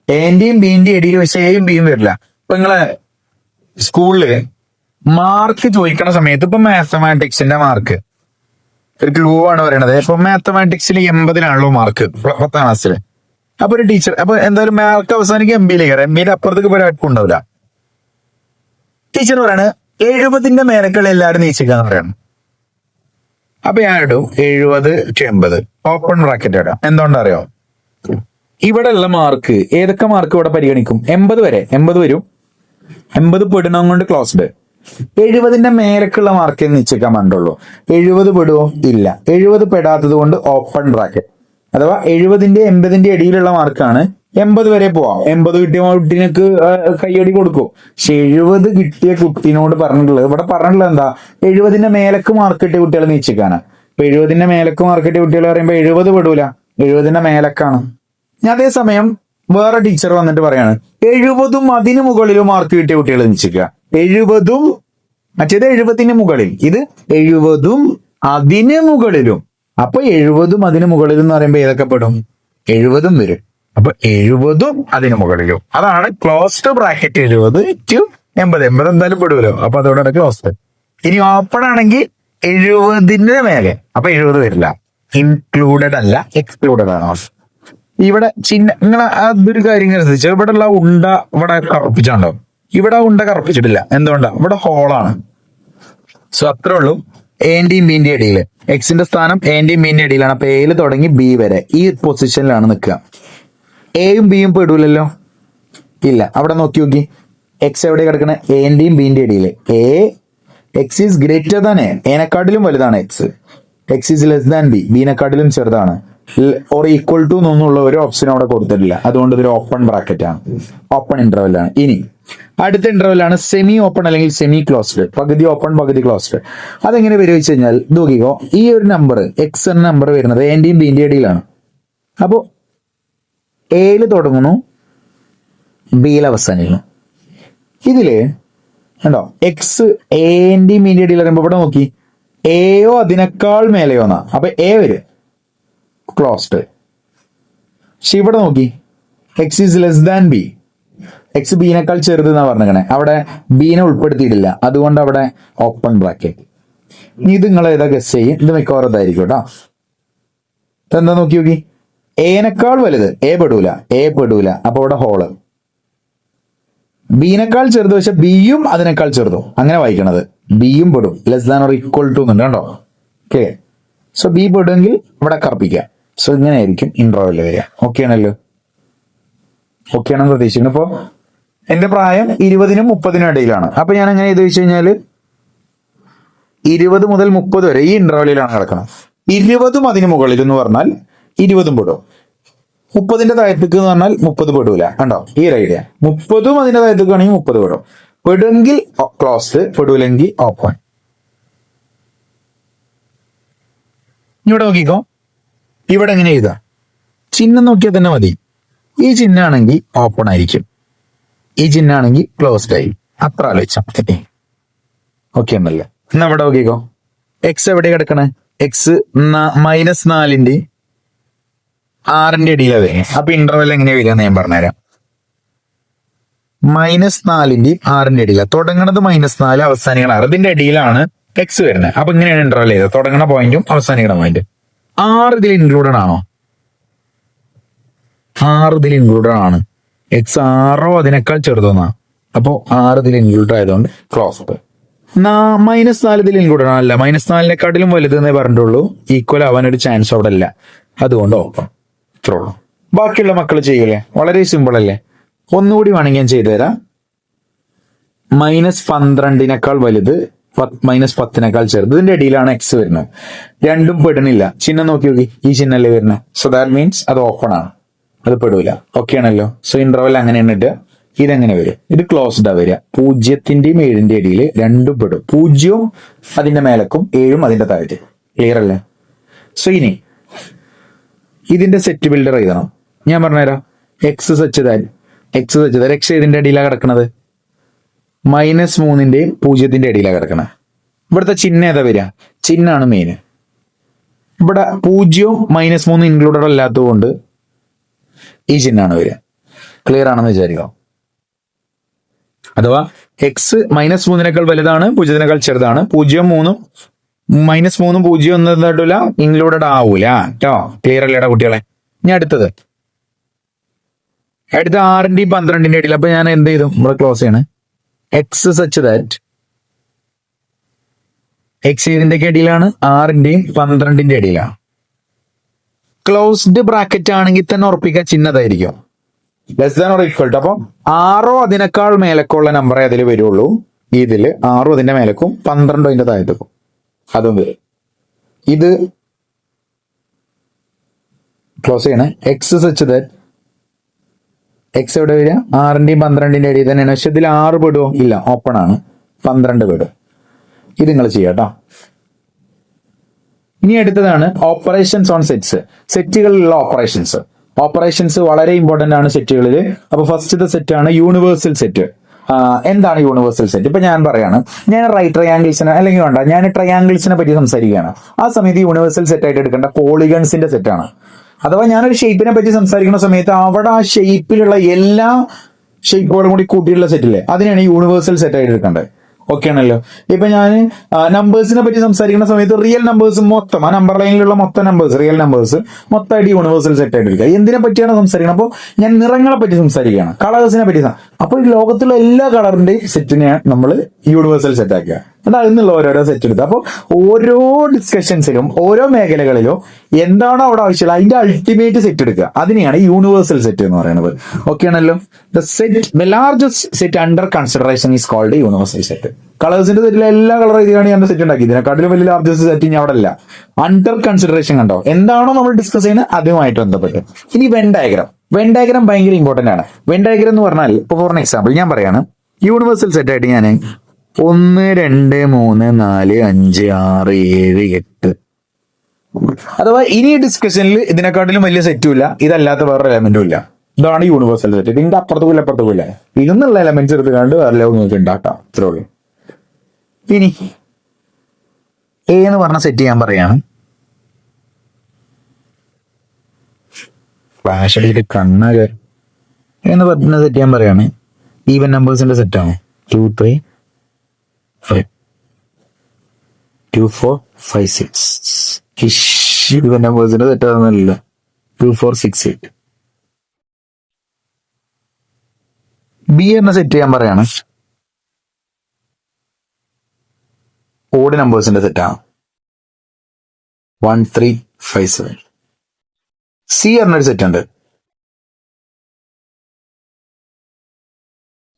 എന്റെയും ബിന്റെയും ഇടയിൽ പക്ഷെ എയും ബിയും വരില്ല. ഇപ്പൊ നിങ്ങളെ സ്കൂളില് മാർക്ക് ചോദിക്കണ സമയത്ത് ഇപ്പൊ മാത്തമാറ്റിക്സിന്റെ മാർക്ക് ഒരു ക്ലൂ ആണ് പറയണത്. ഇപ്പൊ മാത്തമാറ്റിക്സിൽ 80-നാണല്ലോ മാർക്ക് 10ാം ക്ലാസ്സിൽ. അപ്പൊ ഒരു ടീച്ചർ അപ്പൊ എന്തായാലും മാർക്ക് അവസാനിക്ക് എംബിയിലേക്ക്, എംബിയുടെ അപ്പുറത്തേക്ക് പോയി ആർക്കും ഉണ്ടാവില്ല. ടീച്ചർ പറയാണ് 70ന്റെ മേലക്കുള്ള എല്ലാവരും നീച്ചിക്കാന്ന് പറയണം. അപ്പൊ ഞാൻ ഇടും 70-80 ഓപ്പൺ ബ്രാക്കറ്റ് ഇടാം. എന്തുകൊണ്ടറിയോ, ഇവിടെ ഉള്ള മാർക്ക് ഏതൊക്കെ മാർക്ക് ഇവിടെ പരിഗണിക്കും? 80 വരെ 80 വരും. 80 പെടണം കൊണ്ട് ക്ലോസ്ഡ്. 70ന്റെ മേലക്കുള്ള മാർക്ക് നിശ്ചയിക്കാൻ വേണ്ടുള്ളൂ. 70 പെടുവോ? ഇല്ല. 70 പെടാത്തത് കൊണ്ട് ഓപ്പൺ ബ്രാക്കറ്റ്. അഥവാ 70ന്റെ 80ന്റെ ഇടയിലുള്ള മാർക്കാണ്. 80 വരെ പോവാം. 80 കിട്ടിയ കുട്ടീനക്ക് കയ്യടി കൊടുക്കും. പക്ഷെ 70 കിട്ടിയ കുട്ടീനോട് പറഞ്ഞിട്ടുള്ളത്, ഇവിടെ പറഞ്ഞിട്ടുള്ളത് എന്താ, 70ന്റെ മേലക്ക് മാർക്ക് കിട്ടിയ കുട്ടികളെ നിശ്ചയിക്കാനാ. ഇപ്പൊ 70ന്റെ മേലക്ക് മാർക്ക് കിട്ടിയ കുട്ടികൾ പറയുമ്പോ 70 പെടൂല, 70ന്റെ മേലക്കാണ്. ഞാൻ അതേസമയം വേറെ ടീച്ചർ വന്നിട്ട് പറയാണ് 70ഉം അതിന് മുകളിലും മാർക്ക് കിട്ടിയ കുട്ടികളെ നിശ്ചയിക്കുക. 70ഉം മറ്റേത് 70ന് മുകളിൽ, ഇത് 70ഉം അതിന് മുകളിലും. അപ്പൊ 70ഉം അതിന് മുകളിലും എന്ന് പറയുമ്പോ ഏതൊക്കെ പെടും? 70ഉം വരും. അപ്പൊ 70ഉം അതിന് മുകളിലും. അതാണ് ക്ലോസ്ഡ് ബ്രാക്കറ്റ്. 70-80 എന്തായാലും പെടുമല്ലോ. അപ്പൊ അതോടെ ക്ലോസ്ഡ്. ഇനി ഓപ്പൺ ആണെങ്കിൽ 70ന്റെ മേലെ, അപ്പൊ 70 വരില്ല. ഇൻക്ലൂഡഡ് അല്ല, എക്സ്ക്ലൂഡഡ് ആണ്. ഇവിടെ നിങ്ങൾ അതൊരു കാര്യം ശ്രദ്ധിച്ചാൽ ഇവിടെ ഉള്ള ഉണ്ട ഇവിടെ കറുപ്പിച്ചാണ്ടോ? ഇവിടെ ഉണ്ട കറുപ്പിച്ചിട്ടില്ല. എന്തുകൊണ്ടാ? ഇവിടെ ഹോളാണ്. സോ അത്രേ ഉള്ളൂ. എന്റെയും ബിന്റെയും ഇടയിൽ എക്സിന്റെ സ്ഥാനം എന്റെയും ബിന്റെയും ഇടയിലാണ്. അപ്പൊ എയിൽ തുടങ്ങി ബി വരെ ഈ പൊസിഷനിലാണ് നിൽക്കുക. എയും ബിയും പെടൂലല്ലോ, ഇല്ല. അവിടെ നോക്കി എക്സ് എവിടെ കിടക്കണേ? എന്റെയും ബിന്റെയും ഇടയിൽ. എക്സ് ഈസ് ഗ്രേറ്റർ ദാൻ എനെക്കാട്ടിലും വലുതാണ് x. X is less than B, ബിനെക്കാട്ടിലും ചെറുതാണ്. ഓർ ഈക്വൽ ടു എന്നുള്ള ഒരു ഓപ്ഷൻ അവിടെ കൊടുത്തിട്ടില്ല. അതുകൊണ്ട് ഇതൊരു ഓപ്പൺ ബ്രാക്കറ്റ് ആണ്, ഓപ്പൺ ഇന്റർവെൽ ആണ്. ഇനി അടുത്ത ഇന്റർവെൽ ആണ് സെമി ഓപ്പൺ അല്ലെങ്കിൽ സെമി ക്ലോസ്ഡ്. പകുതി ഓപ്പൺ പകുതി ക്ലോസ്ഡ്. അതെങ്ങനെ വരും വെച്ച് കഴിഞ്ഞാൽ നോക്കിക്കോ, ഈ ഒരു നമ്പർ എക്സ് എന്ന നമ്പർ വരുന്നത് എന്റെയും ബിന്റെയും ഇടയിലാണ്. അപ്പോ എയിൽ തുടങ്ങുന്നു, ബിയിൽ അവസാനിക്കുന്നു. ഇതില് കണ്ടോ എക്സ് എന്റെയും ബിന്റെയും ഇടയിൽ വരുമ്പോ ഇവിടെ നോക്കി എയോ അതിനേക്കാൾ മേലെയോ എന്നാ. അപ്പൊ എ വരും ക്ലോസ്ഡ്. പക്ഷെ ഇവിടെ നോക്കി x is less than B, x ബിനേക്കാൾ ചെറുത് എന്നാ പറഞ്ഞേ. അവിടെ ബീനെ ഉൾപ്പെടുത്തിയിട്ടില്ല, അതുകൊണ്ട് അവിടെ ഓപ്പൺ ബ്രാക്കറ്റ്. ഇനി ഇത് നിങ്ങൾ ഏതാ ഗസ് ചെയ്യും? ഇത് മിക്കവാറും ഇതായിരിക്കും കേട്ടോ. എന്താ നോക്കി എനേക്കാൾ വലുത് എ പെടൂല. അപ്പൊ ഇവിടെ ഹോള്. ബിനേക്കാൾ ചെറുത് പക്ഷെ ബിയും അതിനേക്കാൾ ചെറുതും, അങ്ങനെ വായിക്കണത്. ബിയും പെടും, less than or equal to എന്നുണ്ട് കേട്ടോ. ഓക്കെ, സോ ബി പെടുമെങ്കിൽ ഇവിടെ കറപ്പിക്കാം. സോ ഇങ്ങനെ ആയിരിക്കും ഇന്റർവെല് വരിക. ഓക്കെ ആണല്ലോ? ഓക്കെ ആണെന്ന് പ്രതീക്ഷിക്കുന്നു. ഇപ്പൊ എന്റെ പ്രായം 20-നും 30-നും ഇടയിലാണ്. അപ്പൊ ഞാൻ എങ്ങനെ ചെയ്ത് വെച്ച് കഴിഞ്ഞാല് 20 മുതൽ 30 വരെ ഈ ഇന്റർവെല്ലിലാണ് കിടക്കണം. 20ഉം അതിന് മുകളിൽ എന്ന് പറഞ്ഞാൽ 20ഉം പെടും. 30ന്റെ താഴത്തേക്ക് എന്ന് പറഞ്ഞാൽ 30 പെടൂല. കണ്ടോ ഈ ഒരു ഐഡിയ? 30ഉം അതിന്റെ താഴത്തേക്ക് ആണെങ്കിൽ 30 പെടും. പെടുമെങ്കിൽ ക്ലോസ്ഡ്, പെടൂലെങ്കിൽ ഓപ്പൺ. ഇവിടെ നോക്കിക്കോ, ഇവിടെ എങ്ങനെ എഴുതാം? ചിഹ്നം നോക്കിയാൽ തന്നെ മതി. ഈ ചിഹ്നമാണെങ്കിൽ ഓപ്പൺ ആയിരിക്കും, ഈ ചിഹ്നമാണെങ്കിൽ ക്ലോസ്ഡ് ആയി. അത്ര ആലോചിച്ചാൽ മതി. ഓക്കെ എന്നല്ലേ? എന്നാ ഇവിടെ നോക്കിക്കോ, എക്സ് എവിടെ കിടക്കണേ? എക്സ് -4ന്റെ 6ന്റെ ഇടയിലാണ് വരിക. അപ്പൊ ഇന്റർവെൽ എങ്ങനെയാ വരിക എന്ന് ഞാൻ പറഞ്ഞുതരാം. -4ന്റെയും 6ന്റെ ഇടയിലാണ് തുടങ്ങണത്. -4 അവസാനിക്കണം 6. ഇതിന്റെ ഇടയിലാണ് എക്സ് വരുന്നത്. അപ്പൊ ഇങ്ങനെയാണ് ഇന്റർവെൽ ചെയ്തത്. തുടങ്ങണ പോയിന്റും അവസാനിക്കണ പോയിന്റും. 6 ഇതിൽ ഇൻക്ലൂഡഡ് ആണോ? 6 ഇതിൽ ഇൻക്ലൂഡഡ് ആണ്. എക്സ് 6ഓ അതിനേക്കാൾ ചെറുതോന്നാ. അപ്പോ 6 ഇതിൽ ഇൻക്ലൂഡഡ് ആയതുകൊണ്ട് ക്ലോസ്ഡ്. -4 ഇതിൽ ഇൻക്ലൂഡഡ് ആണല്ല, -4നെക്കാട്ടിലും വലുത് എന്നേ പറഞ്ഞിട്ടുള്ളൂ. ഈക്വൽ ആവാൻ ഒരു ചാൻസ് അവിടെ ഇല്ല, അതുകൊണ്ട് ഓപ്പൺ. ഇത്രേ ഉള്ളൂ. ബാക്കിയുള്ള മക്കൾ ചെയ്യൂലേ? വളരെ സിമ്പിൾ അല്ലേ? ഒന്നുകൂടി വേണമെങ്കിൽ ഞാൻ ചെയ്തു തരാം. -12നേക്കാൾ വലുത്, -10നേക്കാൾ ചെറുത്. ഇതിന്റെ ഇടയിലാണ് എക്സ് വരുന്നത്. രണ്ടും പെടുന്നില്ല. ചിഹ്നം നോക്കി ഈ ചിഹ്നല്ലേ വരുന്നത്. സോ ദാറ്റ് മീൻസ് അത് ഓപ്പൺ ആണ്, അത് പെടൂല. ഓക്കെ ആണല്ലോ? സോ ഇന്റർവെൽ അങ്ങനെയാണ് ഇട്ട്. ഇതെങ്ങനെ വരും? ഇത് ക്ലോസ്ഡ് ആ വരിക. 0ന്റെയും 7ന്റെ ഇടയിൽ രണ്ടും പെടും. 0ഉം അതിന്റെ മേലക്കും 7ഉം അതിന്റെ താഴത്തെ. ക്ലിയർ അല്ലേ? സോ ഇനി ഇതിന്റെ സെറ്റ് ബിൽഡർ എഴുതണം. ഞാൻ പറഞ്ഞുതരാം. എക്സ് സച്ച് ദാറ്റ് എക്സ് ഇതിന്റെ അടിയിലാണ് കിടക്കുന്നത്, -3ന്റെയും 0ന്റെ അടിയിലാണ് കിടക്കണത്. ഇവിടുത്തെ ചിഹ്നം ഏതാ വരിക? ചിഹ്നാണ് മെയിൻ. ഇവിടെ 0 -3 ഇൻക്ലൂഡഡ് അല്ലാത്തതുകൊണ്ട് ഈ ചിഹ്നമാണ് വരിക. ക്ലിയർ ആണെന്ന് വിചാരിക്കാം. അഥവാ എക്സ് -3നേക്കാൾ വലുതാണ്, 0നേക്കാൾ ചെറുതാണ്. 0 3 -3 0 ഒന്നും ഇൻക്ലൂഡഡ് ആവൂല കേട്ടോ. ക്ലിയർ അല്ലേടാ കുട്ടികളെ? ഞാൻ അടുത്ത 6ന്റെയും 12ന്റെയും ഇടയിൽ. അപ്പൊ ഞാൻ എന്ത് ചെയ്തു? ഇവിടെ ക്ലോസ് ചെയ്യണേ. എക്സ് സച്ച് ദാറ്റ് എക്സ് ഇതിന്റെ ഇടയിലാണ്, 6ന്റെയും 12ന്റെയും ഇടയിലാണ്. ക്ലോസ്ഡ് ബ്രാക്കറ്റ് ആണെങ്കിൽ തന്നെ ഉറപ്പിക്കാൻ ചിഹ്നതായിരിക്കും less than or equal to. അപ്പം 6 അതിനേക്കാൾ മേലക്കുള്ള നമ്പറേ അതിൽ വരുള്ളൂ. ഇതില് 6 അതിന്റെ മേലക്കും 12 അതിന്റെ താഴത്തേക്കും അതും വരും. ഇത് ക്ലോസ് ചെയ്യണേ. എക്സ് സച്ച് ദാറ്റ് എക്സ് എവിടെ വരിക? 6ന്റെയും 12ന്റെയും ഇടയിൽ തന്നെയാണ്. പക്ഷെ ഇതിൽ 6 പെടുവോ? ഇല്ല, ഓപ്പൺ ആണ്. 12 പെടും. ഇത് നിങ്ങൾ ചെയ്യാട്ടോ. ഇനി അടുത്തതാണ് ഓപ്പറേഷൻസ് ഓൺ സെറ്റ്സ്. സെറ്റുകളിലുള്ള ഓപ്പറേഷൻസ് വളരെ ഇമ്പോർട്ടന്റ് ആണ് സെറ്റുകളിൽ. അപ്പൊ ഫസ്റ്റത്തെ സെറ്റ് ആണ് യൂണിവേഴ്സൽ സെറ്റ്. എന്താണ് യൂണിവേഴ്സൽ സെറ്റ്? ഇപ്പൊ ഞാൻ പറയാണ്, ഞാൻ റൈറ്റ് ട്രയാങ്കിൾസിനെ അല്ലെങ്കിൽ വേണ്ട, ഞാൻ ട്രയാങ്കിൾസിനെ പറ്റി സംസാരിക്കുകയാണ്. ആ സമയത്ത് യൂണിവേഴ്സൽ സെറ്റ് ആയിട്ട് എടുക്കേണ്ട പോളിഗൺസിന്റെ സെറ്റാണ്. അഥവാ ഞാനൊരു ഷേപ്പിനെ പറ്റി സംസാരിക്കുന്ന സമയത്ത് അവിടെ ആ ഷേപ്പിലുള്ള എല്ലാ ഷേപ്പുകളും കൂടി കൂട്ടിയിട്ടുള്ള സെറ്റില്ലേ, അതിനാണ് യൂണിവേഴ്സൽ സെറ്റ് ആയിട്ട് എടുക്കേണ്ടത്. ഓക്കെ ആണല്ലോ? ഇപ്പൊ ഞാൻ നമ്പേഴ്സിനെ പറ്റി സംസാരിക്കുന്ന സമയത്ത് റിയൽ നമ്പേഴ്സ് മൊത്തം, ആ നമ്പർ ലൈനിലുള്ള മൊത്തം നമ്പേഴ്സ്, റിയൽ നമ്പേഴ്സ് മൊത്തമായിട്ട് യൂണിവേഴ്സൽ സെറ്റ് ആയിട്ട് എടുക്കുക. എന്തിനെ പറ്റിയാണ് സംസാരിക്കുന്നത്? അപ്പോൾ ഞാൻ നിറങ്ങളെ പറ്റി സംസാരിക്കുകയാണ്, കളേഴ്സിനെ പറ്റി. അപ്പോൾ ഈ ലോകത്തുള്ള എല്ലാ കളറിന്റെയും സെറ്റിനെയാണ് നമ്മൾ യൂണിവേഴ്സൽ സെറ്റ് ആക്കുക. അതായത് നിന്നുള്ള ഓരോരോ സെറ്റ് എടുത്ത്. അപ്പോൾ ഓരോ ഡിസ്കഷൻസിലും ഓരോ മേഖലകളിലോ എന്താണോ അവിടെ ആവശ്യമുള്ള അതിന്റെ അൾട്ടിമേറ്റ് സെറ്റ് എടുക്കുക. അതിനെയാണ് യൂണിവേഴ്സൽ സെറ്റ് എന്ന് പറയുന്നത്. ഓക്കെ ആണല്ലോ? The largest set under consideration is called universal set. കളേഴ്സിന്റെ സെറ്റിലെ എല്ലാ കളർ രീതിയാണ് ഞാൻ സെറ്റ് ഉണ്ടാക്കി. ഇതിനെക്കാട്ടിലും വലിയ ലാർജസ്റ്റ് സെറ്റ് ഇനി അവിടെ അല്ല. അണ്ടർ കൺസിഡറേഷൻ കണ്ടോ? എന്താണോ നമ്മൾ ഡിസ്കസ് ചെയ്യുന്നത് അതുമായിട്ട് ബന്ധപ്പെട്ട്. ഇനി വെൻ ഡയഗ്രാം ഭയങ്കര ഇമ്പോർട്ടന്റ് ആണ്. വെൻ ഡയഗ്രാം എന്ന് പറഞ്ഞാൽ ഇപ്പൊ ഫോർ എക്സാമ്പിൾ ഞാൻ പറയാണ്, യൂണിവേഴ്സൽ സെറ്റ് ആയിട്ട് ഞാൻ 1 2 3 4 5 6 7 8. അഥവാ ഇനി ഡിസ്കഷനിൽ ഇതിനെക്കാട്ടിലും വലിയ സെറ്റും ഇല്ല, ഇതല്ലാത്ത വേറൊരു എലമെന്റും ഇല്ല. ഇതാണ് യൂണിവേഴ്സൽ സെറ്റ്. ഇതിന്റെ അപ്പുറത്തും ഇല്ല. ഇതൊന്നുള്ള എലമെന്റ്സ് എടുത്ത് കണ്ട് വേറെ നോക്കി ഉണ്ടാക്കാം. ഇത്രേ ഉള്ളൂ. ഇനി എ എന്ന് പറഞ്ഞ സെറ്റ് ഞാൻ പറയാണ്. ഫ്ലാഷ് അടിച്ചിട്ട് കണ്ണാകെ എന്ന് പറഞ്ഞ സെറ്റ് ഞാൻ പറയാണ്. ഈവൻ നമ്പേഴ്സിന്റെ സെറ്റാണ്. 2 3 5 2 4 5 6. ഈവൻ നമ്പേഴ്സിന്റെ സെറ്റാണെന്നല്ല. 2 4 6 8. ബി എന്ന സെറ്റ് ഞാൻ പറയാണ്. ഓഡ് നമ്പേഴ്സിന്റെ സെറ്റാണ്. 1 3 5 7. സി എന്നൊരു സെറ്റ് ഉണ്ട്.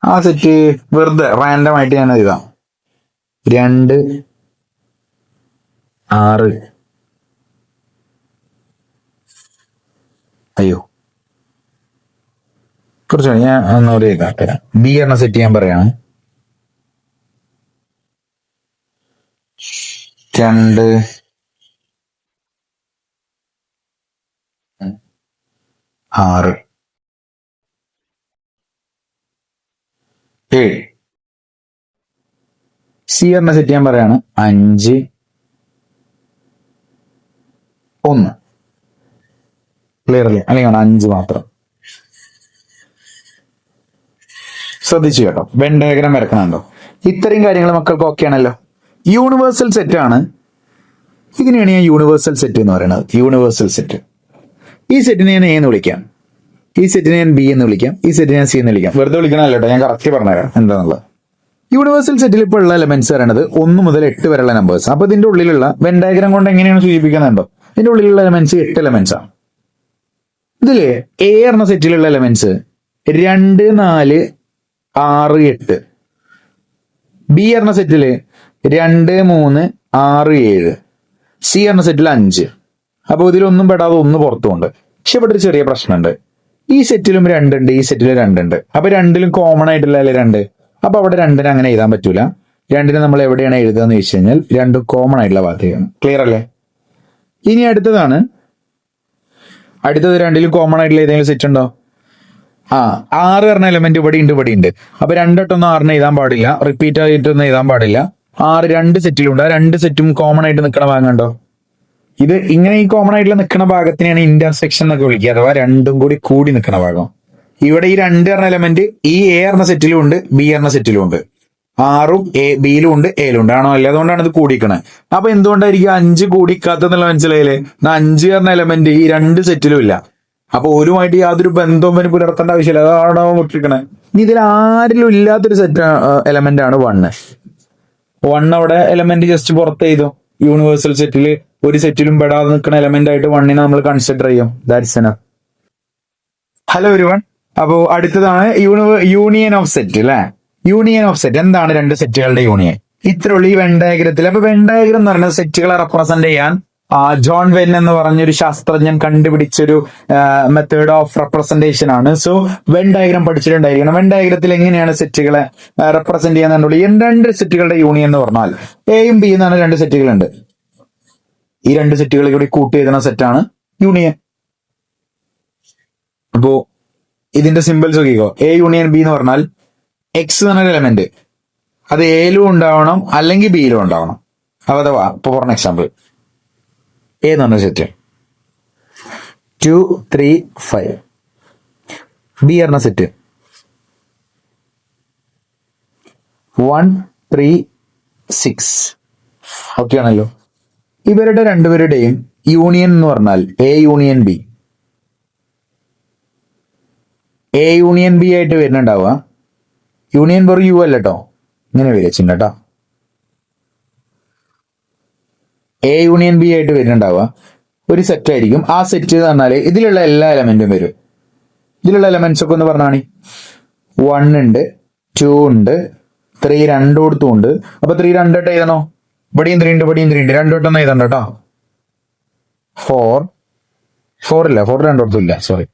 ആ സെറ്റ് വെറുതെ റാൻഡം ആയിട്ട് ഞാൻ എഴുതാം. 2 6. അയ്യോ, കുറച്ച് ഞാൻ ഒന്നുകൂടി എഴുതാം. ബി എന്ന സെറ്റ് ഞാൻ പറയാണ്. 2 6 7. സി എന്ന സെറ്റ് ഞാൻ പറയാണ്. 5 1. ക്ലിയർ അല്ലേ? അല്ലെങ്കിൽ 5 മാത്രം. ശ്രദ്ധിച്ചു കേട്ടോ. വെൻ ഡയഗ്രാം വരക്കണുണ്ടോ? ഇത്രയും കാര്യങ്ങൾ മക്കൾക്ക് ഓക്കെ ആണല്ലോ. യൂണിവേഴ്സൽ സെറ്റ് ആണ്. ഇതിനെയാണ് ഞാൻ യൂണിവേഴ്സൽ സെറ്റ് എന്ന് പറയുന്നത്. Universal set. ഈ സെറ്റിനെ ഞാൻ എ എന്ന് വിളിക്കാം, ഈ സെറ്റിനെ ഞാൻ ബി എന്ന് വിളിക്കാം, ഈ സെറ്റിനെ ഞാൻ സി എന്ന് വിളിക്കാം. വെറുതെ വിളിക്കണല്ലോ കേട്ടോ, ഞാൻ കറക്റ്റ് പറഞ്ഞുതരാം എന്താണെന്നുള്ളത്. യൂണിവേഴ്സൽ സെറ്റിൽ ഇപ്പോൾ ഉള്ള എലമെന്റ്സ് പറയുന്നത് 1 മുതൽ 8 വരെയുള്ള നമ്പേഴ്സ്. അപ്പൊ ഇതിന്റെ ഉള്ളിലുള്ള വെൻ ഡയഗ്രാം കൊണ്ട് എങ്ങനെയാണ് സൂചിപ്പിക്കുന്നുണ്ടോ? ഇതിന്റെ ഉള്ളിലുള്ള എലമെന്റ്സ് 8 എലമെന്റ്സ് ആണ്. ഇതില് എ എന്ന സെറ്റിലുള്ള എലമെന്റ്സ് 2 4 6 8. ബി എന്ന സെറ്റില് 2 3 6 7. സി എന്ന സെറ്റിൽ 5. അപ്പൊ ഇതിലൊന്നും പെടാതെ 1 പുറത്തുമുണ്ട്. പക്ഷെ ഇവിടെ ഒരു ചെറിയ പ്രശ്നമുണ്ട്. ഈ സെറ്റിലും 2 ഉണ്ട്, ഈ സെറ്റിലും 2 ഉണ്ട്. അപ്പൊ രണ്ടിലും കോമൺ ആയിട്ടുള്ള 2. അപ്പൊ അവിടെ 2നെ അങ്ങനെ എഴുതാൻ പറ്റൂല. 2നെ നമ്മൾ എവിടെയാണ് എഴുതുക എന്ന് വെച്ച് കഴിഞ്ഞാൽ 2 കോമൺ ആയിട്ടുള്ള ഭാഗത്തേക്കാണ്. ക്ലിയർ അല്ലേ? ഇനി അടുത്തതാണ് അടുത്തത് രണ്ടിലും കോമൺ ആയിട്ടുള്ള ഏതെങ്കിലും സെറ്റ് ഉണ്ടോ? ആ, 6 പറഞ്ഞ എലമെന്റ് ഇവിടെ ഉണ്ട്. അപ്പൊ രണ്ടൊട്ടൊന്നും 6 എഴുതാൻ പാടില്ല, റിപ്പീറ്റ് ആയിട്ടൊന്നും എഴുതാൻ പാടില്ല. 6 രണ്ട് സെറ്റിലുണ്ട്. ആ രണ്ട് സെറ്റും കോമൺ ആയിട്ട് നിൽക്കണ ഭാഗം കണ്ടോ? ഇത് ഇങ്ങനെ ഈ കോമൺ ആയിട്ടുള്ള നിൽക്കുന്ന ഭാഗത്തിനെയാണ് ഇന്റർസെക്ഷൻ എന്നൊക്കെ വിളിക്കുക, അഥവാ രണ്ടും കൂടി നിൽക്കുന്ന ഭാഗം. ഇവിടെ ഈ 2 പറഞ്ഞ എലമെന്റ് ഈ എ പറഞ്ഞ സെറ്റിലും ഉണ്ട്, ബി പറഞ്ഞ സെറ്റിലും ഉണ്ട്. 6ഉം ബിയിലും ഉണ്ട്, എയിലും ഉണ്ട്. ആണോ? അല്ല, അതുകൊണ്ടാണ് ഇത് കൂടിക്കണേ. അപ്പൊ എന്തുകൊണ്ടായിരിക്കും 5 കൂടിക്കാത്തെന്നുള്ള മനസ്സിലായില്ലേ? 5 പറഞ്ഞ എലമെന്റ് ഈ 2 സെറ്റിലും ഇല്ല. അപ്പൊ ഒരുമായിട്ട് യാതൊരു ബന്ധവും ഇവന് പുലർത്തേണ്ട ആവശ്യമില്ല, അതാണോ മുട്ടിരിക്കണേ. ഇനി ഇതിൽ ആരിലും ഇല്ലാത്തൊരു സെറ്റ് എലമെന്റ് ആണ് 1. 1 അവിടെ എലമെന്റ് ജസ്റ്റ് പുറത്ത് ചെയ്തു. യൂണിവേഴ്സൽ സെറ്റിൽ ഒരു സെറ്റിലും പെടാതെ നിൽക്കുന്ന എലമെന്റ് ആയിട്ട് 1നെ നമ്മൾ കൺസിഡർ ചെയ്യും. That's enough. Hello everyone. അപ്പോ അടുത്തതാണ് യൂണിയൻ ഓഫ് സെറ്റ് അല്ലെ. യൂണിയൻ ഓഫ് സെറ്റ് എന്താണ്? രണ്ട് സെറ്റുകളുടെ യൂണിയൻ. ഇത്രയുള്ള ഈ വെൻ ഡയഗ്രത്തിൽ. അപ്പൊ വെൻ ഡയഗ്രം എന്ന് പറയുന്നത് സെറ്റുകളെ റെപ്രസെന്റ് ചെയ്യാൻ ജോൺ വെൻ എന്ന് പറഞ്ഞൊരു ശാസ്ത്രജ്ഞൻ കണ്ടുപിടിച്ചൊരു മെത്തേഡ് ഓഫ് റെപ്രസെന്റേഷൻ ആണ്. സോ വെൻ ഡയഗ്രം പഠിച്ചിട്ടുണ്ടായിരിക്കണം. വെൻ ഡയഗ്രത്തിൽ എങ്ങനെയാണ് സെറ്റുകളെ റെപ്രസെന്റ് ചെയ്യാന്നുള്ളത്. ഈ 2 സെറ്റുകളുടെ യൂണിയൻ എന്ന് പറഞ്ഞാൽ എയും ബി എന്നാണ് 2 സെറ്റുകളുണ്ട്. ഈ 2 സെറ്റുകളെ കൂടി കൂട്ടി എഴുതുന്ന സെറ്റാണ് യൂണിയൻ. അപ്പോ ഇതിന്റെ സിമ്പിൾസ് നോക്കിക്കോ. എ യൂണിയൻ ബി എന്ന് പറഞ്ഞാൽ എക്സ് എന്ന് പറഞ്ഞ എലമെന്റ് അത് എയിലും ഉണ്ടാവണം അല്ലെങ്കിൽ ബിയിലും ഉണ്ടാവണം. അഥവാ ഇപ്പൊ ഫോർ എക്സാമ്പിൾ എ എന്ന് പറഞ്ഞ സെറ്റ് 2 3 5, ബി പറഞ്ഞ സെറ്റ് 1 3 6. ഓക്കെ ആണല്ലോ. ഇവരുടെ രണ്ടുപേരുടെയും യൂണിയൻ എന്ന് പറഞ്ഞാൽ A union B. A union B ആയിട്ട് വരുന്നുണ്ടാവുക. യൂണിയൻ വെറും യു അല്ല കേട്ടോ, ഇങ്ങനെ വരിക ചിഹ്നട്ടോ. എ യൂണിയൻ ബി ആയിട്ട് വരുന്നുണ്ടാവുക ഒരു സെറ്റ് ആയിരിക്കും. ആ സെറ്റ് എന്ന് പറഞ്ഞാൽ ഇതിലുള്ള എല്ലാ എലമെന്റും വരും. ഇതിലുള്ള എലമെന്റ്സ് ഒക്കെ ഒന്ന് പറഞ്ഞാണ്. 1 ഉണ്ട്, 2 ഉണ്ട്, 3 രണ്ടോടത്തും ഉണ്ട്. അപ്പൊ 3 രണ്ടോട്ട് എഴുതണോ? ഇവിടെയും 3 ഉണ്ട്, ഇവിടെയും 3 ഉണ്ട്. രണ്ടോട്ടൊന്നും എഴുതണ്ട കേട്ടോ. 4 ഇല്ല, 4 രണ്ടോടത്തും ഇല്ല, സോറി.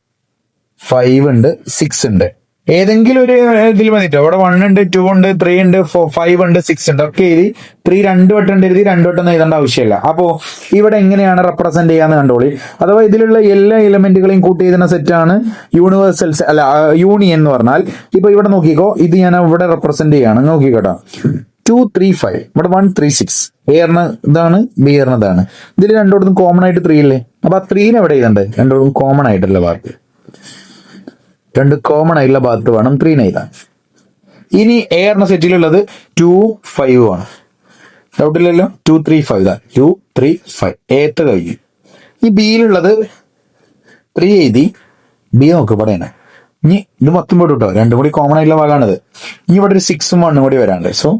5 ഉണ്ട്, 6 ഉണ്ട്. ഏതെങ്കിലും ഒരു ഇതിൽ മതിട്ടോ. ഇവിടെ 1 ഉണ്ട്, 2 ഉണ്ട്, 3 ഉണ്ട്, 5 ഉണ്ട്, 6 ഉണ്ട്. ഒക്കെ എഴുതി 3 2 വട്ടം എഴുതി 2 വട്ടം എഴുതേണ്ട ആവശ്യമില്ല. അപ്പോ ഇവിടെ എങ്ങനെയാണ് റെപ്രസെന്റ് ചെയ്യാന്ന് കണ്ടോളി. അഥവാ ഇതിലുള്ള എല്ലാ എലമെന്റുകളെയും കൂട്ടി എഴുതുന്ന സെറ്റാണ് യൂണിവേഴ്സൽ അല്ല യൂണിയൻ എന്ന് പറഞ്ഞാൽ. ഇപ്പൊ ഇവിടെ നോക്കിക്കോ, ഇത് ഞാൻ ഇവിടെ റെപ്രസെന്റ് ചെയ്യാണ്. നോക്കിക്കോട്ടോ, 2 3 5, ഇവിടെ 1 3 6. എ പറഞ്ഞ ഇതാണ്, ബി പറഞ്ഞ ഇതാണ്. ഇതിൽ രണ്ടോടത്തും കോമൺ ആയിട്ട് 3 ഇല്ലേ? അപ്പൊ ആ 3 എവിടെ എഴുതണ്ടേ? രണ്ടോടത്തും കോമൺ ആയിട്ടുള്ള ഭാഗത്ത്, 2 കോമൺ ആയിട്ടുള്ള ഭാഗത്ത് വേണം 3 എഴുതാൻ. ഇനി എ പറഞ്ഞ സെറ്റിലുള്ളത് 2 5 ആണ്. ഡൗട്ടില്ലല്ലോ. 2 3 5 2 3 5 ഏത്ത് കഴിഞ്ഞു. ഈ ബിയിലുള്ളത് 3 എഴുതി. ബി നോക്ക് പറയണേ. ഇനി ഇത് മൊത്തം പോയിട്ട് കേട്ടോ, 2 കൂടി കോമൺ ആയിട്ടുള്ള ഭാഗമാണിത്. ഇനി ഇവിടെ ഒരു 6ഉം 1 കൂടി വരാണ്ട്. സോ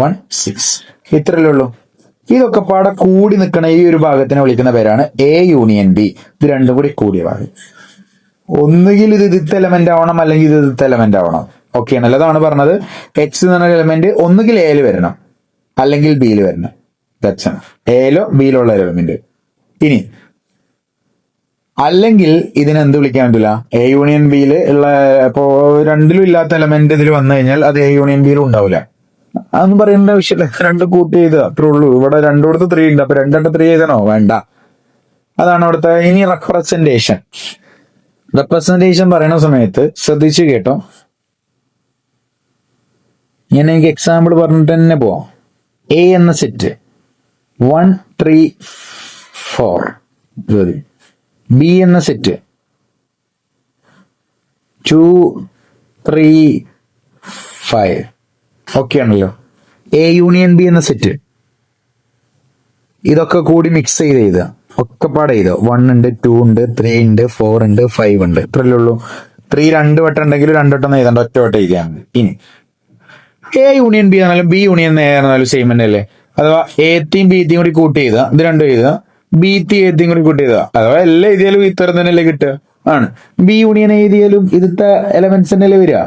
1 6 ഇത്രയല്ലേ ഉള്ളൂ. ഇതൊക്കെ പാടെ കൂടി നിൽക്കണ ഈ ഒരു ഭാഗത്തിനെ വിളിക്കുന്ന പേരാണ് എ യൂണിയൻ ബി. ഇത് രണ്ടും കൂടി കൂടിയ ഭാഗം. ഒന്നുകിൽ ഇത് ഇതിത്തെ എലമെന്റ് ആവണം, അല്ലെങ്കിൽ ഇത് ഇതിത്തെ എലമെന്റ് ആവണം. ഓക്കെ ആണല്ലോ. അതാണ് പറഞ്ഞത്. എക്സ് എന്ന് പറഞ്ഞ എലമെന്റ് ഒന്നുകിൽ എയിൽ വരണം അല്ലെങ്കിൽ ബിയിൽ വരണം. എയിലോ ബിയിലോ ഉള്ള എലമെന്റ്. ഇനി അല്ലെങ്കിൽ ഇതിനെന്ത് വിളിക്കാൻ പറ്റില്ല? എ യൂണിയൻ ബിയിൽ ഉള്ള ഇപ്പോ രണ്ടിലും ഇല്ലാത്ത എലമെന്റ് ഇതിൽ വന്നു കഴിഞ്ഞാൽ അത് എ യൂണിയൻ ബിയിലും ഉണ്ടാവില്ല. അതൊന്നും പറയേണ്ട ആവശ്യമില്ല. 2 കൂട്ടി ചെയ്താൽ അത്രേ ഉള്ളൂ. ഇവിടെ 2 കൊടുത്ത് 3 ഉണ്ട്. അപ്പൊ 2 3 ചെയ്തണോ? വേണ്ട. അതാണ് അവിടുത്തെ. ഇനി റെപ്രസെന്റേഷൻ പറയുന്ന സമയത്ത് ശ്രദ്ധിച്ചു കേട്ടോ. ഞാൻ എനിക്ക് എക്സാമ്പിൾ പറഞ്ഞിട്ട് തന്നെ പോവാം. എ എന്ന സെറ്റ് 1 3 4, ബി എന്ന സെറ്റ് 2 3 5. ഓക്കെ ആണല്ലോ. എ യൂണിയൻ ബി എന്ന സെറ്റ് ഇതൊക്കെ കൂടി മിക്സ് ചെയ്ത് ഒക്കെ പാടെ ചെയ്തോ. 1 ഉണ്ട്, 2 ഉണ്ട്, 3 ഉണ്ട്, 4 ഉണ്ട്, 5 ഉണ്ട്. ഇത്രയല്ലേ ഉള്ളൂ. 3 2 വട്ടം ഉണ്ടെങ്കിൽ 2 വട്ടം എഴുതണ്ട, ഒറ്റ വട്ടം എഴുതിയാൽ മതി. ഇനി എ യൂണിയൻ ബി ആണെന്നാലും ബി യൂണിയൻ എ ആണെന്നാലും സെയിം തന്നെ അല്ലേ? അഥവാ എയും ബി യും കൂടി കൂട്ടി ചെയ്താ ഇത് രണ്ടും എഴുതുക, ബി എയും കൂടി കൂട്ടി ചെയ്താ അഥവാ എല്ലാം എഴുതിയാലും ഇത്തരം തന്നെയല്ലേ കിട്ടുക ആണ്. ബി യൂണിയൻ എഴുതിയാലും ഇതിത്തെ എലമെന്റ്സ് തന്നെയല്ലേ വരിക.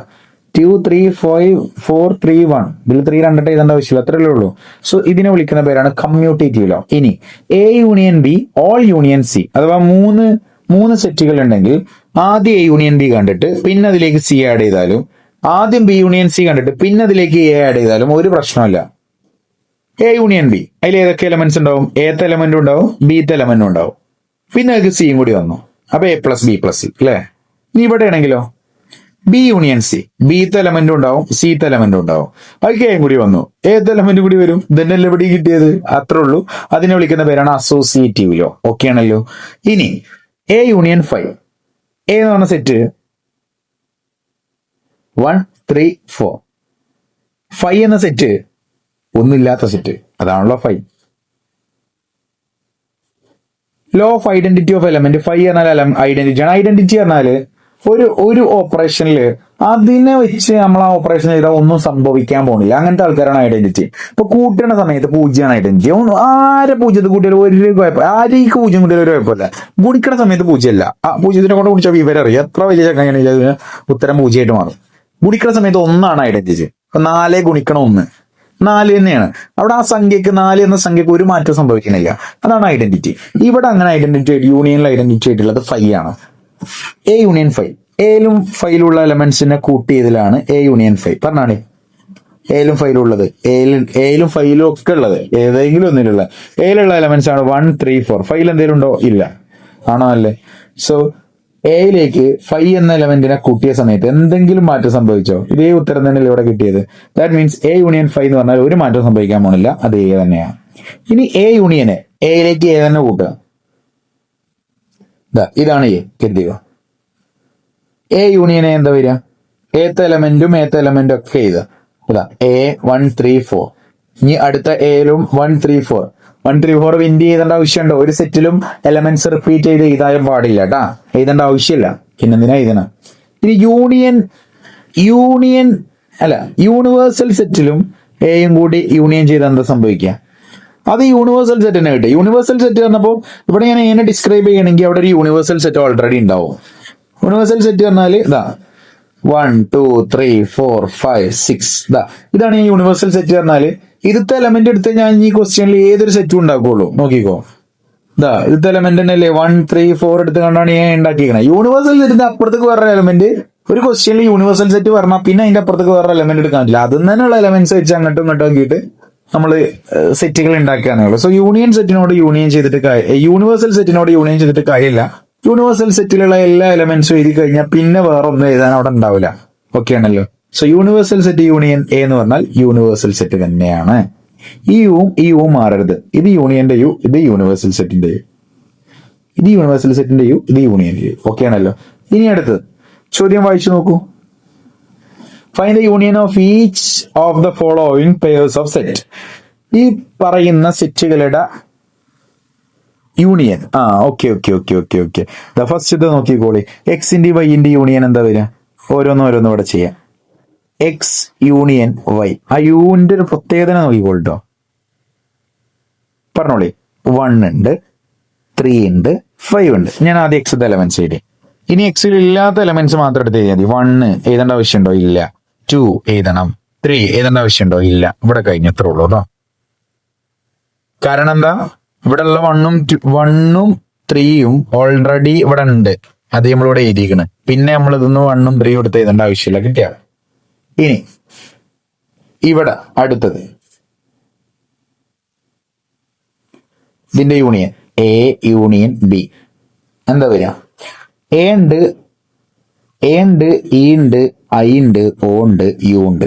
2 3 5 4 3 1. ഇതിൽ 3 രണ്ടിട്ട് എഴുതേണ്ട ആവശ്യമില്ല, അത്രയല്ലേ ഉള്ളൂ. സോ ഇതിനെ വിളിക്കുന്ന പേരാണ് കമ്മ്യൂട്ടേറ്റീവ് ലോ. ഇനി A union B all union C, അഥവാ മൂന്ന് സെറ്റുകൾ ഉണ്ടെങ്കിൽ ആദ്യം എ യൂണിയൻ ബി കണ്ടിട്ട് പിന്നെ അതിലേക്ക് സി ആഡ് ചെയ്താലും, ആദ്യം ബി യൂണിയൻ സി കണ്ടിട്ട് പിന്നെ അതിലേക്ക് എ ആഡ് ചെയ്താലും ഒരു പ്രശ്നമല്ല. എ യൂണിയൻ ബി അതിൽ ഏതൊക്കെ എലമെന്റ്സ് ഉണ്ടാവും? എത്തെ എലമെന്റും ഉണ്ടാവും, ബിത്തെ എലമെന്റും ഉണ്ടാവും. പിന്നെ അതിലേക്ക് സിയും കൂടി വന്നു. അപ്പൊ A plus B plus C അല്ലെ. ഇനി ഇവിടെ ആണെങ്കിലോ ബി യൂണിയൻ സി, ബിത്തെ എലമെന്റും ഉണ്ടാവും സിത്തെ എലമെന്റും ഉണ്ടാവും. അത് കെയും കൂടി വന്നു, ഏത് എലമെന്റ് കൂടി വരും? ഇതന്നെയല്ലേ ഇവിടെ കിട്ടിയത്, അത്രേ ഉള്ളൂ. അതിനെ വിളിക്കുന്ന പേരാണ് അസോസിയേറ്റീവ് ലോ. ഓക്കെ ആണല്ലോ. ഇനി എ യൂണിയൻ ഫൈവ്, എ എന്ന് പറഞ്ഞ സെറ്റ് 1 3 4, ഫൈവ് എന്ന സെറ്റ് ഒന്നുമില്ലാത്ത സെറ്റ്, അതാണല്ലോ five. Law of identity of element, five എന്നാൽ ഐഡന്റിറ്റി ആണ്. ഐഡന്റിറ്റി പറഞ്ഞാല് ഒരു ഓപ്പറേഷനിൽ അതിനെ വെച്ച് നമ്മൾ ആ ഓപ്പറേഷൻ ചെയ്താൽ ഒന്നും സംഭവിക്കാൻ പോണില്ല, അങ്ങനത്തെ ആൾക്കാരാണ് ഐഡന്റിറ്റി. ഇപ്പൊ കൂട്ടുന്ന സമയത്ത് പൂജ്യമാണ് ഐഡന്റിറ്റി. ആരെ പൂജ്യത്തിൽ കൂട്ടിയാലും ഒരു കുഴപ്പം, ആരേക്ക് പൂജ്യം കൂട്ടിയാലും ഒരു കുഴപ്പമില്ല. ഗുണിക്കണ സമയത്ത് പൂജ്യമല്ല, ആ പൂജ്യത്തിനെ കൊണ്ട് ഗുണിച്ച വിവരം അറിയാം, എത്ര വലിയ ചക്കങ്ങനെ ഉത്തരം പൂജ്യമായിട്ട് മാറും. ഗുണിക്കണ സമയത്ത് ഒന്നാണ് ഐഡന്റിറ്റി. ഇപ്പൊ 4 ഗുണിക്കണം 1, 4 തന്നെയാണ്. അവിടെ ആ സംഖ്യക്ക് 4 എന്ന സംഖ്യക്ക് ഒരു മാറ്റം സംഭവിക്കുന്നില്ല, അതാണ് ഐഡന്റിറ്റി. ഇവിടെ അങ്ങനെ ഐഡന്റിറ്റി യൂണിയനിൽ ഐഡന്റിറ്റി ആയിട്ടുള്ളത് ഫൈവ് ആണ്. എ യൂണിയൻ ഫൈവ്, എയിലും ഫൈവിലുള്ള എലമെന്റ്സിനെ കൂട്ടിയതിലാണ് എ യൂണിയൻ ഫൈവ്. പറഞ്ഞാണേ എയിലും ഫൈവിലുള്ളത്, എയിലും ഫൈവിലും ഒക്കെ ഉള്ളത് ഏതെങ്കിലും ഒന്നിലുള്ള എയിലുള്ള എലമെന്റ്സ് ആണ് 1 3 4. ഫൈവിൽ എന്തെങ്കിലും ഉണ്ടോ? ഇല്ല, ആണോ അല്ലേ? സോ എയിലേക്ക് ഫൈവ് എന്ന എലമെന്റിനെ കൂട്ടിയ സമയത്ത് എന്തെങ്കിലും മാറ്റം സംഭവിച്ചോ? ഇതേ ഉത്തരം തന്നെയല്ലേ ഇവിടെ കിട്ടിയത്. That means A union five എന്ന് പറഞ്ഞാൽ ഒരു മാറ്റം സംഭവിക്കാൻ പോണില്ല, അത് എ തന്നെയാണ്. ഇനി എ യൂണിയനെ എയിലേക്ക് എ തന്നെ കൂട്ടുക, ഇതാണ് എ കരുതുക. എ യൂണിയനെ എന്താ വരിക? ഏത്ത എലമെന്റും ഒക്കെ എഴുതുക. ഇതാ എ 1 3 4. ഇനി അടുത്ത എയിലും 1 3 4. 1 3 4 വിൻഡ് ചെയ്തേണ്ട ആവശ്യമുണ്ടോ? ഒരു സെറ്റിലും എലമെന്റ്സ് റിപ്പീറ്റ് ചെയ്ത് എഴുതാൻ പാടില്ല കേട്ടാ, എഴുതേണ്ട ആവശ്യമില്ല. പിന്നെന്തിനാ എഴുതണം? ഇനി യൂണിവേഴ്സൽ സെറ്റിലും എയും കൂടി യൂണിയൻ ചെയ്ത് എന്താ സംഭവിക്കുക? അത് യൂണിവേഴ്സൽ സെറ്റ് തന്നെ കിട്ടും. യൂണിവേഴ്സൽ സെറ്റ് പറഞ്ഞപ്പോൾ ഇവിടെ ഞാൻ എങ്ങനെ ഡിസ്ക്രൈബ് ചെയ്യണമെങ്കിൽ അവിടെ ഒരു യൂണിവേഴ്സൽ സെറ്റ് ഓൾറെഡി ഉണ്ടാവും. യൂണിവേഴ്സൽ സെറ്റ് പറഞ്ഞാൽ ഇതാ 1 2 3 4 5 6, ഇതാണ് ഈ യൂണിവേഴ്സൽ സെറ്റ് പറഞ്ഞാല്. ഇതത്തെ എലമെന്റ് എടുത്ത് ഞാൻ ഈ ക്വസ്റ്റ്യനിൽ ഏതൊരു സെറ്റും ഉണ്ടാക്കുള്ളൂ. നോക്കിക്കോ, ഇതത്തെ എലമെന്റ് തന്നെയല്ലേ 1 3 4 എടുത്ത് കണ്ടാണ് ഞാൻ ഉണ്ടാക്കിയിരിക്കുന്നത്. യൂണിവേഴ്സൽ സെറ്റിന്റെ അപ്പുറത്തേക്ക് വേറെ എലമെന്റ് ഒരു ക്വസ്റ്റ്യനിൽ യൂണിവേഴ്സൽ സെറ്റ് പറഞ്ഞാൽ പിന്നെ അതിന്റെ അപ്പുറത്തേക്ക് വേറെ എലമെന്റ് എടുക്കാൻ പറ്റില്ല. അതിൽ തന്നെയുള്ള എലമെന്റ്സ് വെച്ച് അങ്ങോട്ടും ഇങ്ങോട്ടും ആക്കിയിട്ട് നമ്മൾ സെറ്റുകൾ ഉണ്ടാക്കുകയാണുള്ളത്. സോ യൂണിവേഴ്സൽ സെറ്റിനോട് യൂണിയൻ ചെയ്തിട്ട് കാര്യമില്ല. യൂണിവേഴ്സൽ സെറ്റിലുള്ള എല്ലാ എലമെന്റ്സും എഴുതി കഴിഞ്ഞാൽ പിന്നെ വേറെ ഒന്നും എഴുതാൻ അവിടെ ഉണ്ടാവില്ല. ഓക്കെ ആണല്ലോ. So universal set union A എന്ന് പറഞ്ഞാൽ യൂണിവേഴ്സൽ സെറ്റ് തന്നെയാണ്. ഈ യുവും മാറരുത്. ഇത് യൂണിയന്റെ യു, ഇത് യൂണിവേഴ്സൽ സെറ്റിന്റെ യു, ഇത് യൂണിവേഴ്സൽ സെറ്റിന്റെ യു, ഇത് യൂണിയന്റെ യു. ഓക്കെ ആണല്ലോ. ഇനി അടുത്തത് ചോദ്യം വായിച്ചു നോക്കൂ. Find the union of each of the following pairs of set. ഈ പറയുന്ന സെറ്റുകളുടെ യൂണിയൻ. ഓക്കെ. ഫസ്റ്റ് ഇത് നോക്കിക്കോളി. എക്സിന്റെ വൈന്റെ യൂണിയൻ എന്താ വരിക? ഓരോന്നും ഇവിടെ ചെയ്യാം. X union Y. ആ യുവിന്റെ ഒരു പ്രത്യേകത നോക്കിക്കോളിട്ടോ, പറഞ്ഞോളി. 1 ഉണ്ട്, 3 ഉണ്ട്, 5 ഉണ്ട്. ഞാൻ ആദ്യം എക്സ് എലമെന്റ്സ് എഴുതി. ഇനി എക്സിൽ ഇല്ലാത്ത എലമെന്റ്സ് മാത്രം എടുത്ത് എഴുതിയാൽ മതി. 1 എഴുതേണ്ട ആവശ്യമുണ്ടോ? ഇല്ല. 2 എഴുതണം. 3 എഴുതേണ്ട ആവശ്യമുണ്ടോ? ഇല്ല. ഇവിടെ കഴിഞ്ഞു, അത്രേ ഉള്ളൂ കേട്ടോ. കാരണം എന്താ? ഇവിടെ ഉള്ള 1ഉം 3ഉം ഓൾറെഡി ഇവിടെ ഉണ്ട്, അത് നമ്മളിവിടെ എഴുതിയിരിക്കണം. പിന്നെ നമ്മൾ ഇതൊന്ന് 1ഉം 3ഉം എടുത്ത് എഴുതേണ്ട ആവശ്യമില്ല, കിട്ടിയ. ഇനി ഇവിടെ അടുത്തത് ഇതിന്റെ യൂണിയൻ എ യൂണിയൻ ബി എന്താ വരിക? എ ഉണ്ട്, ഇ ഉണ്ട്, ഐ ഉണ്ട്, ഓ ഉണ്ട്, യു ഉണ്ട്.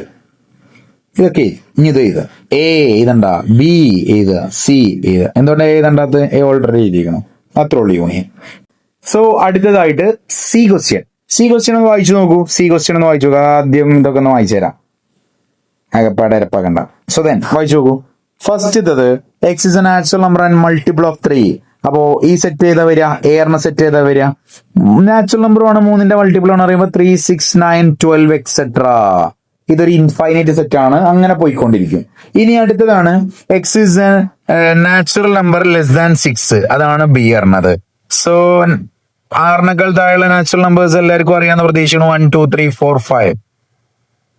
ഇതൊക്കെ ഇനി ഇത് എഴുതുക. എ എഴുതണ്ട, ബി എഴുതുക, സി എഴുതുക. എന്തുകൊണ്ടാണ് എഴുതണ്ടാത്ത? എ ഓൾറെഡി എഴുതിയിരിക്കണം, അത്രേ ഉള്ളൂ യൂണിയൻ. സോ അടുത്തതായിട്ട് സി ക്വസ്റ്റ്യൻ ഒന്ന് വായിച്ചു നോക്കൂ. ആദ്യം ഇതൊക്കെ ഒന്ന് വായിച്ചു തരാം, അകപ്പാടെ ഇരപ്പാക്കണ്ട. സോ ദെൻ വായിച്ചു നോക്കൂ. ഫസ്റ്റ് ഇതത് x is a natural number and multiple of 3. അപ്പോ ഈ സെറ്റ് ചെയ്താ വരിക, എ എന്ന സെറ്റ് ചെയ്താ വരിക. നാച്ചുറൽ നമ്പർ ആണ്, 3ന്റെ മൾട്ടിപ്പിൾ ആണ് പറയുമ്പോൾ 3 6 9 12 എക്സെട്രാ. ഇതൊരു ഇൻഫൈനൈറ്റ് സെറ്റ് ആണ്, അങ്ങനെ പോയിക്കൊണ്ടിരിക്കും. ഇനി അടുത്തതാണ് X is a natural number less than 6. അതാണ് ബി പറഞ്ഞത്. സോ 6 താഴെയുള്ള നാച്ചുറൽ നമ്പേഴ്സ് എല്ലാവർക്കും അറിയാവുന്ന പ്രതീക്ഷയാണ്. 1 2 3 4 5.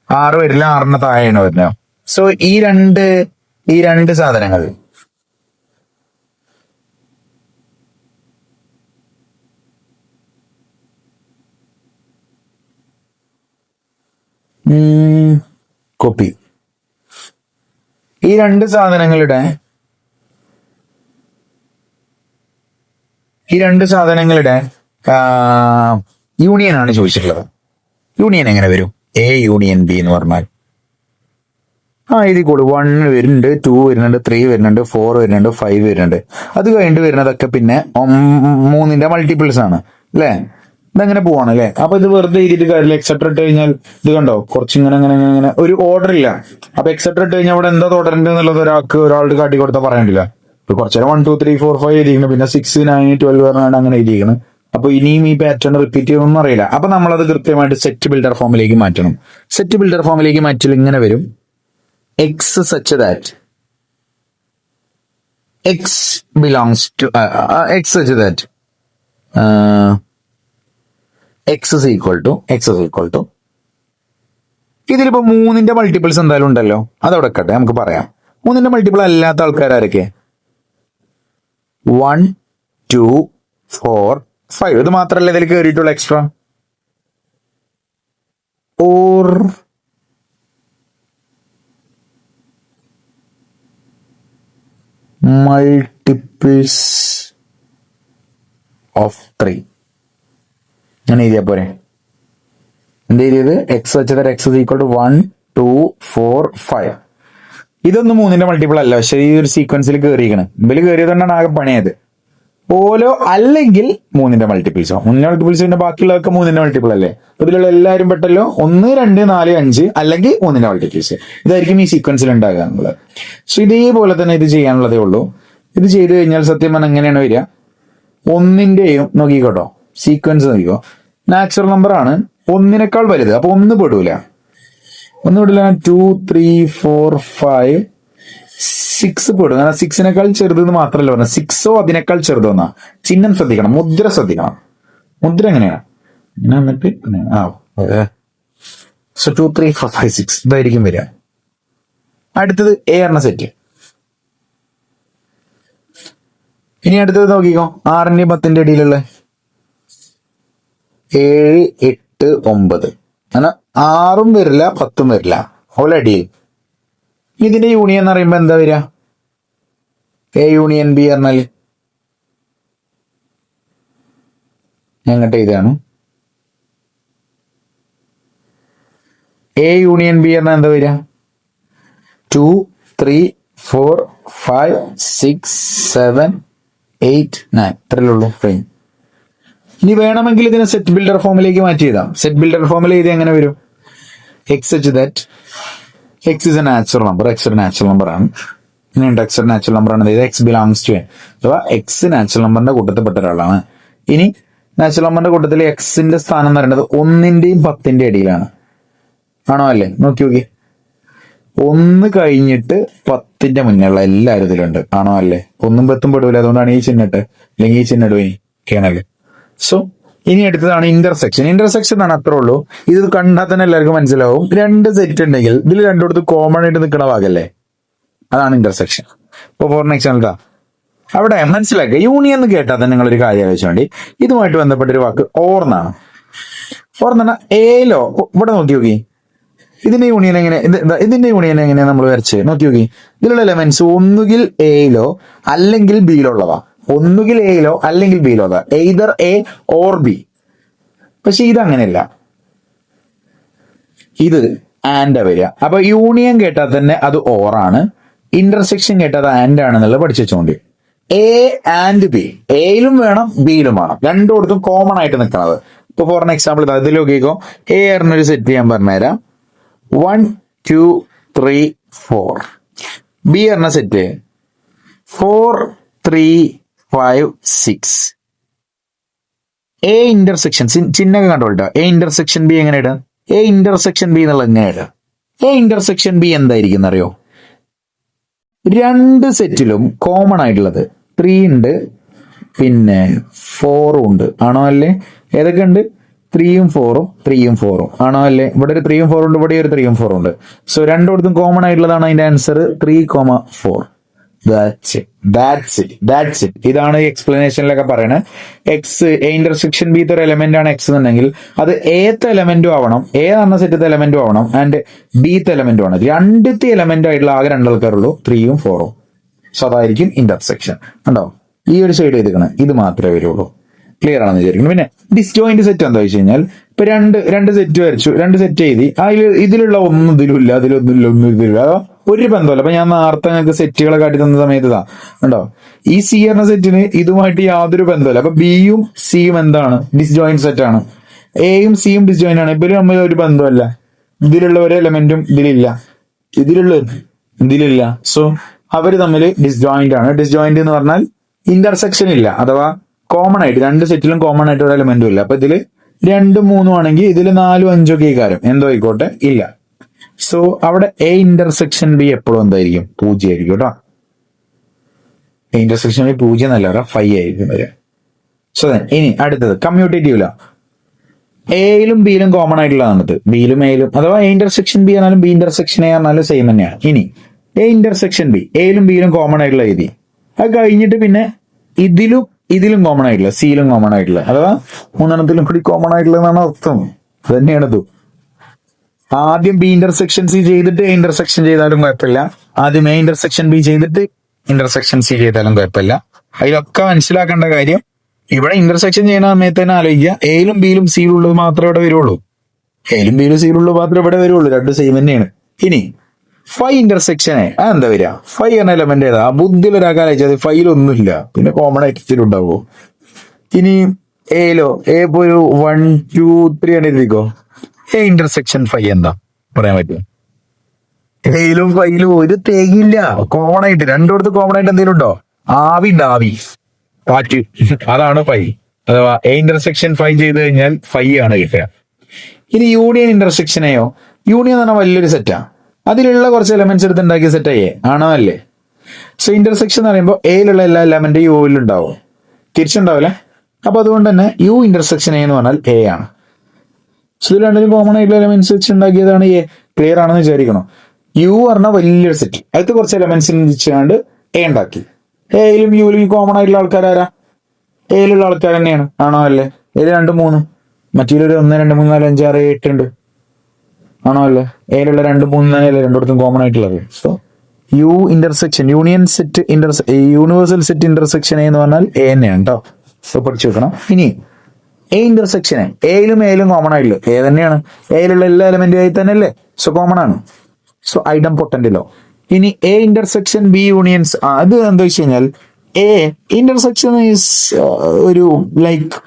6 വരില്ല, 6 താഴെയാണ് വരുന്നത്. സോ ഈ രണ്ട് സാധനങ്ങൾ കോപ്പി. ഈ രണ്ട് സാധനങ്ങളുടെ യൂണിയൻ ആണ് ചോദിച്ചിട്ടുള്ളത്. യൂണിയൻ എങ്ങനെ വരും? എ യൂണിയൻ ബി എന്ന് പറഞ്ഞാൽ എഴുതിക്കോളൂ. 1 വരുന്നുണ്ട്, 2 വരുന്നുണ്ട്, 3 വരുന്നുണ്ട്, 4 വരുന്നുണ്ട്, 5 വരുന്നുണ്ട്. അത് കഴിഞ്ഞിട്ട് വരുന്നതൊക്കെ പിന്നെ 3ന്റെ മൾട്ടിപ്പിൾസ് ആണ് അല്ലേ? ഇതങ്ങനെ പോവാണ് അല്ലേ? അപ്പൊ ഇത് വെറുതെ എഴുതിയിട്ട് കാര്യമില്ല. എക്സെട്ര ഇട്ട് കഴിഞ്ഞാൽ ഇത് കണ്ടോ, കുറച്ച് ഇങ്ങനെ ഇങ്ങനെ ഇങ്ങനെ ഒരു ഓർഡർ ഇല്ല. അപ്പൊ എക്സെട്ര ഇട്ട് കഴിഞ്ഞാൽ അവിടെ എന്താ ഓർഡർ ഉണ്ട് എന്നുള്ളത് ഒരാൾക്ക് കാട്ടി കൊടുത്താൽ പറയണ്ടില്ല. ഇപ്പൊ കുറച്ചേരം 1 2 3 4 5 എഴുതിയിരിക്കണം, പിന്നെ 6 9 12 പറഞ്ഞാണ് അങ്ങനെ എഴുതിയിരിക്കണം. അപ്പൊ ഇനിയും ഈ പാറ്റേൺ റിപ്പീറ്റ് ചെയ്യുമെന്നും അറിയില്ല. അപ്പൊ നമ്മളത് കൃത്യമായിട്ട് സെറ്റ് ബിൽഡർ ഫോമിലേക്ക് മാറ്റണം. സെറ്റ് ബിൽഡർ ഫോമിലേക്ക് മാറ്റിയാൽ ഇങ്ങനെ വരും: X such that X belongs to X such that X is equal to ഇതിലിപ്പോ 3ന്റെ മൾട്ടിപ്പിൾസ് എന്തായാലും ഉണ്ടല്ലോ, അതവിടെ കട്ടെ നമുക്ക് പറയാം. 3ന്റെ മൾട്ടിപ്പിൾ അല്ലാത്ത ആൾക്കാരൊക്കെ 1 2 4 5. ഇത് മാത്രമല്ല ഇതിൽ കയറിയിട്ടുള്ള എക്സ്ട്രാ ഓർ മൾട്ടിപ്പിൾസ് ഓഫ് 3 അങ്ങനെ എഴുതിയാ പോരെ. എന്ത് എഴുതിയത്? എക്സ് വെച്ചത് എക്സ് ഈക്വൽ ടു 1 2 4 5. ഇതൊന്നും 3ന്റെ മൾട്ടിപ്പിൾ അല്ല, പക്ഷെ ഈ ഒരു സീക്വൻസിൽ കയറിയിരിക്കണം. ഇതിൽ കയറിയതുകൊണ്ടാണ് ആകെ പണിയത്. ഓലോ അല്ലെങ്കിൽ 3ന്റെ മൾട്ടിപ്പിൾസോ. 3ന്റെ മൾട്ടിപ്പിൾസ് പിന്നെ ബാക്കിയുള്ളതൊക്കെ 3ന്റെ മൾട്ടിപ്പിൾ അല്ലേ? ഇതിലുള്ള എല്ലാവരും പെട്ടല്ലോ 1 2 4 5 അല്ലെങ്കിൽ 3ന്റെ മൾട്ടിപ്പിൾസ്. ഇതായിരിക്കും ഈ സീക്വൻസിൽ ഉണ്ടാകുക എന്നുള്ളത്. സോ ഇതേപോലെ തന്നെ ഇത് ചെയ്യാനുള്ളതേ ഉള്ളൂ. ഇത് ചെയ്ത് കഴിഞ്ഞാൽ സത്യം പറഞ്ഞാൽ എങ്ങനെയാണ് വരിക? 1ന്റെയും നോക്കിക്കോട്ടോ, സീക്വൻസ് നോക്കിക്കോ. നാച്ചുറൽ നമ്പർ ആണ്, 1നേക്കാൾ വലുത്. അപ്പൊ 1 പെടൂല. 2 3 4 5 6 പെടും. കാരണം 6നേക്കാൾ ചെറുതെന്ന് മാത്രമല്ല പറഞ്ഞത്, 6ഓ അതിനേക്കാൾ ചെറുതോ എന്നാ. ചിഹ്നം ശ്രദ്ധിക്കണം, മുദ്ര ശ്രദ്ധിക്കണം. മുദ്ര എങ്ങനെയാണ്? എന്നിട്ട് സോ 2 3 4 5 6 ഇതായിരിക്കും വരിക. അടുത്തത് എ എന്ന സെറ്റ്. ഇനി അടുത്തത് നോക്കിക്കോ, 6ന്റെയും 10ന്റെ ഇടയിലുള്ള 7 8 9. അങ്ങനെ 6ഉം വരില്ല 10ഉം വരില്ല, ഓൾ അടിയിൽ. ഇതിന്റെ യൂണിയൻ എന്ന് പറയുമ്പോ എന്താ വരിക? എ യൂണിയൻ ബി പറഞ്ഞാല് എങ്ങോട്ട് ഇതാണ് എ യൂണിയൻ ബി പറഞ്ഞാൽ എന്താ വരിക? 2 3 4 5 6 7 8 9 ഇത്രയല്ലേ ഉള്ളൂ ഫ്രെയിം. ഇനി വേണമെങ്കിൽ ഇതിനെ സെറ്റ് ബിൽഡർ ഫോമിലേക്ക് മാറ്റി എഴുതാം. സെറ്റ് ബിൽഡർ ഫോമിൽ എഴുതി എങ്ങനെ വരും? X such that X is a natural number. X ഒരു നാച്ചുറൽ നമ്പർ ആണ്. ഇനിയുണ്ട് എക്സ് ഒരു നാച്ചുറൽ നമ്പർ ആണ്. എക്സ് ബിലോങ്സ് ടു എൻ, അഥവാ എക്സ് നാച്ചുറൽ നമ്പറിന്റെ കൂട്ടത്തിൽപ്പെട്ട ഒരാളാണ്. ഇനി നാച്ചുറൽ നമ്പറിന്റെ കൂട്ടത്തിൽ എക്സിന്റെ സ്ഥാനം എന്ന് പറയുന്നത് 1ന്റെയും 10ന്റെ ഇടയിലാണ്. ആണോ അല്ലേ? നോക്കി നോക്കി, 1 കഴിഞ്ഞിട്ട് 10ന്റെ മുന്നേയുള്ള എല്ലാവരും ഇതിലുണ്ട്. ആണോ അല്ലേ? 1ഉം 10ഉം പെടൂല, അതുകൊണ്ടാണ് ഈ ചിഹ്നിട്ട്, അല്ലെങ്കിൽ ഈ ചിഹ്നം ഇടുവേ കേണല്ലേ. സോ ഇനി അടുത്തതാണ് ഇന്റർസെക്ഷൻ. ഇന്റർസെക്ഷൻ ആണ്, അത്രേ ഉള്ളൂ. ഇത് കണ്ടാൽ തന്നെ എല്ലാവർക്കും മനസ്സിലാവും. 2 സെറ്റ് ഉണ്ടെങ്കിൽ ഇതിൽ രണ്ടിടത്ത് കോമൺ ആയിട്ട് നിൽക്കണ ഭാഗല്ലേ, അതാണ് ഇന്റർസെക്ഷൻ. ഇപ്പൊ ഫോർ എക്സാമ്പിൾ അവിടെ മനസ്സിലാക്കുക. യൂണിയൻ എന്ന് കേട്ടാൽ തന്നെ നിങ്ങളൊരു കാര്യം ആലോചിച്ചാൽ മതി. ഇതുമായിട്ട് ബന്ധപ്പെട്ട ഒരു വാക്ക് ഓർ എന്നാണ്. ഓർ എന്ന് പറഞ്ഞാൽ ഏലോ. ഇവിടെ നോക്കി നോക്കി, ഇതിന്റെ യൂണിയൻ എങ്ങനെയാ നമ്മൾ വരച്ച് നോക്കി നോക്കി. ഇതിലുള്ള എലമെന്റ്സ് ഒന്നുകിൽ എയിലോ അല്ലെങ്കിൽ ബിയിലോ ഉള്ളതാ. ഒന്നുകിൽ എയിലോ അല്ലെങ്കിൽ ബിയിലോ ഉള്ളതാ. Either A or B. പക്ഷെ ഇതങ്ങനെയല്ല, ഇത് ആൻഡ് വരിക. അപ്പൊ യൂണിയൻ കേട്ടാൽ തന്നെ അത് ഓറാണ്, ഇന്റർസെക്ഷൻ കേട്ടാൽ അത് ആൻഡ് ആണെന്നുള്ളത് പഠിച്ചു വെച്ചോണ്ട്. എ ആൻഡ് ബി, എയിലും വേണം ബിയിലും വേണം, രണ്ടുകൊടുത്തും കോമൺ ആയിട്ട് നിൽക്കുന്നത്. ഇപ്പൊ ഫോർ എക്സാമ്പിൾ ഇതിൽ നോക്കിക്കോ, എ ആറിനൊരു സെറ്റ് ചെയ്യാൻ പറഞ്ഞുതരാം. 1 2 3 4. ബി പറഞ്ഞ സെറ്റ് 4 3 5 6. എ ഇന്റർസെക്ഷൻ ചിഹ്നമൊക്കെ കണ്ടോട്ടോ. എ ഇന്റർസെക്ഷൻ ബി എങ്ങനെ ഇടാം? എ ഇന്റർസെക്ഷൻ ബി എന്നുള്ളത് എങ്ങനെ ഇടാം? എ ഇന്റർസെക്ഷൻ ബി എന്തായിരിക്കും അറിയോ? 2 സെറ്റിലും കോമൺ ആയിട്ടുള്ളത് 3 ഉണ്ട്, പിന്നെ 4 ഉണ്ട്. ആണോ അല്ലേ? ഏതൊക്കെ ഉണ്ട്? 3ഉം 4ഉം 3ഉം 4ഉം. ആണോ അല്ലേ? ഇവിടെ ഒരു 3ഉം 4 ഉണ്ട്, ഇവിടെ ഒരു 3ഉം 4 ഉണ്ട്. സോ രണ്ടിടത്തും കോമൺ ആയിട്ടുള്ളതാണ് അതിന്റെ ആൻസർ 3, 4. That's it. ഇതാണ് എക്സ്പ്ലനേഷനിലൊക്കെ പറയണത്. എക്സ് എ ഇന്റർസെക്ഷൻ ബി ഒരു എലമെന്റ് ആണ് എക്സ് എന്നുണ്ടെങ്കിൽ അത് എത്തെ എലമെന്റും ആവണം, എ പറഞ്ഞ സെറ്റത്തെ എലമെന്റും ആവണം, ആൻഡ് ബിത്തെ എലമെന്റും ആണ്. 2ത്തെ എലമെന്റ് ആയിട്ടുള്ള ആകെ 2 ആൾക്കാരുള്ളൂ, 3ഉം 4ഉം. സോ അതായിരിക്കും ഇന്റർസെക്ഷൻ. കണ്ടോ? ഈ ഒരു സൈഡ് ചെയ്തിരിക്കണം, ഇത് മാത്രമേ വരുള്ളൂ. ക്ലിയർ ആണെന്ന് വിചാരിക്കുന്നു. പിന്നെ ഡിസ്ജോയിന്റ് സെറ്റ് എന്താ വെച്ച് കഴിഞ്ഞാൽ ഇപ്പൊ രണ്ട് സെറ്റ് വരച്ചു, രണ്ട് സെറ്റ് എഴുതി, ഇതിലുള്ള ഒന്നും ഇതിലുമില്ല, ഒന്നും ഇതിലില്ല, ഒരു ബന്ധമല്ല. അപ്പൊ ഞാൻ നേരത്തെ നിങ്ങൾക്ക് സെറ്റുകളെ കാട്ടി തന്ന സമയത്ത് ഇതാ ഉണ്ടോ, ഈ സി എന്ന സെറ്റിന് ഇതുമായിട്ട് യാതൊരു ബന്ധമല്ല. അപ്പൊ ബിയും സിയും എന്താണ്, ഡിസ്ജോയിന്റ് സെറ്റ് ആണ്. എയും സിയും ഡിസ്ജോയിന്റ് ആണ്. ഇവര് തമ്മിൽ ഒരു ബന്ധമല്ല. ഇതിലുള്ള ഒരു എലമെന്റും ഇതിലില്ല. സോ അവര് തമ്മിൽ ഡിസ്ജോയിന്റ് ആണ്. ഡിസ്ജോയിന്റ് എന്ന് പറഞ്ഞാൽ ഇന്റർസെക്ഷൻ ഇല്ല, അഥവാ കോമൺ ആയിട്ട് രണ്ട് സെറ്റിലും കോമൺ ആയിട്ട് ഒരു എലമെന്റും ഇല്ല. അപ്പൊ ഇതില് 2, 3 ആണെങ്കിൽ ഇതിൽ 4, 5 ഒക്കെ കാര്യം എന്തോ ആയിക്കോട്ടെ ഇല്ല. സോ അവിടെ എ ഇന്റർസെക്ഷൻ ബി എപ്പോഴും എന്തായിരിക്കും, 0 ആയിരിക്കും കേട്ടോ. എ ഇന്റർസെക്ഷൻ ബി 0 എന്നല്ല, 5 ആയിരിക്കും വരിക. സോ ഇനി അടുത്തത് കമ്മ്യൂട്ടേറ്റീവ് ലോ. എയിലും ബിയിലും കോമൺ ആയിട്ടുള്ളതാണ് ഇത്. ബിയിലും എയിലും, അഥവാ എ ഇന്റർസെക്ഷൻ ബി ആണെങ്കിലും ബി ഇന്റർസെക്ഷൻ എ ആണെങ്കിലും സെയിം തന്നെയാണ്. ഇനി എ ഇന്റർസെക്ഷൻ ബി, എയിലും ബിയിലും കോമൺ ആയിട്ടുള്ള എഴുതി, അത് കഴിഞ്ഞിട്ട് പിന്നെ ഇതിലും കോമൺ ആയിട്ടുള്ള, സിയിലും കോമൺ ആയിട്ടുള്ള, അഥവാ മൂന്നെണ്ണത്തിലും കൂടി കോമൺ ആയിട്ടുള്ള എന്നാണ് അർത്ഥം. അത് തന്നെയാണത്. ആദ്യം ബി ഇന്റർസെക്ഷൻ സി ചെയ്തിട്ട് എ ഇന്റർസെക്ഷൻ ചെയ്താലും കുഴപ്പമില്ല, ആദ്യം എ ഇന്റർസെക്ഷൻ ബി ചെയ്തിട്ട് ഇന്റർസെക്ഷൻ സി ചെയ്താലും കുഴപ്പമില്ല. അതിലൊക്കെ മനസ്സിലാക്കേണ്ട കാര്യം, ഇവിടെ ഇന്റർസെക്ഷൻ ചെയ്യുന്ന സമയത്ത് തന്നെ ആലോചിക്കുക, എയിലും ബിയിലും സിയിലും ഉള്ളത് മാത്രമേ ഇവിടെ വരുള്ളൂ. എയിലും ബിയിലും സിയിലും ഉള്ളത് മാത്രമേ ഇവിടെ വരുള്ളൂ, രണ്ട് സെയിം തന്നെയാണ്. ഇനി ഫൈ ഇന്റർസെക്ഷനെ അതെന്താ വരിക, ഫൈ എന്ന എലമെന്റ് ഏതാ, ബുദ്ധിയിൽ ഒരാൾക്കാർ അയച്ചത് ഫൈലൊന്നുമില്ല, പിന്നെ കോമൺ ആയിട്ട് ഉണ്ടാവുമോ. ഇനി എയിലോ എ ഇപ്പൊ ഒരു 1, 2, 3 ആണ് എഴുതിക്കോ, എ ഇന്റർസെക്ഷൻ ഫൈ എന്താ പറയാൻ പറ്റുമോ? എയിലും ഫൈലും ഒരു തേകില്ല, കോമൺ ആയിട്ട് രണ്ടിടത്ത് കോമൺ ആയിട്ട് എന്തെങ്കിലും ഉണ്ടോ? ആവി ഉണ്ട്, ആവി, കാറ്റ്, അതാണ് ഫൈ. അഥവാ എ ഇന്റർസെക്ഷൻ ഫൈ ചെയ്ത് കഴിഞ്ഞാൽ ഫൈ ആണ് കിട്ടുക. ഇനി യൂണിയൻ ഇന്റർസെക്ഷനെയോ, യൂണിയൻ എന്ന് പറഞ്ഞാൽ വലിയൊരു സെറ്റാ, അതിലുള്ള കുറച്ച് എലമെന്റ്സ് എടുത്ത് ഉണ്ടാക്കിയ സെറ്റായേ ആണോ അല്ലേ? സോ ഇന്റർസെക്ഷൻ എന്ന് പറയുമ്പോൾ എയിലുള്ള എല്ലാ എലമെന്റും യുവിൽ ഉണ്ടാവും, തിരിച്ചുണ്ടാവില്ലേ? അപ്പൊ അതുകൊണ്ട് തന്നെ യു ഇന്റർസെക്ഷൻ എ എന്ന് പറഞ്ഞാൽ എ ആണ്. സോ ഇത് രണ്ടിലും കോമൺ ആയിട്ടുള്ള എലമെന്റ്സ് വെച്ച് ഉണ്ടാക്കിയതാണ് എ. ക്ലിയർ ആണെന്ന് വിചാരിക്കണം. യു പറഞ്ഞാൽ വലിയൊരു സെറ്റ്, അതിൽ കുറച്ച് എലമെന്റ്സ് വെച്ചുകൊണ്ട് എ ഉണ്ടാക്കി. എയിലും യുവിലും കോമൺ ആയിട്ടുള്ള ആൾക്കാരാരാ? എയിലുള്ള ആൾക്കാർ തന്നെയാണ്, ആണോ അല്ലേ? എയിൽ 2, 3, മറ്റേലൊരു 1, 2, 3, 4, 5, 6, 8 ഉണ്ട്, ആണോ അല്ലേ? എയിലുള്ള 2, 3 അല്ലേ രണ്ടിടത്തും കോമൺ ആയിട്ടുള്ളത്. So U intersection, union set universal set intersection എന്ന് പറഞ്ഞാൽ എ തന്നെയാണ് കേട്ടോ. സോ പഠിച്ചു വെക്കണം. ഇനി എ ഇന്റർസെക്ഷൻ എയിലും കോമൺ ആയിട്ടുള്ളത് എ തന്നെയാണ്, എയിലുള്ള എല്ലാ എലമെന്റും ആയി തന്നെ അല്ലേ? സോ കോമൺ ആണ്. So idempotent law. ഇനി എ ഇന്റർസെക്ഷൻ ബി യൂണിയൻസ്, അത് എന്താ വെച്ച് കഴിഞ്ഞാൽ എ ഇന്റർസെക്ഷൻ ഈസ് ഒരു ലൈക്ക്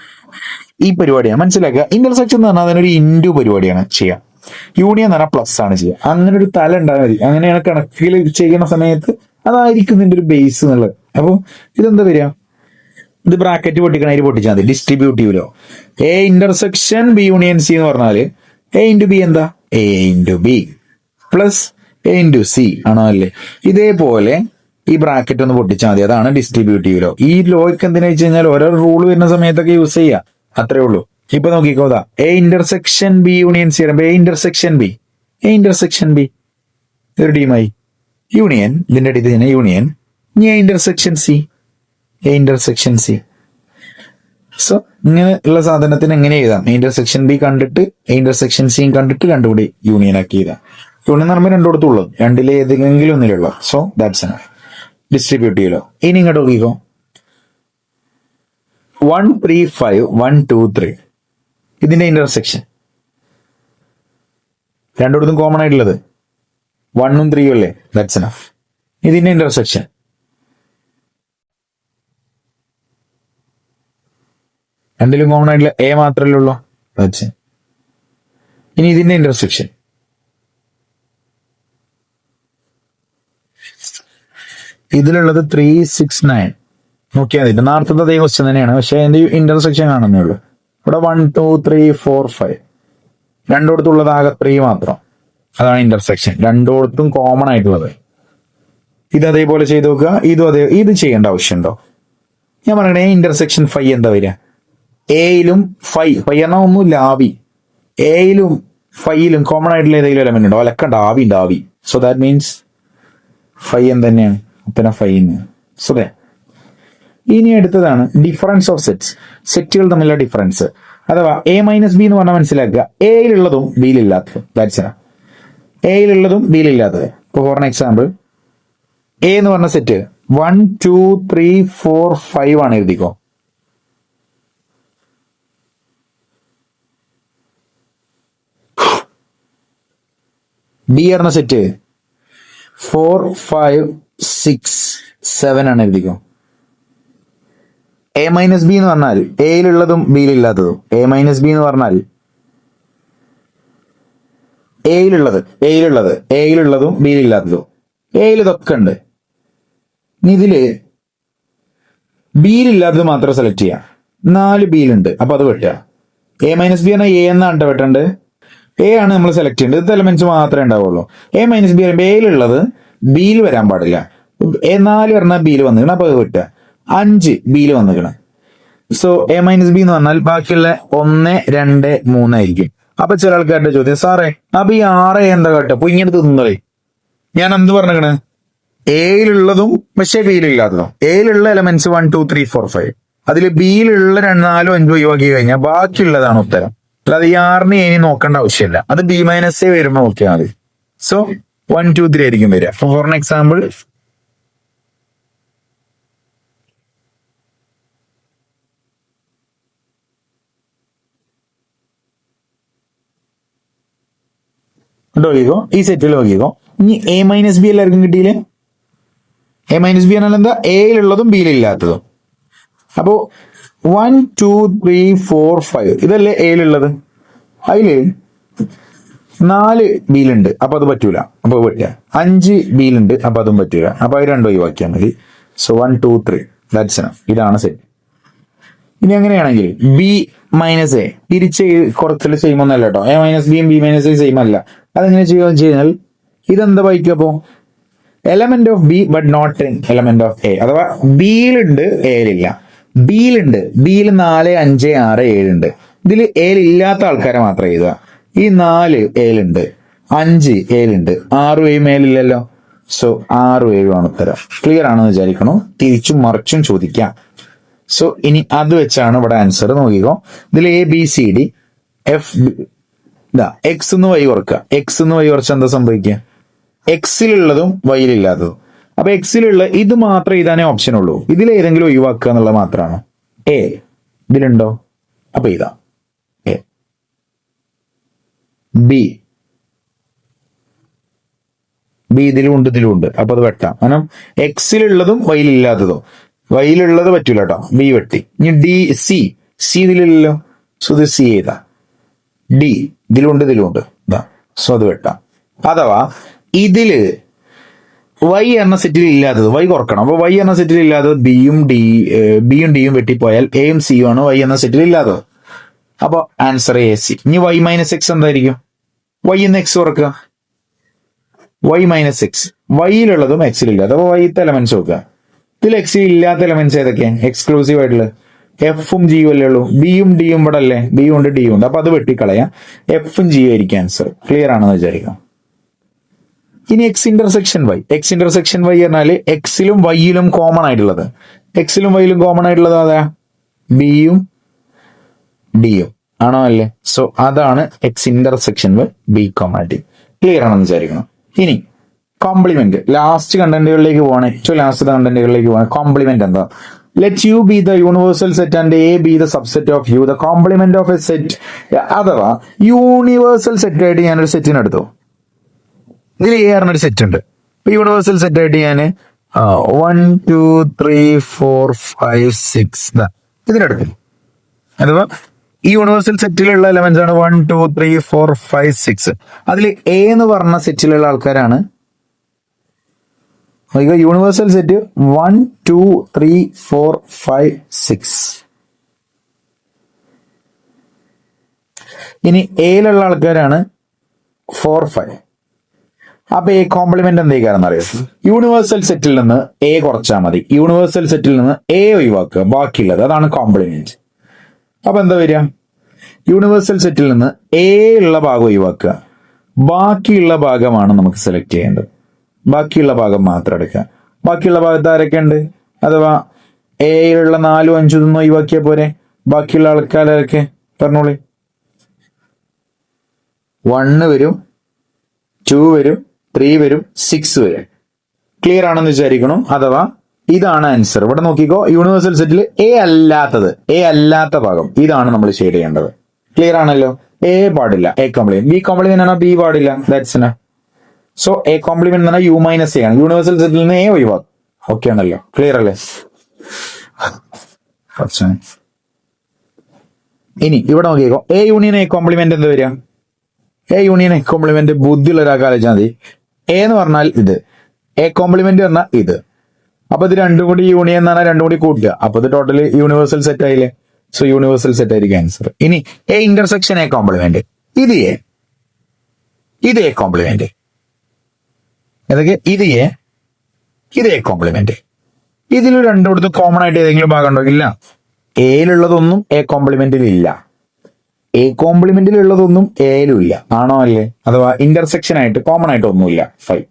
ഈ പരിപാടിയാണ് മനസ്സിലാക്കുക. ഇന്റർസെക്ഷൻ എന്ന് പറഞ്ഞാൽ അതിനൊരു ഇൻഡു പരിപാടിയാണ് ചെയ്യുക. യൂണിയൻ എന്ന് പറഞ്ഞാൽ പ്ലസ് ആണ് ചെയ്യുക. അങ്ങനെ ഒരു തല ഉണ്ടായാൽ മതി. അങ്ങനെയാണ് കണക്കിൽ ചെയ്യുന്ന സമയത്ത് അതായിരിക്കും ഇതിന്റെ ഒരു ബേസ് എന്നുള്ളത്. അപ്പൊ ഇതെന്താ വരിക, ഇത് ബ്രാക്കറ്റ് പൊട്ടിക്കണതിൽ പൊട്ടിച്ചാൽ മതി. Distributive law. A intersection B union C എന്ന് പറഞ്ഞാല് എ ഇൻറ്റു ബി എന്താ, A into B plus A into C, ആണോ അല്ലേ? ഇതേപോലെ ഈ ബ്രാക്കറ്റ് ഒന്ന് പൊട്ടിച്ചാൽ മതി. അതാണ് ഡിസ്ട്രിബ്യൂട്ടീവ് ലോ. ഈ ലോയ്ക്ക് എന്തിനാ വെച്ച് കഴിഞ്ഞാൽ ഓരോ റൂൾ വരുന്ന സമയത്തൊക്കെ യൂസ് ചെയ്യുക, അത്രേ ഉള്ളൂ. ഇപ്പൊ നോക്കിക്കോതാ, A intersection B union C, A intersection B ഒരു ടീമായി, യൂണിയൻ ഇതിന്റെ അടിയിൽ തന്നെ യൂണിയൻ, ഇനി എ ഇന്റർസെക്ഷൻ സി. സോ ഇങ്ങനെ ഉള്ള സാധനത്തിന് എങ്ങനെ എഴുതാം, എ ഇന്റർസെക്ഷൻ ബി കണ്ടിട്ട് എ ഇന്റർസെക്ഷൻ സി കണ്ടിട്ട് രണ്ടുകൂടി യൂണിയൻ ആക്കി എഴുതാം. യൂണിയൻ എന്ന് പറയുമ്പോൾ രണ്ടിടത്തുള്ളത്, രണ്ടിലെ ഏതെങ്കിലും ഒന്നിലുള്ള. So that's enough. Distributive law. ഇനി ഇങ്ങോട്ട് നോക്കിക്കോ, 1, 3, 5, 1, 2, 3 ഇതിന്റെ ഇന്റർസെക്ഷൻ രണ്ടിടത്തും കോമൺ ആയിട്ടുള്ളത് 1ഉം 3ഉം അല്ലേ? That's enough. ഇതിന്റെ ഇന്റർസെക്ഷൻ രണ്ടിലും കോമൺ ആയിട്ടുള്ള എ മാത്രമല്ലേ ഉള്ളൂ. ദാറ്റ്സ്. ഇനി ഇതിന്റെ ഇന്റർസെക്ഷൻ ഇതിലുള്ളത് 3, 6, 9 നോക്കിയാൽ മതി. നേരത്തെ അതേ ക്വസ്റ്റ്യൻ തന്നെയാണ്, പക്ഷെ അതിന്റെ ഇന്റർസെക്ഷൻ കാണുന്നേ ഉള്ളൂ. ഇവിടെ 1, 2, 3, 4, 5 രണ്ടിടത്തുള്ളത് ആകെ 3 മാത്രം. അതാണ് ഇന്റർസെക്ഷൻ, രണ്ടിടത്തും കോമൺ ആയിട്ടുള്ളത്. ഇത് അതേപോലെ ചെയ്ത് നോക്കുക. ഇത് ചെയ്യേണ്ട ആവശ്യമുണ്ടോ? ഞാൻ പറയണേ ഇന്റർസെക്ഷൻ ഫൈ എന്താ വരിക, എയിലും ഫൈ എന്നാൽ ഒന്നുമില്ല, ആവി. എയിലും ഫൈയിലും കോമൺ ആയിട്ടുള്ള ഏതെങ്കിലും എലമെന്റ് ഉണ്ടോ? അലക്കണ്ട, ആവി ഉണ്ട്, ആവി. സോ ദാറ്റ് മീൻസ് ഫൈ എന്തെന്നെയാണ്, പിന്നെ ഫൈ. സോ ഇനി അടുത്തതാണ് ഡിഫറൻസ് ഓഫ് സെറ്റുകൾ തമ്മിലുള്ള ഡിഫറൻസ്. അഥവാ എ മൈനസ് ബി എന്ന് പറഞ്ഞാൽ മനസ്സിലാക്കുക, എയിലുള്ളതും ബിയിലില്ലാത്തതും. ദാറ്റ്സ് എയിലുള്ളതും ബിയിലില്ലാത്തത്. ഇപ്പോൾ ഫോർ എക്സാമ്പിൾ എ എന്ന് പറഞ്ഞ സെറ്റ് 1, 2, 3, 4, 5 ആണ് എഴുതിക്കോ. ബി പറഞ്ഞ സെറ്റ് 4 5 6 7 ആണ് എഴുതിക്കോ. എ മൈനസ് ബി എന്ന് പറഞ്ഞാൽ എയിലുള്ളതും ബിയിലില്ലാത്തതും. എ മൈനസ് ബി എന്ന് പറഞ്ഞാൽ എയിലുള്ളതും ബിയിലില്ലാത്തതും. എയിൽ ഇതൊക്കെ ഉണ്ട്. ഇനി ഇതില് ബിയിലില്ലാത്തത് മാത്രം സെലക്ട് ചെയ്യാം. 4 ബിയിലുണ്ട്, അപ്പൊ അത് വെട്ടുക. എ മൈനസ് ബി പറഞ്ഞാൽ എ എന്നാണ് വെട്ടേണ്ടത്. എ ആണ് നമ്മൾ സെലക്ട് ചെയ്യേണ്ടത്. ഇത് എലമെന്റ്സ് മാത്രമേ ഉണ്ടാവുള്ളൂ. എ മൈനസ് ബി പറയുമ്പോൾ എയിലുള്ളത് ബിയിൽ വരാൻ പാടില്ല. 4 പറഞ്ഞാൽ ബിയിൽ വന്നിക്കണം, അപ്പൊ അത് വെട്ടുക. 5 ബിയിൽ വന്നിക്കണം. സോ എ മൈനസ് ബി എന്ന് പറഞ്ഞാൽ ബാക്കിയുള്ള 1 2 3 ആയിരിക്കും. അപ്പൊ ചില ആൾക്കാരുടെ ചോദ്യം, സാറേ അപ്പൊ ഈ 6 എന്താ കേട്ടോ, അപ്പൊ ഇങ്ങനെ തിന്നേ. ഞാൻ എന്ത് പറഞ്ഞേക്കണ്? എയിലുള്ളതും പക്ഷെ ബിയിലില്ലാത്തതും. എയിലുള്ള എലമെന്റ്സ് 1 2 3 4 5. അതിൽ ബിയിലുള്ള 4 5 ഒഴിവാക്കി കഴിഞ്ഞാൽ ബാക്കിയുള്ളതാണ് ഉത്തരം. അല്ലാതെ ഈ 6നെ ഇനി നോക്കേണ്ട ആവശ്യമില്ല. അത് ബി മൈനസ് എ വരുമ്പോൾ നോക്കിയാൽ മതി. സോ 1 2 3 ആയിരിക്കും വരിക. ഫോർ എക്സാമ്പിൾ, നോക്കിക്കോ, ഈ സെറ്റിൽ നോക്കിക്കോ. ഇനി എ മൈനസ് ബി എല്ലാവർക്കും കിട്ടിയില്ലേ? എ മൈനസ് ബി എന്നാൽ എന്താ? എയിലുള്ളതും ബിയിലില്ലാത്തതും. അപ്പോ 1 2 3 4 5 ഇതല്ലേ എയിലുള്ളത്. അതില് 4 ബിയിലുണ്ട്, അപ്പൊ അത് പറ്റൂല, അപ്പൊ പറ്റുക. 5 ബിയിലുണ്ട്, അപ്പൊ അതും പറ്റൂല, അപ്പൊ അത് രണ്ടും ഒഴിവാക്കിയാൽ മതി. So 1 2 3 that's enough. ഇതാണ് സെറ്റ്. ഇനി അങ്ങനെയാണെങ്കിൽ ബി മൈനസ് എ തിരിച്ച് കുറച്ചിൽ സെയിം ഒന്നല്ല കേട്ടോ. എ മൈനസ് ബിയും ബി മൈനസ് എ സെയിം അല്ല. അതെങ്ങനെ ചെയ്യുക വെച്ച് കഴിഞ്ഞാൽ ഇതെന്താ വായിക്കും? അപ്പോ element of B but not element of A. അഥവാ ബിയിലുണ്ട് എയിലില്ല. ബിയിലുണ്ട്, ബിയിൽ 4 5 6 7 ഉണ്ട്. ഇതിൽ എയിൽ ഇല്ലാത്ത ആൾക്കാരെ മാത്രം എഴുതുക. ഈ 4 എയിലുണ്ട്, 5 എയിലുണ്ട്, 6 7 മേലില്ലല്ലോ. സോ 6 7 ആണ് ഉത്തരം. ക്ലിയർ ആണെന്ന് വിചാരിക്കണോ? തിരിച്ചും മറിച്ചും ചോദിക്കാം. സോ ഇനി അത് വെച്ചാണ് ഇവിടെ ആൻസർ. നോക്കിക്കോ, ഇതിൽ A B C D F ഇതാ എക്സ് എന്ന് വൈ ഓർക്കുക. എക്സ് എന്ന് വൈ ഓർച്ച എന്താ സംഭവിക്കുക? എക്സിലുള്ളതും വൈയിലില്ലാത്തതും. അപ്പൊ എക്സിലുള്ള ഇത് മാത്രമേ എഴുതാനേ ഓപ്ഷൻ ഉള്ളൂ. ഇതിൽ ഏതെങ്കിലും ഒഴിവാക്കുക എന്നുള്ളത് മാത്രമാണ്. എ ഇതിലുണ്ടോ? അപ്പൊ ഇതാ എ. ബി ഇതിലുണ്ട്, ഇതിലുണ്ട്, അപ്പൊ അത് വെട്ടാം. കാരണം എക്സിലുള്ളതും വൈയിലില്ലാത്തതും. വൈയിലുള്ളത് പറ്റൂല കേട്ടോ, ബി വെട്ടി. ഇനി ഡി സി ഇതിലില്ലല്ലോ. സോ ഇത് സി ചെയ്താ. ഡി ഇതിലുണ്ട്, ഇതിലുണ്ട്, സോ അത് വെട്ടാം. അഥവാ ഇതില് വൈ എന്ന സെറ്റിൽ ഇല്ലാത്തത് വൈ കുറക്കണം. അപ്പൊ വൈ എന്ന സെറ്റിൽ ഇല്ലാത്തത് ബിയും ഡിയും വെട്ടിപ്പോയാൽ എയും സിയും ആണ് വൈ എന്ന സെറ്റിൽ ഇല്ലാത്തത്. അപ്പൊ ആൻസർ എ സി. ഇനി വൈ മൈനസ് എക്സ് എന്തായിരിക്കും? വൈ എന്ന് എക്സ് കുറക്കുക. വൈ മൈനസ് എക്സ് വൈയിലുള്ളതും എക്സിലില്ലാത്ത. അപ്പൊ വൈത്തെ എലമെന്റ്സ് നോക്കുക. ഇതിൽ എക്സിൽ ഇല്ലാത്ത എലമെന്റ്സ് ഏതൊക്കെ? എക്സ്ക്ലൂസീവ് ആയിട്ടുള്ള എഫും ജിയും അല്ലേ ഉള്ളൂ. ബിയും ഡിയും ഇവിടെ അല്ലേ, ബിയും ഉണ്ട് ഡിയും ഉണ്ട്. അപ്പൊ അത് വെട്ടിക്കളയാം. എഫും ജിയും ആയിരിക്കും ആൻസർ. ക്ലിയർ ആണെന്ന് വിചാരിക്കാം. ഇനി X intersection Y. X intersection Y പറഞ്ഞാല് എക്സിലും വൈയിലും കോമൺ ആയിട്ടുള്ളത്. എക്സിലും വൈയിലും കോമൺ ആയിട്ടുള്ളത് അതാ ബിയും ഡിയും ആണോ അല്ലേ? സോ അതാണ് X intersection Y B common D. ക്ലിയർ ആണെന്ന് വിചാരിക്കണം. ഇനി കോംപ്ലിമെന്റ്, ലാസ്റ്റ് കണ്ടന്റുകളിലേക്ക് പോവാണ്. ഏറ്റവും ലാസ്റ്റ് കണ്ടന്റുകളിലേക്ക് പോവാണ്. കോംപ്ലിമെന്റ് എന്താ? Let U be the universal set and A be the subset of U. The complement of A set. അഥവാ യൂണിവേഴ്സൽ സെറ്റ് ആയിട്ട് ഞാനൊരു സെറ്റിന് എടുത്തു. ഇതിൽ എ പറഞ്ഞൊരു സെറ്റ് ഉണ്ട്. യൂണിവേഴ്സൽ സെറ്റ് ആയിട്ട് ഞാൻ 1 2 3 4 5 6 ഇതിനെടുത്തു. അഥവാ ഈ യൂണിവേഴ്സൽ സെറ്റിലുള്ള എലമെന്റ്സ് ആണ് 1 2 3 4 5 6. അതിൽ എ എന്ന് പറഞ്ഞ സെറ്റിലുള്ള ആൾക്കാരാണ്. Universal set 1 2 3 4 5 6. ഇനി എയിലുള്ള ആൾക്കാരാണ് 4 5. അപ്പൊ എ കോംപ്ലിമെന്റ് എന്തായിക്കാരെന്ന് അറിയാം? യൂണിവേഴ്സൽ സെറ്റിൽ നിന്ന് എ കുറച്ചാൽ മതി. യൂണിവേഴ്സൽ സെറ്റിൽ നിന്ന് എ ഒഴിവാക്കുക, ബാക്കിയുള്ളത് അതാണ് കോംപ്ലിമെന്റ്. അപ്പൊ എന്താ വരിക? യൂണിവേഴ്സൽ സെറ്റിൽ നിന്ന് എ ഉള്ള ഭാഗം ഒഴിവാക്കുക, ബാക്കിയുള്ള ഭാഗമാണ് നമുക്ക് സെലക്ട് ചെയ്യേണ്ടത്. ബാക്കിയുള്ള ഭാഗം മാത്രം എടുക്കുക. ബാക്കിയുള്ള ഭാഗത്ത് ആരൊക്കെ ഉണ്ട്? അഥവാ എയിലുള്ള 4 5 ഇതൊന്നും ഒഴിവാക്കിയാൽ പോരെ. ബാക്കിയുള്ള ആൾക്കാരൊക്കെ പറഞ്ഞോളി. 1 വരും, 2 വരും, 3 വരും, 6 വരും. ക്ലിയർ ആണെന്ന് വിചാരിക്കണം. അഥവാ ഇതാണ് ആൻസർ. ഇവിടെ നോക്കിക്കോ, യൂണിവേഴ്സൽ സെറ്റിൽ എ അല്ലാത്ത ഭാഗം ഇതാണ് നമ്മൾ ഷെയ്ഡ് ചെയ്യേണ്ടത്. ക്ലിയർ ആണല്ലോ? എ പാടില്ല, എ കോംപ്ലിമെന്റ്. ബി കോംപ്ലിമെന്റ് ആണോ? ബി പാടില്ല. That's enough. So A complement എന്ന് പറഞ്ഞാൽ യു മൈനസ് എ ആണ്. യൂണിവേഴ്സൽ സെറ്റിൽ നിന്ന് എ ഒഴിവാക്കും. ഓക്കെ ആണല്ലോ, ക്ലിയർ അല്ലേ? ഇനി ഇവിടെ നോക്കിക്കോ, എ യൂണിയൻ എ കോംപ്ലിമെന്റ് എന്ത് വരിക? എ യൂണിയൻ എ കോംപ്ലിമെന്റ് ബുദ്ധിയുള്ള ഒരാൾക്ക് ആലോചിച്ചാൽ മതി. എ എന്ന് പറഞ്ഞാൽ ഇത്, എ കോംപ്ലിമെന്റ് പറഞ്ഞാൽ ഇത്. അപ്പൊ ഇത് രണ്ടും കൂടി യൂണിയൻ എന്ന് പറഞ്ഞാൽ രണ്ടും കൂടി കൂട്ടുക. അപ്പൊ ഇത് ടോട്ടലി യൂണിവേഴ്സൽ സെറ്റ് ആയില്ലേ? സോ യൂണിവേഴ്സൽ സെറ്റ് ആയിരിക്കും ആൻസർ. ഇനി എ ഇന്റർസെക്ഷൻ എ കോംപ്ലിമെന്റ്, ഇത് എ, ഇത് എ കോംപ്ലിമെന്റ്. ഏതൊക്കെ? ഇത് എ, ഇത് എ കോംപ്ലിമെന്റ്. ഇതിൽ രണ്ടിടത്തും കോമൺ ആയിട്ട് ഏതെങ്കിലും ഭാഗം ഉണ്ടോ? ഇല്ല. എയിലുള്ളതൊന്നും എ കോംപ്ലിമെന്റിൽ ഇല്ല, എ കോംപ്ലിമെന്റിൽ ഉള്ളതൊന്നും എയിലും ഇല്ല. ആണോ അല്ലേ? അഥവാ ഇന്റർസെക്ഷൻ ആയിട്ട് കോമൺ ആയിട്ട് ഒന്നുമില്ല. ഫൈൻ.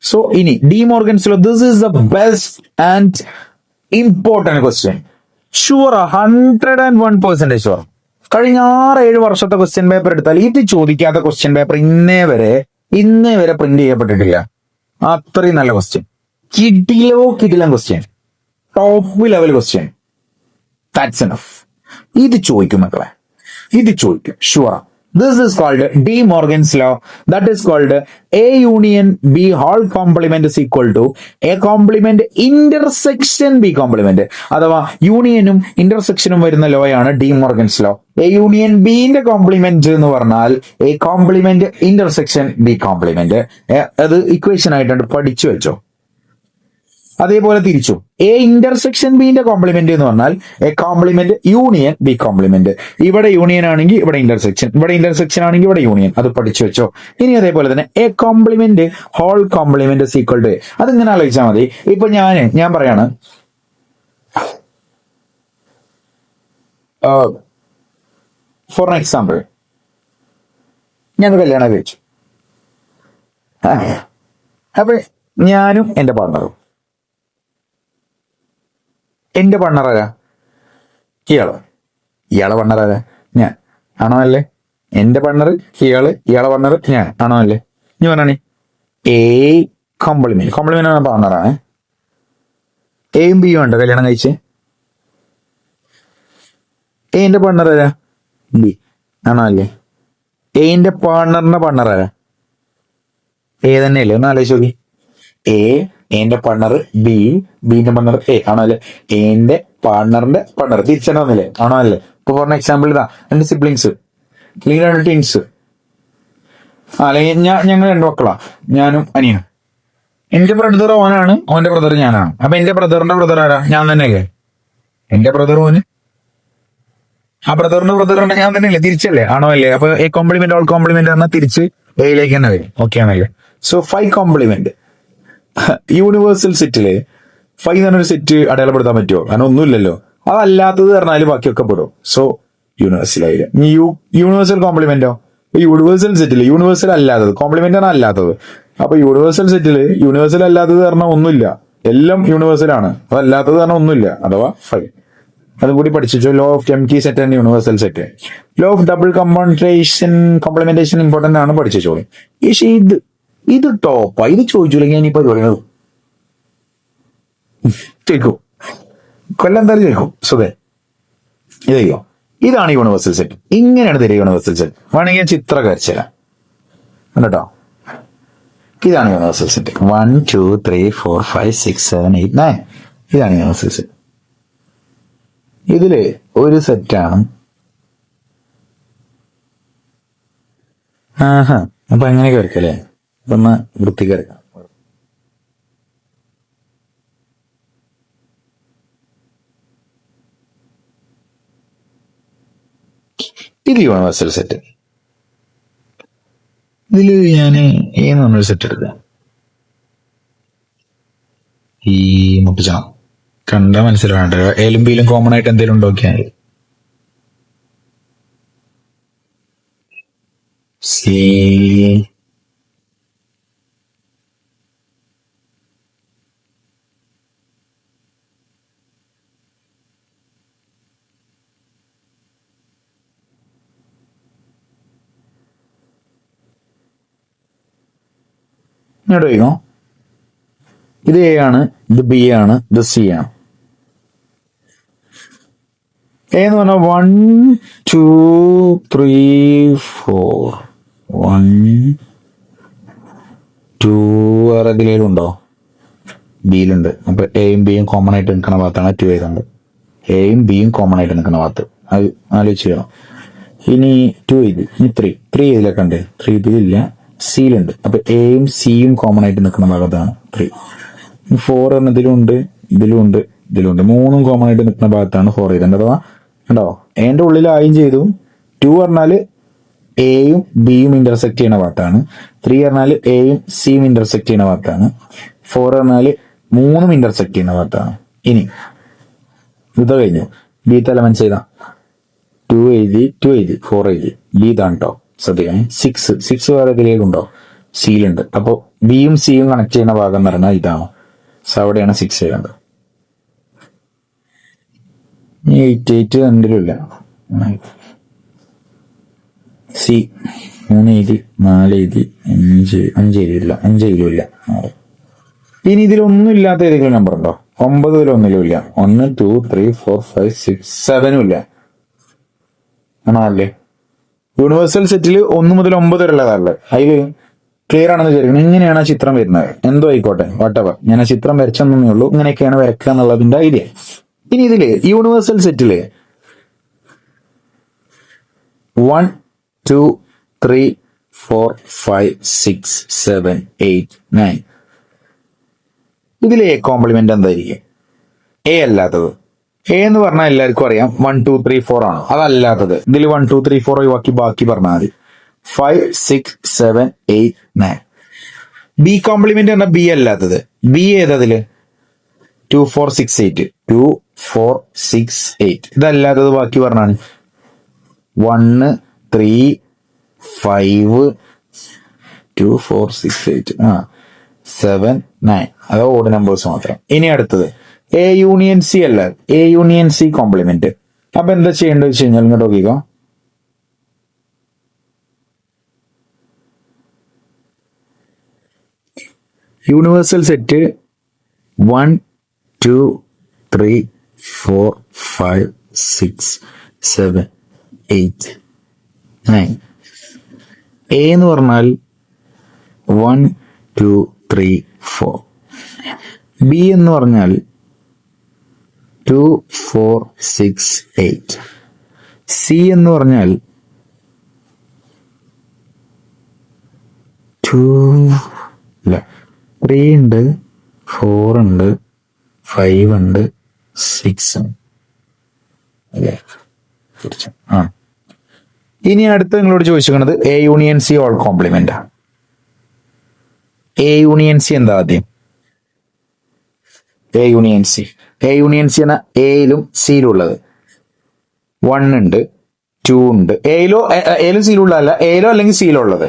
സോ ഇനി D Morgan's law, this is the best and important question. Sure, 101% sure. കഴിഞ്ഞ 6-7 വർഷത്തെ ക്വസ്റ്റ്യൻ പേപ്പർ എടുത്താൽ ഇത് ചോദിക്കാത്ത ക്വസ്റ്റ്യൻ പേപ്പർ ഇന്നേ വരെ പ്രിന്റ് ചെയ്യപ്പെട്ടിട്ടില്ല. അത്രയും നല്ല ക്വസ്റ്റ്യൻ, കിടിലം question, top level question. That's enough. ഇത് ചോദിക്കും മക്കളെ, ഇത് ചോദിക്കും sure. This is called De Morgan's law. That is called A union B whole complement is equal to A complement intersection B complement. അഥവാ യൂണിയനും ഇന്റർസെക്ഷനും വരുന്ന ലോ ആണ് De Morgan's law. A union ബിന്റെ കോംപ്ലിമെന്റ് എന്ന് പറഞ്ഞാൽ A complement intersection B complement. അത് ഇക്വേഷൻ ആയിട്ടുണ്ട്, പഠിച്ചു വെച്ചോ. അതേപോലെ തിരിച്ചു, എ ഇന്റർസെക്ഷൻ ബിന്റെ കോംപ്ലിമെന്റ് എന്ന് പറഞ്ഞാൽ A complement union B complement. ഇവിടെ യൂണിയൻ ആണെങ്കിൽ ഇവിടെ ഇന്റർസെക്ഷൻ, ഇവിടെ ഇന്റർസെക്ഷൻ ആണെങ്കിൽ ഇവിടെ യൂണിയൻ. അത് പഠിച്ചു വെച്ചോ. ഇനി അതേപോലെ തന്നെ A complement whole complement equal to, അതിങ്ങനെ ആലോചിച്ചാൽ മതി. ഇപ്പൊ ഞാൻ പറയാണ്, ഫോർ എക്സാമ്പിൾ, ഞാൻ കല്യാണം കഴിച്ചു. അപ്പൊ ഞാനും എന്റെ പാർട്ണറും, എന്റെ പാർട്ണറാരാ? ഇയാളെ പാർട്ണറാരാ? ഞാൻ. ആണോ അല്ലേ? എന്റെ പാർട്ണർ ഇയാളെ പാർട്ണർ ഞാൻ. ആണോ അല്ലേ? നീ പറഞ്ഞാണേ എ കോംപ്ലിമെന്റ് ആണ്, പാർട്ണറാണ്. എയും ബിയും ഉണ്ടോ കല്യാണം കഴിച്ച്? എന്റെ പാർട്ണർ ആരാ? ബി. ആണോ അല്ലേ? എന്റെ പാർട്ണറിന്റെ പാർട്ണറാരാ? എ തന്നെയല്ലേ? ഒന്ന് ആലോചിച്ച് നോക്കി. എന്റെ പാർട്ണർ ബി, ബിന്റെ പാർട്ണർ എ. ആണോ അല്ലേ? എന്റെ പാർട്ണറിന്റെ പാർട്ണർ തിരിച്ചെന്നെ വന്നില്ലേ? ആണോ അല്ലേ? ഇപ്പൊ പറഞ്ഞ എക്സാമ്പിൾ ഇതാ, രണ്ട് സിബ്ലിങ്സ് അല്ലെങ്കിൽ രണ്ട് ട്വിൻസ്, അല്ലെങ്കിൽ ഞങ്ങൾ 2 മക്കളാ, ഞാനും അനിയനും. എന്റെ ബ്രദർ ഓനാണ്, ഓന്റെ ബ്രദർ ഞാനാണ്. അപ്പൊ എന്റെ ബ്രദറിന്റെ ബ്രദർ ആരാ? ഞാൻ തന്നെയല്ലേ? എന്റെ ബ്രദർ ഓന്, ആ ബ്രദറിന്റെ ബ്രദറിന്റെ ഞാൻ തന്നെയല്ലേ? തിരിച്ചല്ലേ? ആണോ അല്ലേ? അപ്പൊ എ കോംപ്ലിമെന്റ് ഓൾ കോംപ്ലിമെന്റ് പറഞ്ഞാൽ തിരിച്ച് എയിലേക്ക് തന്നെ വരും. ഓക്കെ ആണല്ലേ? സോ 5 കോംപ്ലിമെന്റ് യൂണിവേഴ്സൽ സെറ്റില് 5 എന്ന് പറഞ്ഞൊരു സെറ്റ് അടയാളപ്പെടുത്താൻ പറ്റുമോ? കാരണം ഒന്നുമില്ലല്ലോ. അതല്ലാത്തത് പറഞ്ഞാൽ ബാക്കിയൊക്കെ പെടും. സോ യൂണിവേഴ്സൽ ആയില്ല. യൂണിവേഴ്സൽ കോംപ്ലിമെന്റോ? യൂണിവേഴ്സൽ സെറ്റില് യൂണിവേഴ്സൽ അല്ലാത്തത് കോംപ്ലിമെന്റ് ആണ് അല്ലാത്തത്. അപ്പൊ യൂണിവേഴ്സൽ സെറ്റില് യൂണിവേഴ്സൽ അല്ലാത്തത് പറഞ്ഞാൽ ഒന്നുമില്ല, എല്ലാം യൂണിവേഴ്സൽ ആണ്. അതല്ലാത്തത് പറഞ്ഞാൽ ഒന്നുമില്ല, അഥവാ 5. അതും കൂടി പഠിച്ചു. Law of empty set and universal set. Law of double complementation important ആണ്, പഠിച്ചോളൂ. പക്ഷേ ഇത് ടോപ്പാ. ഇത് ചോദിച്ചില്ലെങ്കിൽ ഞാൻ ഈ പരിപാടി ചോദിക്കും, കൊല്ലം എന്തായാലും ചോദിക്കും. സുഖേ, ഇതയ്യോ, ഇതാണ് യൂണിവേഴ്സൽ സെറ്റ്. ഇങ്ങനെയാണ് തരിക യൂണിവേഴ്സൽ സെറ്റ്. വേണമെങ്കിൽ ഞാൻ ചിത്രം വരച്ചുതരാം കേട്ടോ. ഇതാണ് യൂണിവേഴ്സൽ സെറ്റ്. 1 2 3 4 5 6 7 8 9. ഇതാണ് യൂണിവേഴ്സൽ സെറ്റ്. ഇതില് ഒരു സെറ്റാണ്. അപ്പൊ അങ്ങനെയൊക്കെ വരക്കല്ലേ? ഒന്ന് വൃത്തിക്ക് വരക്കാം. ഇത് യൂണിവേഴ്സൽ സെറ്റ്. ഇതില് ഞാൻ എന്ന് പറഞ്ഞൊരു സെറ്റ് എടുക്കാം. ഈ മുട്ടിച്ച കണ്ട മനസ്സിലാവണ്ട, എലും ബിയിലും കോമൺ ആയിട്ട് എന്തെങ്കിലും ഉണ്ടോ നോക്കിയാൽ സി ഇങ്ങോട്ട് വയ്ക്കോ. ഇത് എ ആണ്, ഇത് ബി ആണ്, ഇത് സി ആണ്. എ എന്ന് പറഞ്ഞാൽ 1 2 3 4 1 ടു വേറെ ഇതിലും ഉണ്ടോ? ബിയിലുണ്ട്. അപ്പൊ എയും ബിയും കോമൺ ആയിട്ട് നിൽക്കുന്ന ഭാഗത്താണ് 2 എഴുതുന്നത്. എയും ബിയും കോമൺ ആയിട്ട് നിൽക്കുന്ന ഭാഗത്ത് അത് ആലോചിച്ച് ചെയ്യണം. ഇനി 2 എഴുതി. ഇനി 3 ഇതിലൊക്കെ ഉണ്ട്. 3 ഇതിലില്ല, സിയിലുണ്ട്. അപ്പൊ എയും സിയും കോമൺ ആയിട്ട് നിൽക്കുന്ന ഭാഗത്താണ് 3. 4 എന്ന ഇതിലുണ്ട്, ഇതിലുണ്ട്, ഇതിലുണ്ട്. 3 കോമൺ ആയിട്ട് നിൽക്കുന്ന ഭാഗത്താണ് 4 എഴുതേണ്ടത്. അഥവാ ഉണ്ടോ, എന്റെ ഉള്ളിൽ ആയും ചെയ്തു. 2 പറഞ്ഞാല് എയും ബിയും ഇന്റർസെക്ട് ചെയ്യുന്ന ഭാഗത്താണ്. 3 പറഞ്ഞാല് എയും സിയും ഇന്റർസെക്ട് ചെയ്യുന്ന ഭാഗത്താണ്. 4 പറഞ്ഞാല് 3 ഇന്റർസെക്ട് ചെയ്യുന്ന ഭാഗത്താണ്. ഇനി ഇത് കഴിഞ്ഞു. ബിത്തെ എലമെന്റ്സ് ചെയ്താ 2 എഴുതി, 4 എഴുതി. ബി ഇതാണ് കേട്ടോ, ശ്രദ്ധിക്കണേ. 6 വേറെ ഇതിലേക്കുണ്ടോ? സിയിലുണ്ട്. അപ്പൊ ബിയും സിയും കണക്ട് ചെയ്യുന്ന ഭാഗം എന്ന് പറഞ്ഞാൽ ഇതാണ്. സോ അവിടെയാണ് 6 ചെയ്യേണ്ടത്. 8 രണ്ടിലും ഇല്ല. സി 3 എഴുതി, 4 എഴുതി, 5 എഴുതിയില്ല, 5 എഴുതിയില്ല. ഇനി ഇതിലൊന്നും ഇല്ലാത്ത ഏതെങ്കിലും നമ്പർ ഉണ്ടോ? 9 ഇതിലൊന്നിലും ഇല്ല. 1 2 3 4 5 6 7 ഇല്ല. ആണോ? അല്ലേ? യൂണിവേഴ്സൽ സെറ്റിൽ 1 മുതൽ 9 വരെ ഉള്ളതല്ലേ? അതില് ക്ലിയർ ആണെന്ന് വിചാരിക്കണം. ഇങ്ങനെയാണ് ആ ചിത്രം വരുന്നത്. എന്തോ ആയിക്കോട്ടെ, വാട്ടവർ. ഞാൻ ആ ചിത്രം വരച്ചെന്നേ ഉള്ളൂ. ഇങ്ങനെയൊക്കെയാണ് വരക്കുക എന്നുള്ളതിന്റെ ഐഡിയ. ഇനി ഇതില് യൂണിവേഴ്സൽ സെറ്റില് 1 2 3 4 5 6 7 8 9 ഇതിലെ എ കോംപ്ലിമെന്റ് എന്തായിരിക്കും? എ അല്ലാത്തത്. എ എന്ന് പറഞ്ഞാൽ എല്ലാവർക്കും അറിയാം 1 2 3 4 ആണ്. അതല്ലാത്തത് ഇതിൽ 1 2 3 4 ഒഴിവാക്കി ബാക്കി പറഞ്ഞാൽ മതി. 5 6 7 8 9. ബി കോംപ്ലിമെന്റ് പറഞ്ഞാൽ ബി അല്ലാത്തത്. ബി ഏതതില്? 2 4 6 8 2 4 6 8. ഇതല്ലാത്തത് ബാക്കി പറഞ്ഞാണ് 1 3 5 2 4 6 8 7 9. അത് ഓഡ് നമ്പേഴ്സ് മാത്രം. ഇനി അടുത്തത് എ യൂണിയൻ സി അല്ല, എ യൂണിയൻ സി കോംപ്ലിമെന്റ്. അപ്പൊ എന്താ ചെയ്യേണ്ടത് വെച്ച് കഴിഞ്ഞാൽ ഇങ്ങോട്ട് നോക്കിക്കോ. Universal set 1 2 3 4 5 6 7 8 9. എ എന്ന് പറഞ്ഞാൽ 1 2 3 4. ബി എന്ന് പറഞ്ഞാൽ 2 4 6 8. സി എന്ന് പറഞ്ഞാൽ 3 ഉണ്ട്, 4 ഉണ്ട്, 5 ഉണ്ട്, 6 ഉണ്ട് അല്ലേ? ഇനി അടുത്ത് നിങ്ങളോട് ചോദിച്ചിരിക്കുന്നത് A union C all complement. A union C എന്താ? ആദ്യം A union C. A union C എന്ന എയിലും സിയിലും ഉള്ളത് 1 ഉണ്ട്, 2 ഉണ്ട്. എയിലും സിയിലും ഉള്ളതല്ല, എയിലോ അല്ലെങ്കിൽ സിയിലോ ഉള്ളത്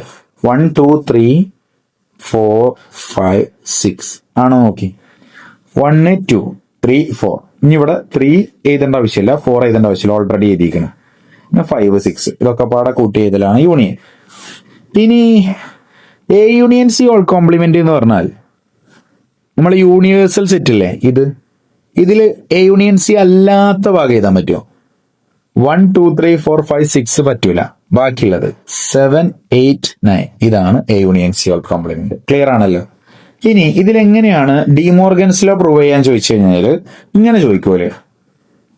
1 2 3 4 5 6 ആണോ? നോക്കി 1 2 3 4. ഇനി ഇവിടെ 3 എഴുതേണ്ട ആവശ്യമില്ല, 4 എഴുതേണ്ട ആവശ്യമില്ല, ഓൾറെഡി എഴുതിയിരിക്കണം. പിന്നെ 5 6 ഇതൊക്കെ പാടെ കൂട്ടി എഴുതലാണ് യൂണിയൻ. ഇനി A union C all complement എന്ന് പറഞ്ഞാൽ നമ്മൾ യൂണിവേഴ്സൽ സെറ്റ് ഇല്ലേ, ഇതില് എ യൂണിയൻ സി അല്ലാത്ത ഭാഗം എഴുതാൻ പറ്റുമോ? 1 2 3 4 5 6 പറ്റൂല. ബാക്കിയുള്ളത് 7 8 9 ഇതാണ് A union C all complement. Clear ആണല്ലോ? ഇനി ഇതിലെങ്ങനെയാണ് ഡിമോർഗൻസ് ലോ പ്രൂവ് ചെയ്യാൻ ചോദിച്ചു കഴിഞ്ഞാല് ഇങ്ങനെ ചോദിക്കൂലേ,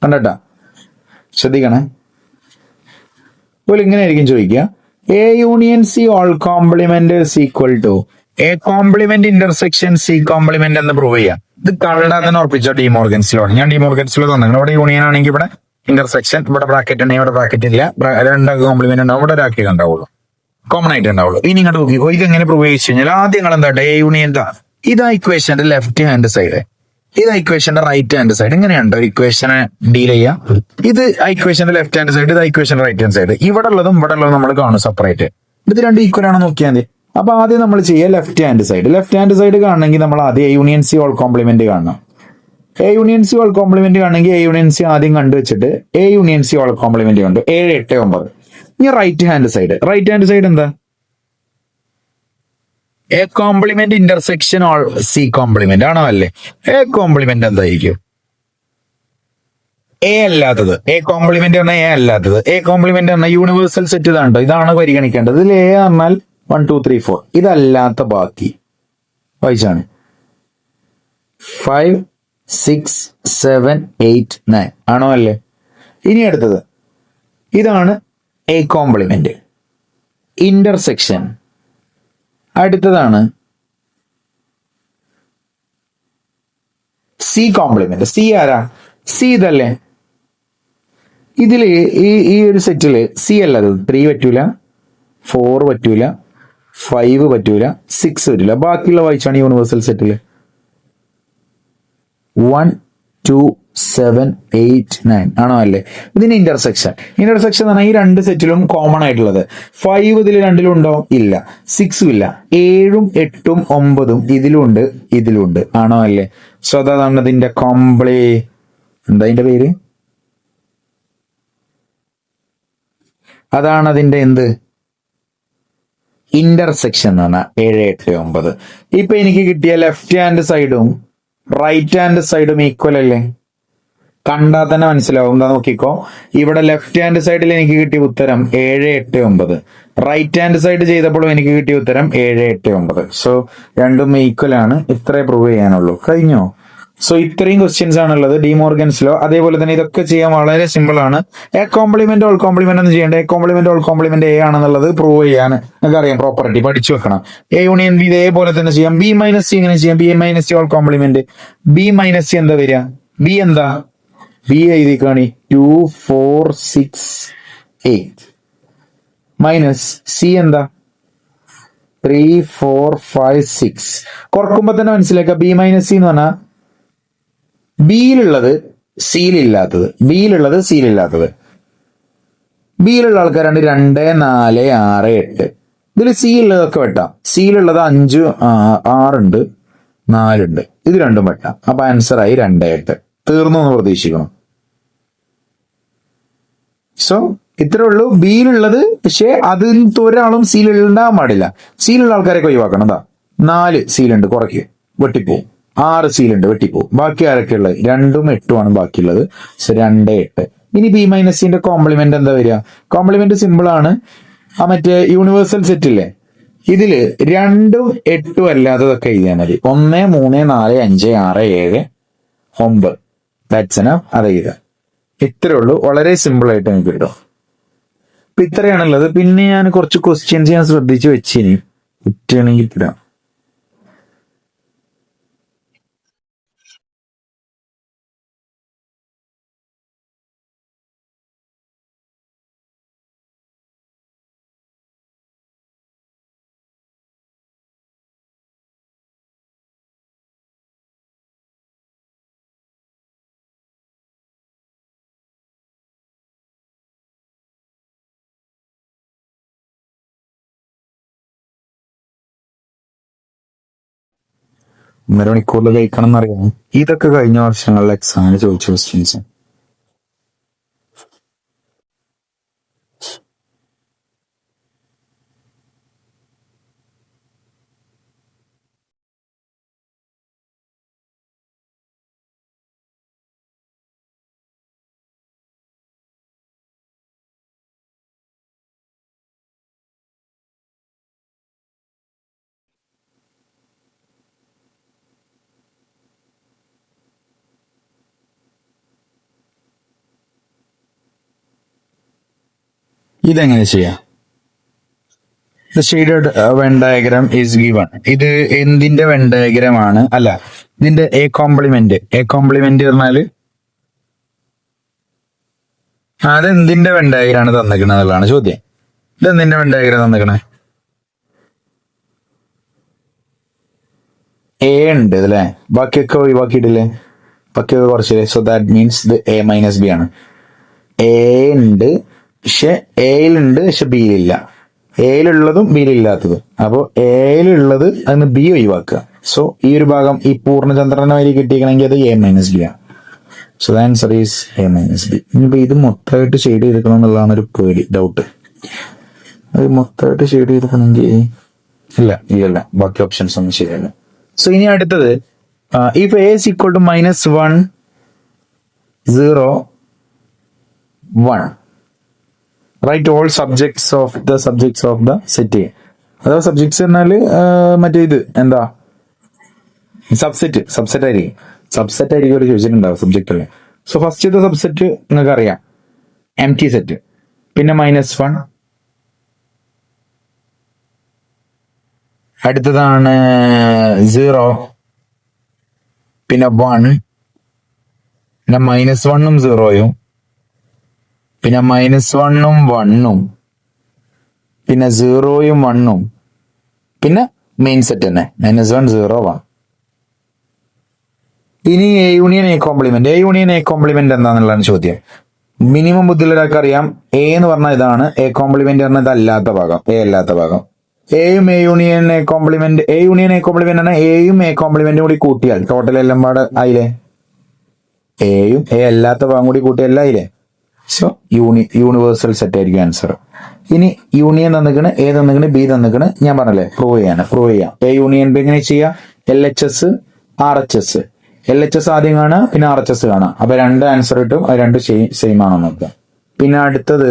കണ്ടട്ടാ, ശ്രദ്ധിക്കണേ. ഇങ്ങനെ ആയിരിക്കും ചോദിക്കുക. A union C all complement is equal to A complement intersection C complement എന്ന് പ്രൂവ് ചെയ്യാം. ഇത് കണ്ടാൽ ഉറപ്പിച്ച ഡിമോർഗൻസ് ലോ ആണ്. ഞാൻ ഡിമോർഗൻസ് ലോ തന്നെ. ഇവിടെ യൂണിയൻ ആണെങ്കിൽ ഇവിടെ ഇന്റർസെക്ഷൻ, ഇവിടെ ബ്രാക്കറ്റ് ഉണ്ടെങ്കിൽ ഇവിടെ ബ്രാക്കറ്റ് ഇല്ല, 2 കോംപ്ലിമെന്റ് ഉണ്ടാവും, ഇവിടെ ഒരാക്കി ഉണ്ടാവുള്ളൂ, കോമൺ ആയിട്ട് ഉണ്ടാവുള്ളൂ. ഇനി ഇങ്ങോട്ട് നോക്കിക്കോ. ഇത് എങ്ങനെ പ്രൂവ് ചെയ്ത് കഴിഞ്ഞാൽ ആദ്യം നിങ്ങൾ എന്താ എ യൂണിയൻ ഇതാ ഇക്വേഷന്റെ ലെഫ്റ്റ് ഹാൻഡ് സൈഡ്, ഇതാ ഇക്വേഷന്റെ റൈറ്റ് ഹാൻഡ് സൈഡ്. ഇങ്ങനെയുണ്ടോ ഇക്വേഷനെ ഡീൽ ചെയ്യാം? ഇത് ഇക്വേഷന്റെ ലെഫ്റ്റ് ഹാൻഡ് സൈഡ്, ഇത് ഇക്വേഷന്റെ റൈറ്റ് ഹാൻഡ് സൈഡ്. ഇവിടെ ഉള്ളതും ഇവിടെ ഉള്ളതും നമ്മൾ കാണും സെപ്പറേറ്റ്. ഇത് 2 ഈക്വൽ ആണോ നോക്കിയാൽ മതി. അപ്പൊ ആദ്യം നമ്മൾ ചെയ്യുക left hand side. Left hand side കാണണമെങ്കിൽ നമ്മൾ ആദ്യം A union C all complement കാണണം. A union C all complement കാണണമെങ്കിൽ എ യൂണിയൻ സി ആദ്യം കണ്ടുവച്ചിട്ട് A union C all complement കണ്ടു 7 8 9. ഇനി right hand side. Right hand side എന്താ? A complement intersection all C complement ആണോ? അല്ലേ? എ കോംപ്ലിമെന്റ് എന്തായിരിക്കും? എ അല്ലാത്തത്. എ കോംപ്ലിമെന്റ് പറഞ്ഞാൽ എ അല്ലാത്തത്. എ കോംപ്ലിമെന്റ് പറഞ്ഞാൽ യൂണിവേഴ്സൽ സെറ്റ് ഇതാണ്ടോ, ഇതാണ് പരിഗണിക്കേണ്ടത്. ഇതിൽ എ പറഞ്ഞാൽ 1 2 3 4 ഇതല്ലാത്ത ബാക്കി വായിച്ചാണ്. 5 6 7 8 9 ആണോ അല്ലേ? ഇനി അടുത്തത് ഇതാണ് എ കോംപ്ലിമെന്റ്, ഇന്റർസെക്ഷൻ. അടുത്തതാണ് സി കോംപ്ലിമെന്റ്. സി ആരാ? സി ഇതല്ലേ? ഇതില് ഈ ഒരു സെറ്റില് സി അല്ലത് 3 പറ്റൂല, 4 പറ്റൂല, 5 പറ്റൂല, 6 പറ്റൂല. ബാക്കിയുള്ള വായിച്ചാണ് യൂണിവേഴ്സൽ സെറ്റില് 1 2 7 8 9 ആണോ അല്ലേ? ഇതിന് ഇന്റർസെക്ഷൻ. ഇന്റർസെക്ഷൻ എന്ന് പറഞ്ഞാൽ ഈ രണ്ട് സെറ്റിലും കോമൺ ആയിട്ടുള്ളത് 5 ഇതിൽ രണ്ടിലും ഉണ്ടോ? ഇല്ല. 6 ഇല്ല. 7 8 9 ഇതിലുണ്ട്, ഇതിലുണ്ട്, ആണോ അല്ലേ? സോ അതാണ് ഇതിന്റെ എന്താ അതിന്റെ പേര്? അതാണ് അതിന്റെ എന്ത്? ഇന്റർസെക്ഷൻ എന്ന് പറഞ്ഞാൽ 7 8 9. ഇപ്പൊ എനിക്ക് കിട്ടിയ ലെഫ്റ്റ് ഹാൻഡ് സൈഡും റൈറ്റ് ഹാൻഡ് സൈഡും ഈക്വൽ അല്ലേ? കണ്ടാൽ തന്നെ മനസ്സിലാവും. എന്താ നോക്കിക്കോ, ഇവിടെ ലെഫ്റ്റ് ഹാൻഡ് സൈഡിൽ എനിക്ക് കിട്ടിയ ഉത്തരം 7 8 9. റൈറ്റ് ഹാൻഡ് സൈഡ് ചെയ്തപ്പോഴും എനിക്ക് കിട്ടിയ ഉത്തരം 7 8 9. സോ രണ്ടും ഈക്വൽ ആണ്. ഇത്രേ പ്രൂവ് ചെയ്യാനുള്ളൂ. കഴിഞ്ഞോ? സോ ഇത്രയും ക്വസ്റ്റ്യൻസ് ആണുള്ളത് ഡി മോർഗൻസ് ലോ. അതേപോലെ തന്നെ ഇതൊക്കെ ചെയ്യാൻ വളരെ സിമ്പിൾ ആണ്. എ കോംപ്ലിമെന്റ് ഓൾ കോംപ്ലിമെന്റ് എന്ന് ചെയ്യേണ്ട. A complement whole complement A ആണെന്നുള്ളത് പ്രൂവ് ചെയ്യാൻ നിങ്ങൾക്ക് അറിയാം. പ്രോപ്പർട്ടി പഠിച്ചു വെക്കണം. എ യൂണിയൻ ബി ഇതേപോലെ തന്നെ ചെയ്യാം. ബി മൈനസ് സി എങ്ങനെ ചെയ്യാം? B minus C all complement. B minus C എന്താ വരിക? ബി എന്താ? ബി എഴുതി കാണി 2 4 6 8 മൈനസ് സി എന്താ? 3 4 5 6. കുറക്കുമ്പോ തന്നെ മനസ്സിലാക്കുക ബി മൈനസ് സി എന്ന് പറഞ്ഞാൽ ബിയിലുള്ളത് സിയിലില്ലാത്തത്, ബിയിലുള്ളത് സിയിലില്ലാത്തത്. ബിയിലുള്ള ആൾക്കാരാണ് 2 4 6 8. ഇതിൽ സി ഉള്ളതൊക്കെ വെട്ടാം. സിയിലുള്ളത് 5 6 ഉണ്ട്, 4 ഉണ്ട്. ഇത് രണ്ടും വെട്ടാം. അപ്പൊ ആൻസർ ആയി 2 8. തീർന്നു എന്ന് പ്രതീക്ഷിക്കണം. സോ ഇത്രേ ഉള്ളൂ ബിയിലുള്ളത്. പക്ഷെ അതിൽ ഒരാളും സീലുണ്ടാകാൻ പാടില്ല. സീലുള്ള ആൾക്കാരെ ഒഴിവാക്കണം. എന്താ? 4 സീലുണ്ട്, കുറയ്ക്ക്, വെട്ടിപ്പോവും. 6 സീലുണ്ട്, വെട്ടിപ്പോവും. ബാക്കി ആരൊക്കെ ഉള്ളത്? 2 8 ആണ് ബാക്കിയുള്ളത്. സോ 2 8. ഇനി ബി മൈനസ് സിന്റെ കോംപ്ലിമെന്റ് എന്താ വരിക? കോംപ്ലിമെന്റ് സിമ്പിൾ ആണ്. ആ മറ്റേ യൂണിവേഴ്സൽ സെറ്റ് ഇല്ലേ, ഇതില് 2 8 അല്ലാത്തതൊക്കെ എഴുതിയാൽ മതി. 1 3 4 5 6 7 9. That's enough. അത് എഴുതാം. ഇത്രേ ഉള്ളൂ. വളരെ സിമ്പിൾ ആയിട്ട് നിങ്ങൾക്ക് കിട്ടും. ഇപ്പൊ ഇത്രയാണുള്ളത്. പിന്നെ ഞാൻ കുറച്ച് ക്വസ്റ്റ്യൻസ് ഞാൻ ശ്രദ്ധിച്ച് വെച്ചിനി, പറ്റുകയാണെങ്കിൽ ഇടാം. ഒന്നര മണിക്കൂറിൽ കഴിക്കണം എന്നറിയാം. ഇതൊക്കെ കഴിഞ്ഞ വർഷങ്ങളിൽ എക്സാമിന് ചോദിച്ച ക്വസ്റ്റ്യൻസ്. ഇതെങ്ങനെ ചെയ്യാം? The shaded when diagram is given. ഇത് എന്തിന്റെ വെൻ ഡയഗ്രാം ആണ്? അല്ല, ഇതിന്റെ എ കോംപ്ലിമെന്റ്. എ കോംപ്ലിമെന്റ് പറഞ്ഞാല് അതെന്തിന്റെ വെൻ ഡയഗ്രാം ആണ് തന്നിക്കണത് എന്നുള്ളതാണ് ചോദ്യം. ഇതെന്തിന്റെ വെൻ ഡയഗ്രാം തന്നിക്കണേ? എ ഉണ്ട് അല്ലേ? ബാക്കിയൊക്കെ ഒഴിവാക്കിയിട്ടില്ലേ? ബാക്കിയൊക്കെ കുറച്ചില്ലേ? സോ ദാറ്റ് മീൻസ് ഇത് എ മൈനസ് ബി ആണ്. എ ഉണ്ട്, പക്ഷെ എയിലുണ്ട്, പക്ഷെ ബിയിലില്ല. എയിലുള്ളതും ബിയിലില്ലാത്തതും. അപ്പോൾ എയിലുള്ളത് അതിന് ബി ഒഴിവാക്കുക. സോ ഈ ഒരു ഭാഗം ഈ പൂർണ്ണചന്ദ്രനെ വരി കിട്ടിയിരിക്കണമെങ്കിൽ അത് എ മൈനസ് ബി ആണ്. So the answer is A minus B. ഇനിയിപ്പോ ഇത് മൊത്തമായിട്ട് ഷെയ്ഡ് ചെയ്തിരിക്കണം എന്നുള്ളതാണ് ഒരു പേടി, ഡൗട്ട്. അത് മൊത്തമായിട്ട് ഷെയ്ഡ് ചെയ്തിരിക്കണമെങ്കിൽ ഇല്ല, ബാക്കി ഓപ്ഷൻസ് ഒന്നും ശരിയല്ല. സോ ഇനി അടുത്തത്, if A is equal to -1 0 1 right all subjects of the set. അഥവാ സബ്ജക്ട്സ് പറഞ്ഞാല് മറ്റേ ഇത് എന്താ, സബ്സെറ്റ് ആയിരിക്കും ഒരു ചോദിച്ചിട്ടുണ്ടാവും സബ്ജക്റ്റില്. സോ ഫസ്റ്റ് സബ്സെറ്റ് നിങ്ങൾക്ക് അറിയാം, എം ടി സെറ്റ്. പിന്നെ -1, അടുത്തതാണ് 0, പിന്നെ 1, പിന്നെ -1ഉം 0യും, പിന്നെ -1ഉം 1ഉം, പിന്നെ 0യും 1ഉം, പിന്നെ മെയിൻ സെറ്റ് തന്നെ -1, 0, 1. ഇനി എ യൂണിയൻ എ കോംപ്ലിമെന്റ് എന്താന്നുള്ളതാണ് ചോദ്യം. മിനിമം ബുദ്ധിയുള്ള ഒരാൾക്ക് അറിയാം, എ എന്ന് പറഞ്ഞാൽ ഇതാണ്, എ കോംപ്ലിമെന്റ് പറഞ്ഞാൽ ഇതല്ലാത്ത ഭാഗം, എ അല്ലാത്ത ഭാഗം. എയും എ യൂണിയൻ എ കോംപ്ലിമെന്റ് ആണ്. എയും എ കോംപ്ലിമെന്റും കൂടി കൂട്ടിയാൽ ടോട്ടൽ എല്ലാം പാടെ ആയില്ലേ, എയും എ അല്ലാത്ത ഭാഗം കൂടി കൂട്ടിയല്ല ആയില്ലേ. സോ യൂണിവേഴ്സൽ സെറ്റ് ആയിരിക്കും ആൻസർ. ഇനി യൂണിയൻ തന്നിക്കണ്, എ തന്നിക്കണ്, ബി തന്നിക്കണ്, ഞാൻ പറഞ്ഞല്ലേ പ്രൂവ് ചെയ്യാം. എ യൂണിയൻ ബി എങ്ങനെ ചെയ്യാം, LHS RHS. LHS ആദ്യം കാണുക, പിന്നെ RHS കാണുക. അപ്പൊ രണ്ട് ആൻസർ കിട്ടും, അത് രണ്ട് സെയിം ആണോ നോക്കുക. പിന്നെ അടുത്തത്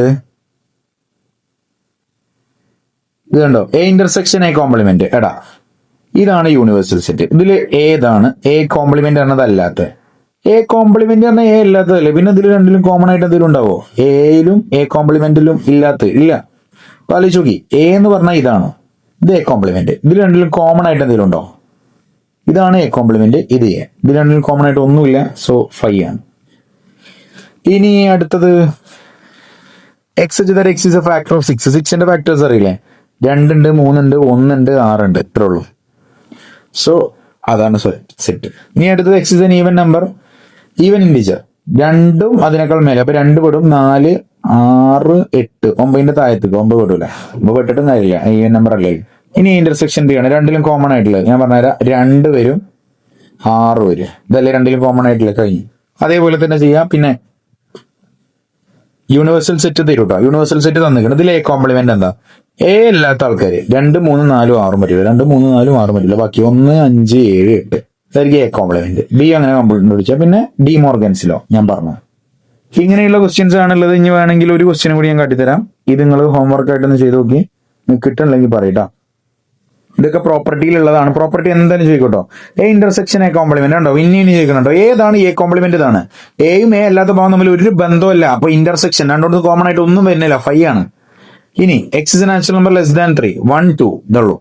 ഇത് കണ്ടോ, എ ഇന്റർസെക്ഷൻ എ കോംപ്ലിമെന്റ്. എടാ ഇതാണ് യൂണിവേഴ്സൽ സെറ്റ്. ഇതിൽ ഏതാണ് എ കോംപ്ലിമെന്റ് എന്നതല്ലാത്ത? എ കോംപ്ലിമെന്റ് പറഞ്ഞാൽ എ ഇല്ലാത്തതല്ലേ, പിന്നെ ഇതിൽ രണ്ടിലും കോമൺ ആയിട്ട് എന്തെങ്കിലും ഉണ്ടാവോ? എയിലും എ കോംപ്ലിമെന്റിലും ഇല്ല. അപ്പൊ ആലോചിച്ച് നോക്കി, എ എന്ന് പറഞ്ഞാൽ ഇതാണ്, ഇത് എ കോംപ്ലിമെന്റ്. ഇതിൽ രണ്ടിലും കോമൺ ആയിട്ട് എന്തെങ്കിലും ഉണ്ടോ? ഇതാണ് എ കോംപ്ലിമെന്റ്, ഇത് എ. ഇതിൽ രണ്ടിലും കോമൺ ആയിട്ട് ഒന്നുമില്ല, സോ 5 ആണ്. ഇനി അടുത്തത് x is a factor of 6. 6ന്റെ ഫാക്ടേഴ്സ് അറിയില്ലേ? 2 ഉണ്ട്, 3 ഉണ്ട്, 1 ഉണ്ട്, 6 ഉണ്ട്, ഇത്രേ ഉള്ളൂ. സോ അതാണ് സെറ്റ്. ഇനി അടുത്തത് x is an even number, even integer. 2ഉം അതിനേക്കാൾ മേലെ, അപ്പൊ 2 പെടും, 4, 6, 8, 9ന്റെ താഴത്തേക്ക് 9 പെടൂല, 9 പെട്ടിട്ടും കാര്യമില്ല, ഈവൻ നമ്പർ അല്ലേ. ഇനി ഇന്റർസെക്ഷൻ ബി ആണ്, രണ്ടിലും കോമൺ ആയിട്ടുള്ളത്. ഞാൻ പറഞ്ഞുതരാം, 2 വരും, 6 വരും, ഇതല്ലേ രണ്ടിലും കോമൺ ആയിട്ടുള്ള, കഴിഞ്ഞു. അതേപോലെ തന്നെ ചെയ്യാം. പിന്നെ യൂണിവേഴ്സൽ സെറ്റ് തരും കേട്ടോ. യൂണിവേഴ്സൽ സെറ്റ് തന്നിരിക്കണം. ഇതിൽ എ കോംപ്ലിമെന്റ് എന്താ? എ അല്ലാത്ത ആൾക്കാര് 2, 3, 4, 6 പറ്റില്ല, 2, 3, 4, 6 പറ്റില്ല, ബാക്കി 1, 5, 7, 8 ഇതായിരിക്കും എ കോംപ്ലിമെന്റ്. ബി അങ്ങനെ കംപ്ലീറ്റ് വിളിച്ചാൽ പിന്നെ ഡി മോർഗൻസിലോ ഞാൻ പറഞ്ഞു. ഇങ്ങനെയുള്ള ക്വസ്റ്റ്യൻസ് ആണുള്ളത്. ഇനി വേണമെങ്കിൽ ഒരു ക്വസ്റ്റ്യൻ കൂടി ഞാൻ കാട്ടിത്തരാം. ഇത് നിങ്ങൾ ഹോംവർക്ക് ആയിട്ടൊന്ന് ചെയ്ത് നോക്കി, കിട്ടണില്ലെങ്കിൽ പറയട്ടോ. ഇതൊക്കെ പ്രോപ്പർട്ടിയിലുള്ളതാണ്. പ്രോപ്പർട്ടി എന്തായാലും ചോദിക്കട്ടോ. എ ഇന്റർസെക്ഷൻ എ കോംപ്ലിമെന്റ് ഉണ്ടോ? ഇനി ചോദിക്കുന്നുണ്ടോ ഏതാണ് എ കോംപ്ലിമെന്റ്? ഇതാണ്. എയും എ അല്ലാത്ത ഭാഗം തമ്മിൽ ഒരു ബന്ധമല്ല, അപ്പൊ ഇന്റർസെക്ഷൻ രണ്ടോട് കോമൺ ആയിട്ട് ഒന്നും വരുന്നില്ല, 5 ആണ്. ഇനി എക്സ് ഇസ് നാച്ചുറൽ നമ്പർ <3, 1, 2 ഇതുള്ളൂ.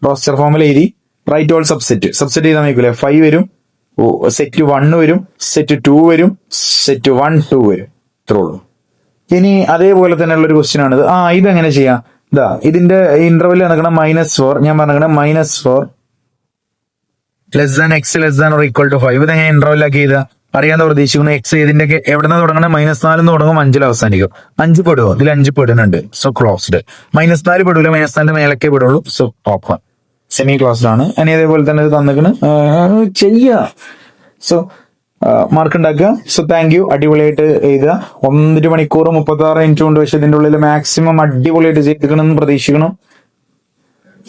റോസ്റ്റർ ഫോമിൽ എഴുതി റൈറ്റ് ഓൾ സബ്സെറ്റ് ചെയ്താൽ നോക്കൂലേ, 5 വരും, സെറ്റ് 1 വരും, സെറ്റ് 2 വരും, സെറ്റ് 1, 2 വരും, ഇത്രേ ഉള്ളൂ. ഇനി അതേപോലെ തന്നെയുള്ള ഒരു ക്വസ്റ്റ്യൻ ആണിത്. ഇതെങ്ങനെ ചെയ്യാം? ഇതാ ഇതിന്റെ ഇന്റർവെൽ നടക്കണം -4. ഞാൻ പറഞ്ഞ -4 x <= 5. ഇതെങ്ങനെ ഇന്റർവെൽ ആക്കി ചെയ്താ അറിയാൻ പ്രതീക്ഷിക്കുന്നു. എക്സ് ഇതിന്റെ എവിടെ നിന്ന് തുടങ്ങണം? -4 തുടങ്ങും, 5 അവസാനിക്കും. 5 പെടുവോ? ഇതിൽ 5 പെടുന്നുണ്ട്, സോ ക്ലോസ്ഡ്. -4 പെടൂല, -4 മേലൊക്കെ പെടുള്ളൂ, സോ ഓപ്പൺ, സെമി ക്ലോസ്ഡ് ആണ്. ഇനി അതേപോലെ തന്നെ ഇത് തന്നിക്കണ് ചെയ്യാ. സോ മാർക്ക് ഉണ്ടാക്കുക. So thank U. അടിപൊളിയായിട്ട് എഴുതുക. 1 മണിക്കൂർ 36 മിനിറ്റ് കൊണ്ട്, പക്ഷെ ഇതിന്റെ ഉള്ളിൽ മാക്സിമം അടിപൊളിയായിട്ട് ചെയ്തിരിക്കണമെന്ന് പ്രതീക്ഷിക്കണം.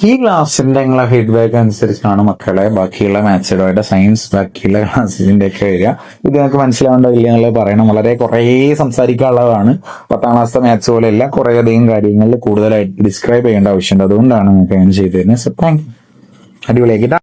ഈ ക്ലാസ്സിന്റെ നിങ്ങളെ ഫീഡ്ബാക്ക് അനുസരിച്ചാണ് മക്കളെ ബാക്കിയുള്ള മാത്സിയുടെ സയൻസ് ബാക്കിയുള്ള ക്ലാസ്സിന്റെ ഒക്കെ വരിക. ഇത് നിങ്ങൾക്ക് മനസ്സിലാവേണ്ടതില്ല എന്നുള്ളത് പറയണം. വളരെ കുറേ സംസാരിക്കാനുള്ളതാണ്. 10ാം ക്ലാസ്സിലെ മാത്സ് പോലെയല്ല, കുറേ അധികം കാര്യങ്ങളിൽ കൂടുതലായിട്ട് ഡിസ്ക്രൈബ് ചെയ്യേണ്ട ആവശ്യമുണ്ട്. അതുകൊണ്ടാണ് നിങ്ങൾക്ക് അങ്ങനെ ചെയ്തു തരുന്നത്. So thank you. അടിപൊളിയാക്കിട്ടാ.